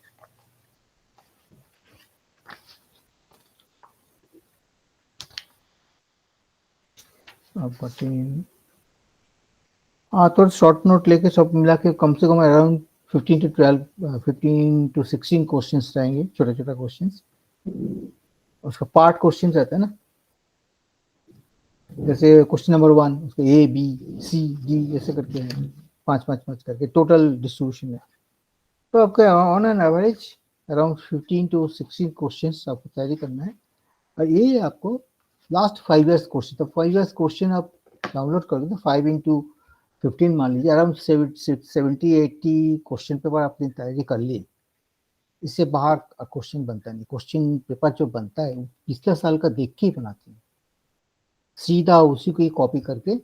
आपका 10 तो शॉर्ट नोट लेके सब मिला के कम से कम अराउंड 15 to 16 क्वेश्चंस रहेंगे, छोटा छोटा क्वेश्चंस। उसका पार्ट क्वेश्चन रहता है ना, जैसे क्वेश्चन नंबर 1 उसका A B C D ऐसे करके है, 5 करके टोटल डिस्ट्रीब्यूशन है। तो आपका on an average around 15 to 16 questions आपको तैयारी करना है। और ये आपको लास्ट 5 ईयर्स क्वेश्चन, तो 5 ईयर्स क्वेश्चन आप डाउनलोड कर दो, 5 into 15 मान लीजिए अराउंड 70-80 क्वेश्चन पेपर आपने तैयारी कर ली। इससे बाहर क्वेश्चन बनता नहीं। क्वेश्चन पेपर जो बनता है पिछले साल का देख के ही बनाते हैं, सीधा उसी को ही कॉपी करके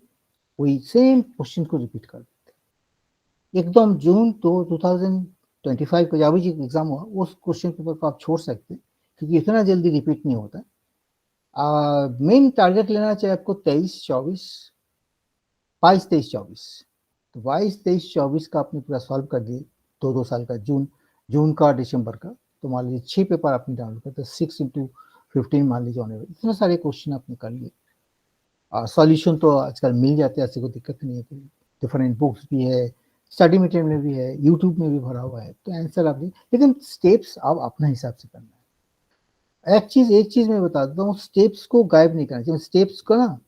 वही सेम क्वेश्चन को रिपीट कर देते हैं। एकदम जून तो 2025 का जब एग्जाम हुआ उस क्वेश्चन पेपर को आप छोड़ सकते हैं, क्योंकि इतना जल्दी रिपीट नहीं होता। मेन टारगेट लेना चाहिए आपको 22, 23, 24। तो 22, 23, 24 का आपने पूरा सॉल्व कर दिए 2 साल का, जून का दिसंबर का। तो मान लीजिए 6 पेपर आपने डाउनलोड कर, तो 6 into 15 मान लीजिए होने वाले इतने सारे क्वेश्चन आपने कर लिए। सॉल्यूशन तो आजकल मिल जाते हैं, ऐसे कोई दिक्कत नहीं है। डिफरेंट बुक्स भी है, स्टडी मटेरियल में भी है, यूट्यूब में भी भरा हुआ है, तो आंसर आप लेकिन स्टेप्स आप अपना हिसाब से करना है। एक चीज मैं बता देता हूँ, स्टेप्स को गायब नहीं करना चाहिए। स्टेप्स को ना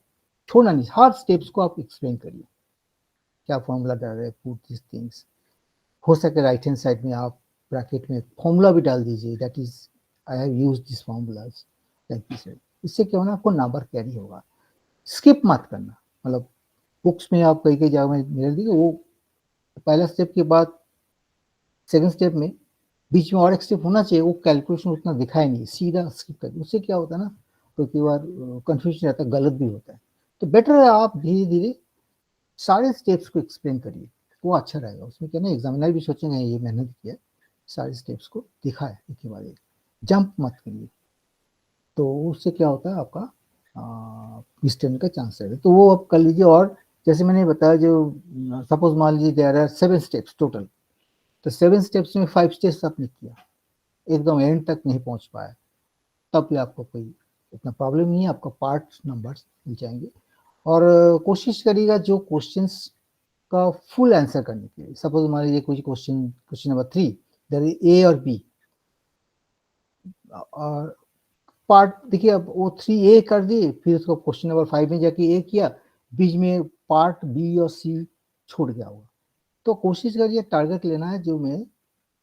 छोड़ना नहीं, हर स्टेप्स को आप एक्सप्लेन करिए, क्या फॉर्मूला डाल रहे हैं, पुट दिस थिंग्स। हो सके राइट हैंड साइड में आप ब्रैकेट में फॉर्मूला भी डाल दीजिए, that is I have used this formulas like this. इससे क्या होना, आपको नंबर कैरी होगा। स्किप मत करना, मतलब बुक्स में आप कई जगह में मिल दी वो पहला स्टेप के बाद सेकंड स्टेप में बीच में और एक स्टेप होना चाहिए, वो कैलकुलेशन उतना दिखाई नहीं, सीधा स्किप कर, उससे क्या होता है ना, तो कई बार कंफ्यूजन रहता है, गलत भी होता है। तो बेटर है आप धीरे धीरे सारे स्टेप्स को एक्सप्लेन करिए, वो अच्छा रहेगा। उसमें क्या ना, एग्जामिनर भी सोचेंगे ये मेहनत किया, सारे स्टेप्स को दिखा है एक के बाद एक, जंप मत करिए, तो उससे क्या होता है आपका मिस्टेक का चांस है। तो वो आप कर लीजिए। और जैसे मैंने बताया, जो सपोज मान लीजिए देयर आर 7 स्टेप्स टोटल, तो 7 स्टेप्स में 5 स्टेप्स आपने किया, एकदम एंड तक नहीं पहुंच पाया, तब भी आपको कोई इतना प्रॉब्लम नहीं है, आपका पार्ट नंबर्स मिल जाएंगे। और कोशिश करिएगा जो क्वेश्चंस का फुल आंसर करने के लिए। सपोज मान लीजिए कुछ question number 3 there is A और बी, और पार्ट देखिए, अब वो 3A कर दिए, फिर उसको क्वेश्चन नंबर 5 में जाके ए किया, बीच में पार्ट बी और सी छूट गया होगा। तो कोशिश करिए टारगेट लेना है जो मैं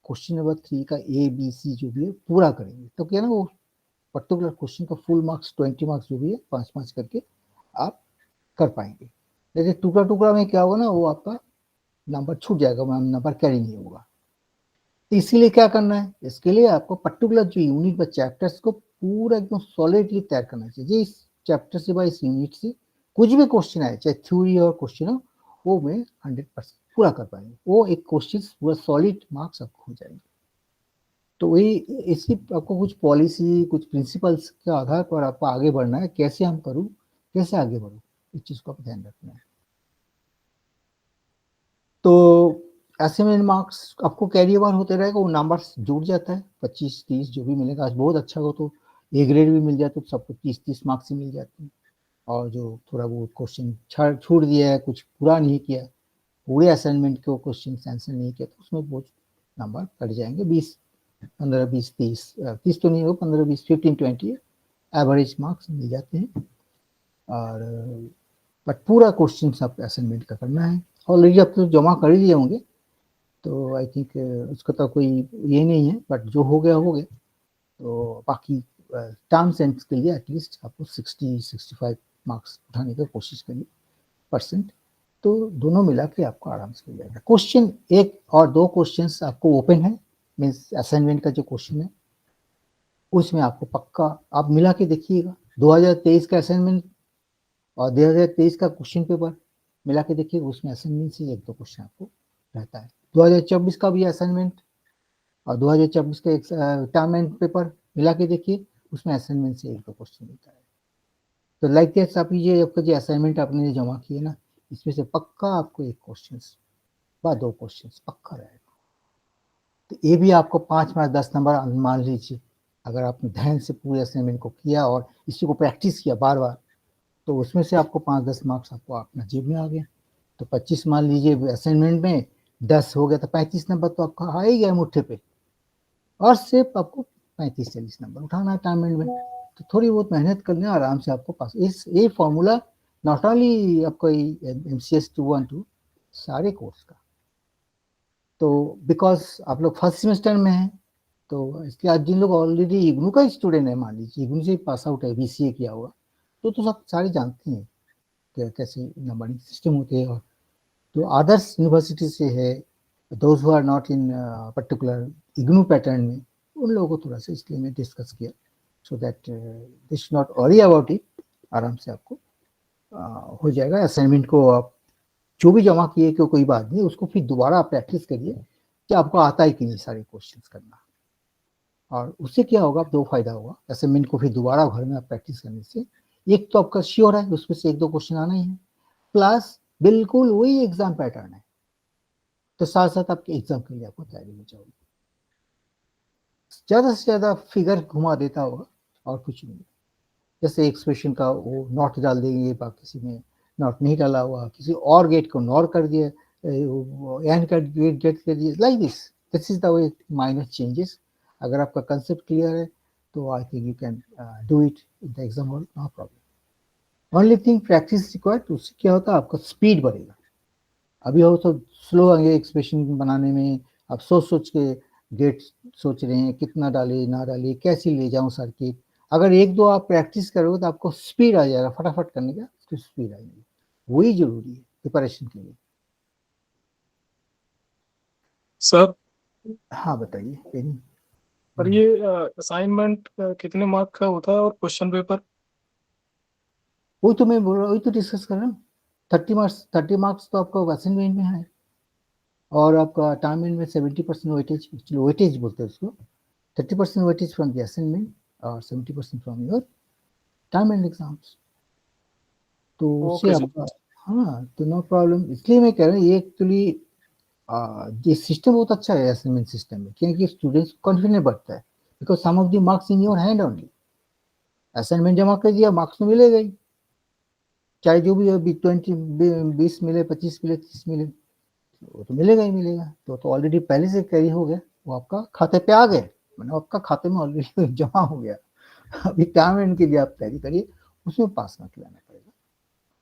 क्वेश्चन नंबर 3 का ए बी सी जो भी है पूरा करेंगे, तो क्या ना वो पर्टिकुलर क्वेश्चन का फुल मार्क्स 20 मार्क्स जो भी है 5-5 करके आप कर पाएंगे। लेकिन टुकड़ा टुकड़ा में क्या होगा ना, वो आपका नंबर छूट जाएगा, नंबर कैरी नहीं होगा। तो इसीलिए क्या करना है, इसके लिए आपको पर्टिकुलर जो यूनिट व चैप्टर्स को पूरा एकदम सॉलिडली तैयार करना चाहिए। इस चैप्टर से इस यूनिट से कुछ भी क्वेश्चन आए, चाहे थ्योरी और क्वेश्चन हो, वो मैं 100% पूरा कर पाएंगे, वो एक क्वेश्चन पूरा सॉलिड मार्क्स आपको हो जाएंगे। तो वही, इसकी आपको कुछ पॉलिसी, कुछ प्रिंसिपल्स के आधार पर आपको आगे बढ़ना है, कैसे हम करूँ, कैसे आगे बढ़ूँ, इस चीज़ को आप ध्यान रखना है। तो ऐसे में मार्क्स आपको कैरी ओवर होते रहेगा, वो नंबर्स जुड़ जाता है, 25-30 जो भी मिलेगा। आज बहुत अच्छा हो तो ए ग्रेड भी मिल जाता है, तो सबको 30-30 मार्क्स ही मिल जाते हैं। और जो थोड़ा बहुत क्वेश्चन छूट दिया है, कुछ पूरा नहीं किया, पूरे असाइनमेंट को क्वेश्चन आंसर नहीं किया, तो उसमें बहुत नंबर कट जाएंगे, 15, 20, 30 तो नहीं हो, 15, 20, 15, 20 एवरेज मार्क्स मिल जाते हैं। और बट पूरा क्वेश्चन आप असाइनमेंट का करना है। ऑलरेडी आप तो जमा कर ही लिए होंगे, तो आई थिंक उसका तो कोई ये नहीं है, बट जो हो गया हो गया। तो बाकी टर्म्स एंड के लिए एटलीस्ट आपको 60-65 मार्क्स उठाने की कोशिश करिए परसेंट, तो दोनों मिला के आपको आराम से मिल जाएगा। क्वेश्चन 1 और 2 क्वेश्चन आपको ओपन है, मीन्स असाइनमेंट का जो क्वेश्चन है उसमें आपको पक्का आप मिला के देखिएगा। 2023 का असाइनमेंट और 2023 का क्वेश्चन पेपर मिला के देखिए, उसमें असाइनमेंट से 1-2 क्वेश्चन आपको रहता है। 2024 का भी असाइनमेंट और 2024 का एक टर्म एंड पेपर मिला के देखिए, उसमें असाइनमेंट से 1-2 क्वेश्चन मिलता है। तो लाइक दैट आप ये आपका जो असाइनमेंट आपने जमा किए ना, इसमें से पक्का आपको 1 क्वेश्चन व 2 क्वेश्चन पक्का रहेगा। तो ये भी आपको 5 मार्क्स 10 नंबर मान लीजिए, अगर आपने ध्यान से पूरे असाइनमेंट को किया और इसी को प्रैक्टिस किया बार बार, तो उसमें से आपको 5-10 मार्क्स आपको अपना जेब में आ गया। तो 25 मान लीजिए असाइनमेंट में, 10 हो गया तो 35 नंबर तो आपका आ ही गया मुट्ठे पे, और सिर्फ आपको 35-40 नंबर उठाना है असाइनमेंट में। तो थोड़ी बहुत मेहनत करने आराम से आपको पास। इस ये फॉर्मूला नॉट ओनली आपको MCS 212 सारे कोर्स का, तो बिकॉज आप लोग फर्स्ट सेमेस्टर में हैं, तो इसके आज जिन लोग ऑलरेडी इग्नू का स्टूडेंट है, मान लीजिए इग्नू से पास आउट है, BCA किया हुआ, तो सब सारे जानते हैं कि कैसे नंबरिंग सिस्टम होते हैं। और जो अदर्स यूनिवर्सिटी से है, those who are not in particular IGNOU pattern में, उन लोगों को थोड़ा सा इसलिए मैं डिस्कस किया, so that they should not worry about it. आराम से आपको हो जाएगा। असाइनमेंट को आप जो भी जमा किए कि कोई बात नहीं, उसको फिर दोबारा आप प्रैक्टिस करिए कि आपको आता है कि नहीं सारे क्वेश्चंस करना। और उससे क्या होगा, 2 फायदा होगा असाइनमेंट को फिर दोबारा घर में आप प्रैक्टिस करने से। एक तो आपका श्योर है उसमें से 1-2 क्वेश्चन आना ही है, प्लस बिल्कुल वही एग्जाम पैटर्न है, तो साथ साथ आपके एग्जाम के लिए आपको तैयारी हो जाएगी। ज्यादा से ज्यादा फिगर घुमा देता होगा और कुछ नहीं। जैसे एक्सप्रेशन का वो नॉट डाल देंगे, बाकी किसी में नॉट नहीं डाला हुआ, किसी और गेट को नॉर कर दिया, एंड का गेट कर दिया, like this is the way minor changes. अगर आपका कंसेप्ट क्लियर है तो I think you can do it in the exam hall, no problem. Only thing practice required, उससे क्या होता है आपका स्पीड बढ़ेगा। अभी हो तो स्लो आएंगे एक्सप्रेशन बनाने में, आप सोच सोच के गेट सोच रहे हैं कितना डाले ना डाले, कैसे ले जाऊं सर्किट। अगर 1-2 आप प्रैक्टिस करोगे तो आपको स्पीड आ जाएगा, फटाफट करने का तो स्पीड आएगी, वही जरूरी है प्रिपरेशन के लिए। सर हाँ बताइए पेनी। पर ये असाइनमेंट कितने मार्क का होता है और क्वेश्चन पेपर? वही तो मैं बोल रहा हूँ, वही तो डिस्कस कर रहा हूँ। 30 मार्क्स तो आपका असाइनमेंट में है, और आपका टाइम में 70% वेटेज, एक्चुअली वेटेज बोलते हैं उसको। 30% वेटेज फ्रॉम द असाइनमेंट और 70% from your time and exams. तो उससे ओके सर। आपका, हाँ तो नो प्रॉब्लम। इसलिए मैं कह रहा हूँ ये एक्चुअली ये सिस्टम बहुत अच्छा है असाइनमेंट सिस्टम में, क्योंकि स्टूडेंट्स को कॉन्फिडेंस बढ़ता है, because some of the marks in your hand only. Assignment जमा कर दिया, मार्क्स तो मिलेगा ही, चाहे जो भी अभी 20 मिले, 25 मिले, 30 मिले, वो तो मिलेगा ही मिलेगा। तो ऑलरेडी पहले से कैरी हो गया, वो आपका खाते पे आ गए, मतलब आपका खाते में ऑलरेडी जमा हो गया। अभी टाइम एंड के लिए आप तैयारी करिए, उसमें पास मार्क लाना पड़ेगा।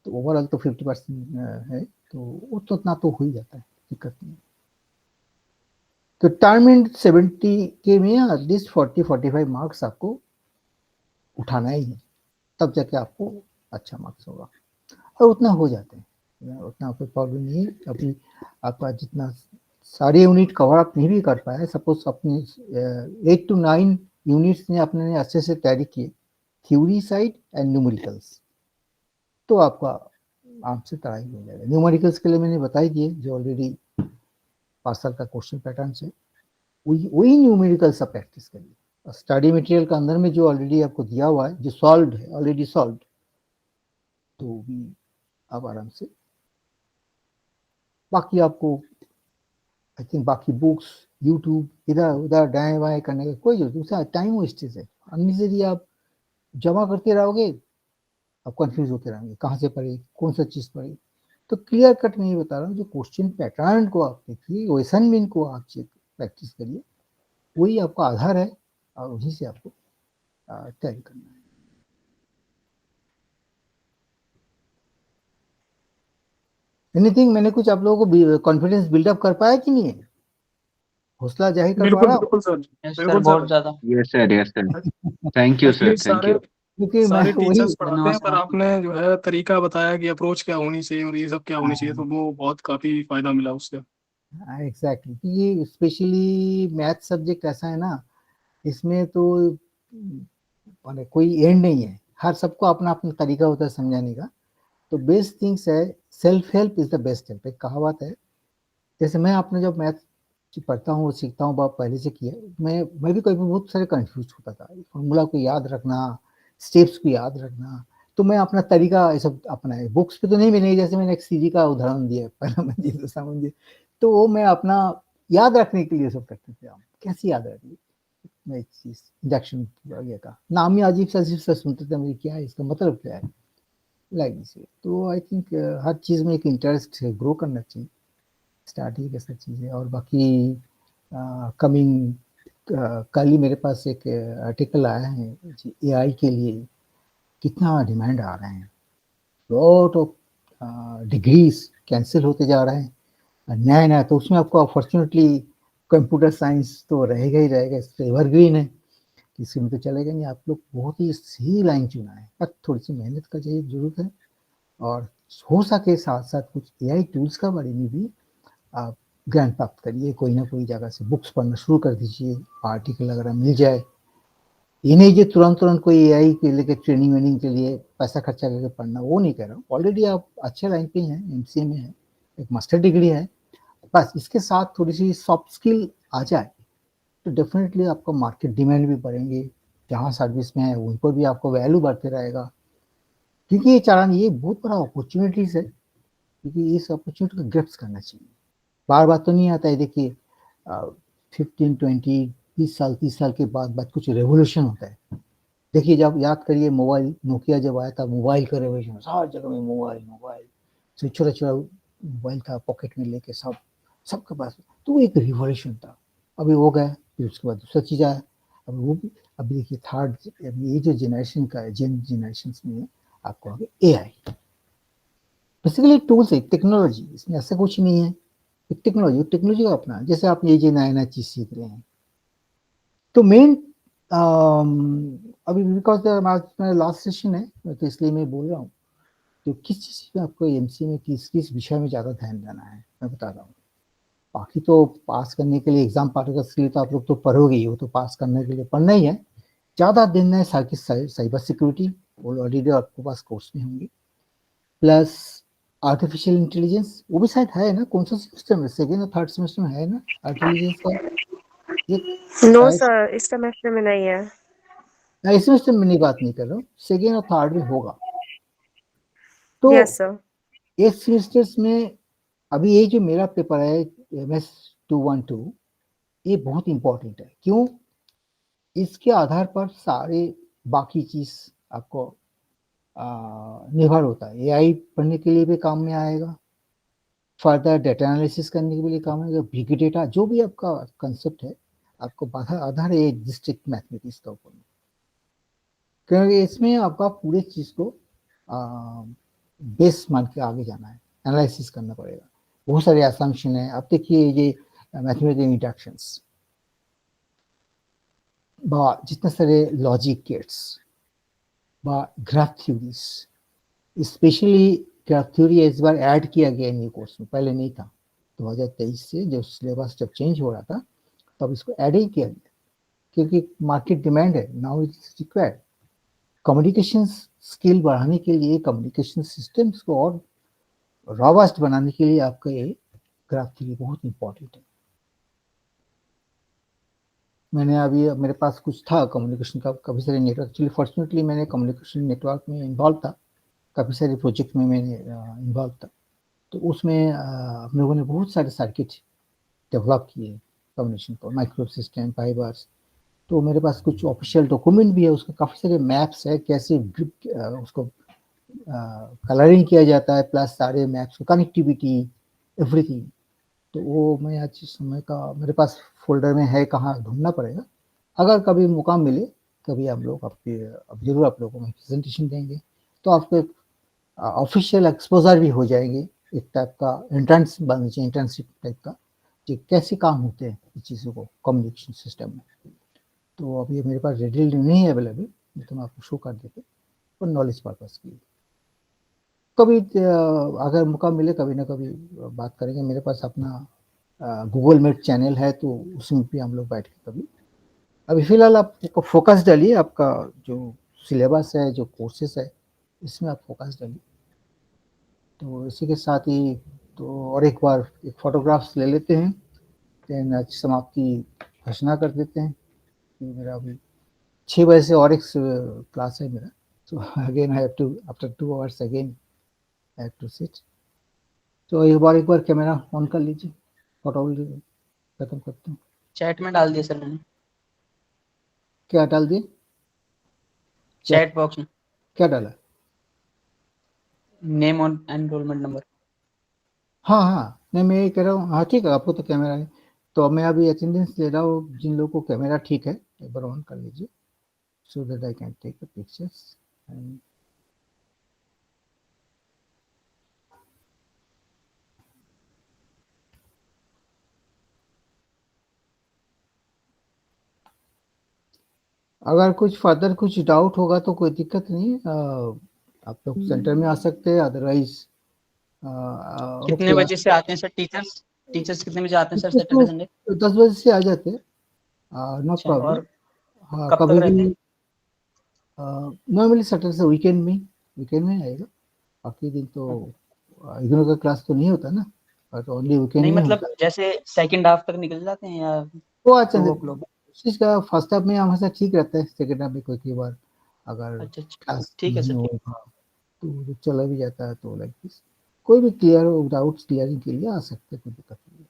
तो ओवरऑल तो 50% है, तो वो तो उतना तो हो ही जाता है, दिक्कत नहीं। तो टाइम एंड 70 के में एटलीस्ट 40-45 मार्क्स आपको उठाना ही है, तब जाके आपको अच्छा मार्क्स होगा, और उतना हो जाते हैं, उतना कोई प्रॉब्लम नहीं है। अभी आपका जितना सारे यूनिट कवर अप नहीं भी कर पाए, सपोज अपने 8 to 9 यूनिट्स ने अपने अच्छे से तैयारी किए, थ्योरी साइड एंड न्यूमेरिकल्स, तो आपका आराम से तैयारी हो जाएगा। न्यूमेरिकल्स के लिए मैंने बता ही दिए, जो ऑलरेडी 5 साल का क्वेश्चन पैटर्न है, वही न्यूमेरिकल सब प्रैक्टिस करिए। स्टडी मटेरियल का अंदर में जो ऑलरेडी आपको दिया हुआ है, जो सॉल्व है, ऑलरेडी सॉल्व, तो भी आप आराम से, बाकी आपको आई थिंक बाकी बुक्स, यूट्यूब, इधर उधर दाएं बाएं करने का कोई जरूरत, दूसरा टाइम वेस्टेज है। अननेसेसरी आप जमा करते रहोगे, आप कंफ्यूज होते रहेंगे, कहाँ से पढ़े, कौन सा चीज पढ़े। तो क्लियर कट मैं ये बता रहा हूँ, जो क्वेश्चन पैटर्न को आप देखिए, क्वेश्चन को आप चेक प्रैक्टिस करिए, वही आपका आधार है, और वहीं से आपको तैयारी करना है। एनीथिंग, मैंने कुछ आप लोगों को कॉन्फिडेंस बिल्डअप कर पाया कि नहीं है, हौसला जाहिर कर पा बिल्कुल रहा हूँ? बिल्कुल सर। यस सर, बिल्कुल बहुत सर। ज्यादा। Yes sir, yes sir. Thank you sir, actually thank सारे यू। क्योंकि मैं सारे वही, टीचर्स पढ़ाते धन्यवाद हैं, पर सर आपका। आपने जो है तरीका बताया कि अप्रोच क्या होनी चाहिए और ये सब क्या होनी चाहिए, तो वो बहुत काफी फायदा मिला उससे। एग्जैक्टली, क्योंकि स्पेशली मैथ सब्जेक्ट ऐसा है ना, इसमें तो माने कोई एंड नहीं है, हर सबको अपना अपना तरीका होता है समझाने का। तो बेस्ट थिंग्स है, self help is the best help, एक कहावत है। जैसे मैं अपने जब मैथ पढ़ता हूँ, सीखता हूँ, बहुत पहले से किया, मैं भी कभी बहुत सारे कंफ्यूज होता था, फॉर्मूला को याद रखना, स्टेप्स को याद रखना। तो मैं अपना तरीका ये सब अपनाए, बुक्स पे तो नहीं मिलेंगे, जैसे मैंने एक सीधी का उदाहरण दिया, पहला मंजिल दूसरा मंजिल, तो वो मैं अपना याद रखने के लिए सब करते थे। हम कैसे याद रखिए, मैं एक चीज इंडक्शन ये का नाम ही अजीब सा सुनते थे, मुझे क्या है इसका मतलब क्या है, लाइक दिस। तो आई थिंक हर चीज में एक इंटरेस्ट ग्रो करना चाहिए, स्टार्ट ही कैसा चीज़ है। और बाकी कमिंग कल ही मेरे पास एक आर्टिकल आया है एआई के लिए, कितना डिमांड आ रहे हैं, लॉट ऑफ डिग्रीज कैंसिल होते जा रहे हैं, नया नया। तो उसमें आपको अपॉर्चुनेटली कंप्यूटर साइंस तो रहेगा ही रहेगा, इससे एवरग्रीन है, किसी में तो चलेगा नहीं। आप लोग बहुत ही सही लाइन चुना है, पर थोड़ी सी मेहनत का चाहिए, जरूरत है। और हो सके साथ साथ कुछ एआई टूल्स का बारे में भी आप ज्ञान प्राप्त करिए, कोई ना कोई जगह से बुक्स पढ़ना शुरू कर दीजिए, आर्टिकल वगैरह मिल जाए। ये नहीं कि तुरंत तुरंत कोई एआई के लिए ट्रेनिंग वेनिंग के लिए पैसा खर्चा करके पढ़ना, वो नहीं कह रहा हूँ। ऑलरेडी आप अच्छे लाइन पे हैं, एमसीए में है, एक मास्टर डिग्री है, बस इसके साथ थोड़ी सी सॉफ्ट स्किल आ जाए, तो डेफिनेटली आपका मार्केट डिमांड भी बढ़ेंगे, जहाँ सर्विस में है वहीं पर भी आपको वैल्यू बढ़ते रहेगा। क्योंकि ये चालान, ये बहुत बड़ा अपॉर्चुनिटीज है, क्योंकि इस अपॉर्चुनिटी को ग्रैप्स करना चाहिए। बार बार तो नहीं आता है, देखिए 15, 20, 20 साल 30 साल के बाद कुछ रेवोल्यूशन होता है। देखिए जब याद करिए, मोबाइल नोकिया जब आया था, मोबाइल का रेवोल्यूशन, हर जगह में मोबाइल मोबाइल, तो छोटा छोटा मोबाइल था पॉकेट में लेके, सबके पास, तो वो एक रिवोल्यूशन था। अभी हो गया, फिर उसके बाद दूसरा चीज आया, अभी वो भी, अभी देखिए थर्ड, ये जो जनरेशन का है, जनरेशन में आपको आगे एआई, बेसिकली टूल्स है, टेक्नोलॉजी, इसमें ऐसा कुछ नहीं है, टेक्नोलॉजी का अपना, जैसे आप ये नया नया चीज सीख रहे हैं। तो मेन अभी बिकॉज मेरा लास्ट सेशन है, तो इसलिए मैं बोल रहा हूँ, तो किस चीज में आपको एमसीए में किस किस विषय में ज्यादा ध्यान देना है, मैं बता रहा हूँ। बाकी तो पास करने के लिए एग्जाम पार्टिकल्स के लिए तो आप लोग तो पढ़ोगे ही, वो तो पास करने के लिए पढ़ना ही है। ज़्यादा दिन है साइबर सिक्योरिटी, वो ऑलरेडी आपके पास कोर्स में होंगे, प्लस आर्टिफिशियल इंटेलिजेंस, वो भी शायद है ना, कौन सा सेमेस्टर में, सेकेंड और थर्ड सेमेस्टर में है ना इंटेलिजेंस का? ये नो शायद सर, इस सेमेस्टर में नहीं है। मैं इस सेमेस्टर में नहीं बात नहीं कर रहा हूँ, सेकेंड और थर्ड में होगा। तो यस सर। इस सेमेस्टर्स में अभी ये जो मेरा पेपर है MS-212, ये बहुत इंपॉर्टेंट है। क्यों? इसके आधार पर सारे बाकी चीज आपको निर्भर होता है। AI पढ़ने के लिए भी काम में आएगा, फर्दर डेटा एनालिसिस करने के लिए काम आएगा, बिग डेटा, जो भी आपका कंसेप्ट है, आपको आधार है डिस्ट्रिक्ट मैथमेटिक्स का ऊपर, क्योंकि इसमें आपका पूरे चीज को बेस मान के आगे जाना है, एनालिसिस करना पड़ेगा। बहुत सारे असम्पशन है। अब देखिए ये मैथमेटिकल इंडक्शंस, जितने सारे logic gates, graph theories, specially graph theory इस बार ऐड किया गया न्यू कोर्स में, पहले नहीं था। 2023 से जो सिलेबस जब चेंज हो रहा था तब इसको ऐड ही किया गया, क्योंकि मार्केट डिमांड है, now it's required. Communication skill बढ़ाने के लिए, कम्युनिकेशन सिस्टम्स को और रॉबस्ट बनाने के लिए आपका ये ग्राफ थ्योरी बहुत इंपॉर्टेंट है। मैंने अभी मेरे पास कुछ था कम्युनिकेशन का, काफ़ी सारे नेटवर्क, एक्चुअली फॉर्चुनेटली मैंने कम्युनिकेशन नेटवर्क में इन्वॉल्व था, काफ़ी सारे प्रोजेक्ट में मैंने इन्वॉल्व था। तो उसमें हम लोगों ने बहुत सारे सर्किट डेवलप किए कम्युनिकेशन को, माइक्रो सिस्टम, फाइबर्स। तो मेरे पास कुछ ऑफिशियल डॉक्यूमेंट भी है, उसका काफ़ी सारे मैप्स है, कैसे उसको कलरिंग किया जाता है, प्लस सारे मैप्स को कनेक्टिविटी, एवरीथिंग। तो वो मैं आज इस समय का मेरे पास फोल्डर में है, कहाँ ढूंढना पड़ेगा। अगर कभी मौका मिले, कभी हम लोग आपके जरूर आप लोगों को प्रेजेंटेशन देंगे, तो आपको एक ऑफिशियल एक्सपोजर भी हो जाएंगे, एक टाइप का एंट्रेंस बनना चाहिए, इंटर्नशिप टाइप का, कि कैसे काम होते हैं इस चीज़ों को कम्युनिकेशन सिस्टम में। तो अभी मेरे पास रेडी नहीं है अवेलेबल, तो मैं आपको शो कर देते, और नॉलेज पर्पज की कभी अगर मौका मिले कभी ना कभी बात करेंगे। मेरे पास अपना गूगल मीट चैनल है, तो उसमें भी हम लोग बैठ के कभी, अभी फिलहाल आप फोकस डालिए, आपका जो सिलेबस है, जो कोर्सेस है, इसमें आप फोकस डालिए। तो इसी के साथ ही तो और एक बार एक फोटोग्राफ्स ले लेते हैं, देन आज समाप्ति घोषणा कर देते हैं कि मेरा अभी 6 बजे से और एक क्लास है मेरा, तो again I have to after 2 hours again I have to sit. तो एक बार कैमरा ऑन कर लीजिए, फोटो खत्म करते हैं। चैट में डाल दिया सर मैंने, क्या डाल दिए? चैट बॉक्स में क्या डाला? नेम और एनरोलमेंट नंबर। हाँ हाँ, नहीं मैं ये कह रहा हूँ, हाँ ठीक है, आपको तो कैमरा है, तो मैं अभी अटेंडेंस ले रहा हूँ। जिन लोगों को कैमरा ठीक है एक बार ऑन कर लीजिए, so that I can take the pictures. अगर कुछ फर्दर कुछ डाउट होगा तो कोई दिक्कत नहीं है, आप लोग सेंटर में आ सकते हैं, अदरवाइज कितने बजे से आते हैं सर टीचर्स? टीचर्स कितने बजे आते हैं सर सैटरडे संडे? 10 बजे से आ जाते हैं, नो अच्छा, प्रॉब्लम। और हाँ, कब तक कभी रहते भी हैं? नॉर्मली सैटरडे से वीकेंड में आएगा, बाकी दिन तो इग्नोर का क्लास तो नहीं होता ना, और ओनली वीकेंड नहीं में मतलब होता है। जैसे सेकंड हाफ तक निकल जाते हैं या वो अच्छा 2 o'clock? चीज का फर्स्ट हाफ में हमेशा ठीक रहता है, सेकंड हाफ में कोई बार अगर अच्छा क्लास ठीक है नहीं सर, ठीक। होगा तो चला भी जाता है। तो लाइक दिस कोई भी क्लियर डाउट्स क्लियरिंग के लिए आ सकते हैं, कोई दिक्कत नहीं है।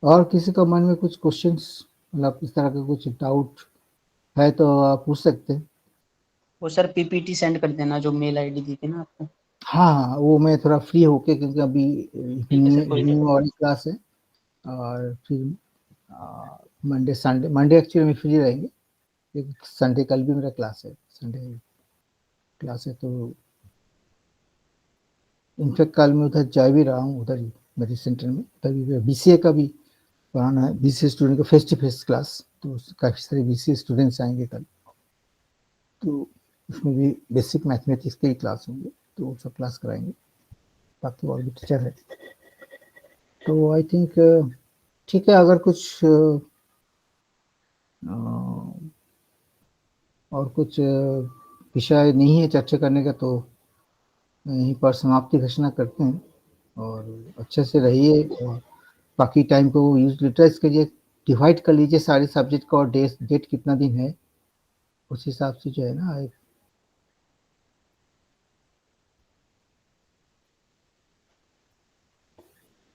और किसी का मन में कुछ क्वेश्चंस, मतलब इस तरह का कुछ डाउट है तो आप पूछ सकते हैं। वो सर पीपीटी सेंड कर देना जो मेल आईडी दी थी ना आपको। हाँ हाँ, वो मैं थोड़ा फ्री होके, क्योंकि अभी ठीक है सर, कोई इवनिंग नहीं। और क्लास है, और फिर मंडे एक्चुअली में फ्री रहेंगे, क्योंकि संडे कल भी मेरा क्लास है, संडे क्लास है। तो इनफैक्ट कल मैं उधर जा भी रहा हूँ, उधर ही मेरे सेंटर में, उधर भी BCA का भी पढ़ाना है बीसीए स्टूडेंट को फेस टू फेस क्लास, तो काफ़ी सारे बीसीए स्टूडेंट्स आएंगे कल, तो उसमें भी बेसिक मैथमेटिक्स के ही क्लास होंगे, तो वो सब क्लास कराएंगे, बाकी और भी टीचर है। तो आई थिंक ठीक है, अगर कुछ और कुछ विषय नहीं है चर्चा करने का तो यहीं पर समाप्ति घोषणा करते हैं, और अच्छे से रहिए और बाकी टाइम को यूटिलाइज करिए, डिवाइड कर लीजिए सारे सब्जेक्ट का, और डेट कितना दिन है उस हिसाब से जो है ना।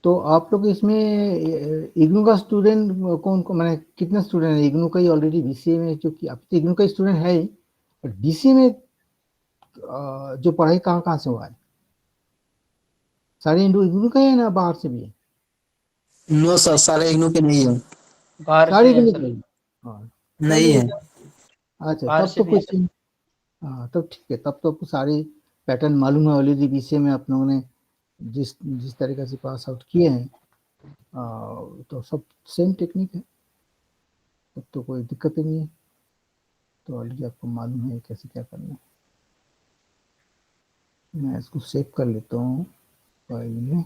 तो आप लोग इसमें इग्नू का स्टूडेंट कौन कौन, मैंने कितने स्टूडेंट है इग्नू का ही ऑलरेडी बीसीए में, जो कि अब तो इग्नू का स्टूडेंट है ही, बट बीसीए में जो पढ़ाई कहाँ कहाँ से हुआ है? सारे इग्नू का है ना, बाहर से भी है? नो सर, सारे इग्नू के नहीं है। बाहर सारे से है इग्नू सर, के ही? हाँ, नहीं चलिए, है। अच्छा बाहर तब से तो भी कोई है सर। सीन, हाँ तब ठीक है, तब तो आपको सारे पैटर्न मालूम है ऑलरेडी, बीसीए में आप लोगों ने जिस जिस तरीके से पास आउट किए हैं, तो सब सेम टेक्निक है, तब तो कोई दिक्कत ही नहीं है, तो ऑलरेडी आपको मालूम है कैसे क्या करना है। मैं इसको सेव कर लेता हूँ फाइल में।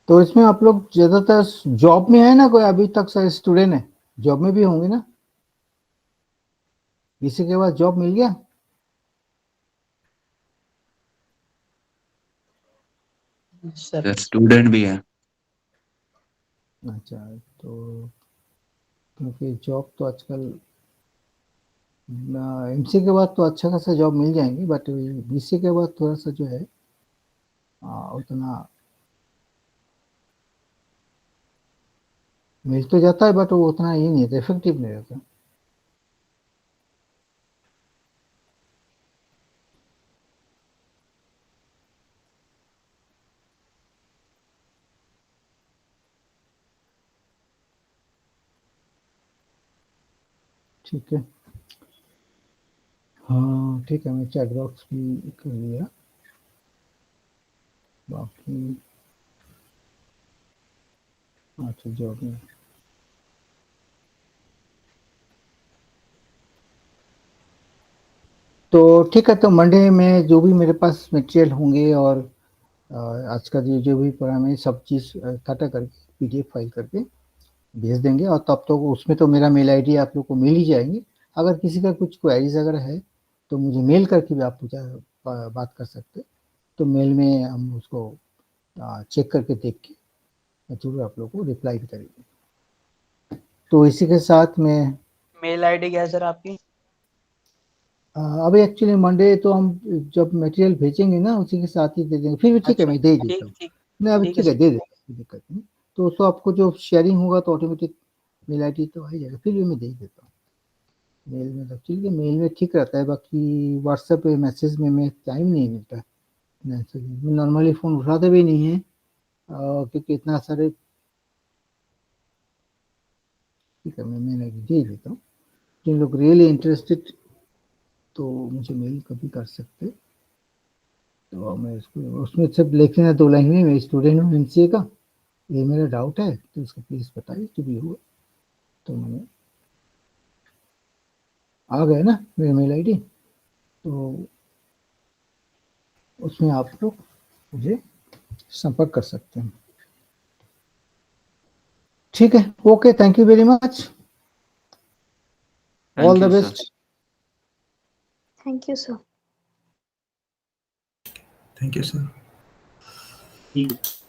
तो इसमें आप लोग ज्यादातर जॉब में है ना, कोई अभी तक सर स्टूडेंट है, जॉब में भी होंगे ना? बीसीए के बाद जॉब मिल गया? सर स्टूडेंट भी है। अच्छा, तो क्योंकि जॉब तो आजकल एमसीए के बाद तो अच्छा खासा जॉब मिल जाएंगे, बट बीसीए के बाद थोड़ा सा जो है उतना मिल तो जाता है, बट वो उतना ये नहीं रहता, इफेक्टिव नहीं रहता। ठीक है, हाँ ठीक है, मैं चैट बॉक्स भी कर लिया, बाकी अच्छा जॉब में तो ठीक है, तो मंडे में जो भी मेरे पास मटेरियल होंगे और आज का जो भी पढ़ा मैं सब चीज़ इकट्ठा करके पीडीएफ फाइल करके भेज देंगे, और तब तो उसमें तो मेरा मेल आईडी आप लोग को मिल ही जाएंगे। अगर किसी का कुछ क्वेरीज अगर है तो मुझे मेल करके भी आप पूछा बात कर सकते, तो मेल में हम उसको चेक करके देख के जरूर आप लोग को रिप्लाई भी करेंगे। तो इसी के साथ में मेल आईडी क्या है सर आपकी? अभी एक्चुअली मंडे तो हम जब मटेरियल भेजेंगे ना उसी के साथ ही दे देंगे, फिर भी ठीक है अच्छा, मैं दे देता ठीक हूँ। ठीक नहीं अभी ठीक ठीक है है, सर। दे देता हूँ, कोई दिक्कत नहीं। तो उसको आपको जो शेयरिंग होगा तो ऑटोमेटिक मेल आई डी तो आ ही जाएगा, फिर भी मैं दे देता हूँ मेल में, तो ठीक है मेल में ठीक रहता है। बाकी व्हाट्सएप पे मैसेज में मैं टाइम नहीं मिलता है, मैं नॉर्मली फ़ोन उठाते भी नहीं है, क्योंकि इतना सारे, ठीक है मैं मेल आई डी दे देता हूँ। जिन लोग रियली इंटरेस्टेड तो मुझे मेल कभी कर सकते, तो मैं इसको उसमें सिर्फ लिख लेना 2 लाइन में, मैं स्टूडेंट हूँ एमसीए का, ये मेरा डाउट है तो उसको प्लीज़ बताइए जो भी हुआ। तो मैंने आ गया ना मेरा मेल आईडी, तो उसमें आप लोग मुझे संपर्क कर सकते हैं। ठीक है, okay, thank you very much, all thank the you sir. Best. Thank you, sir. Thank you sir. ठीक है।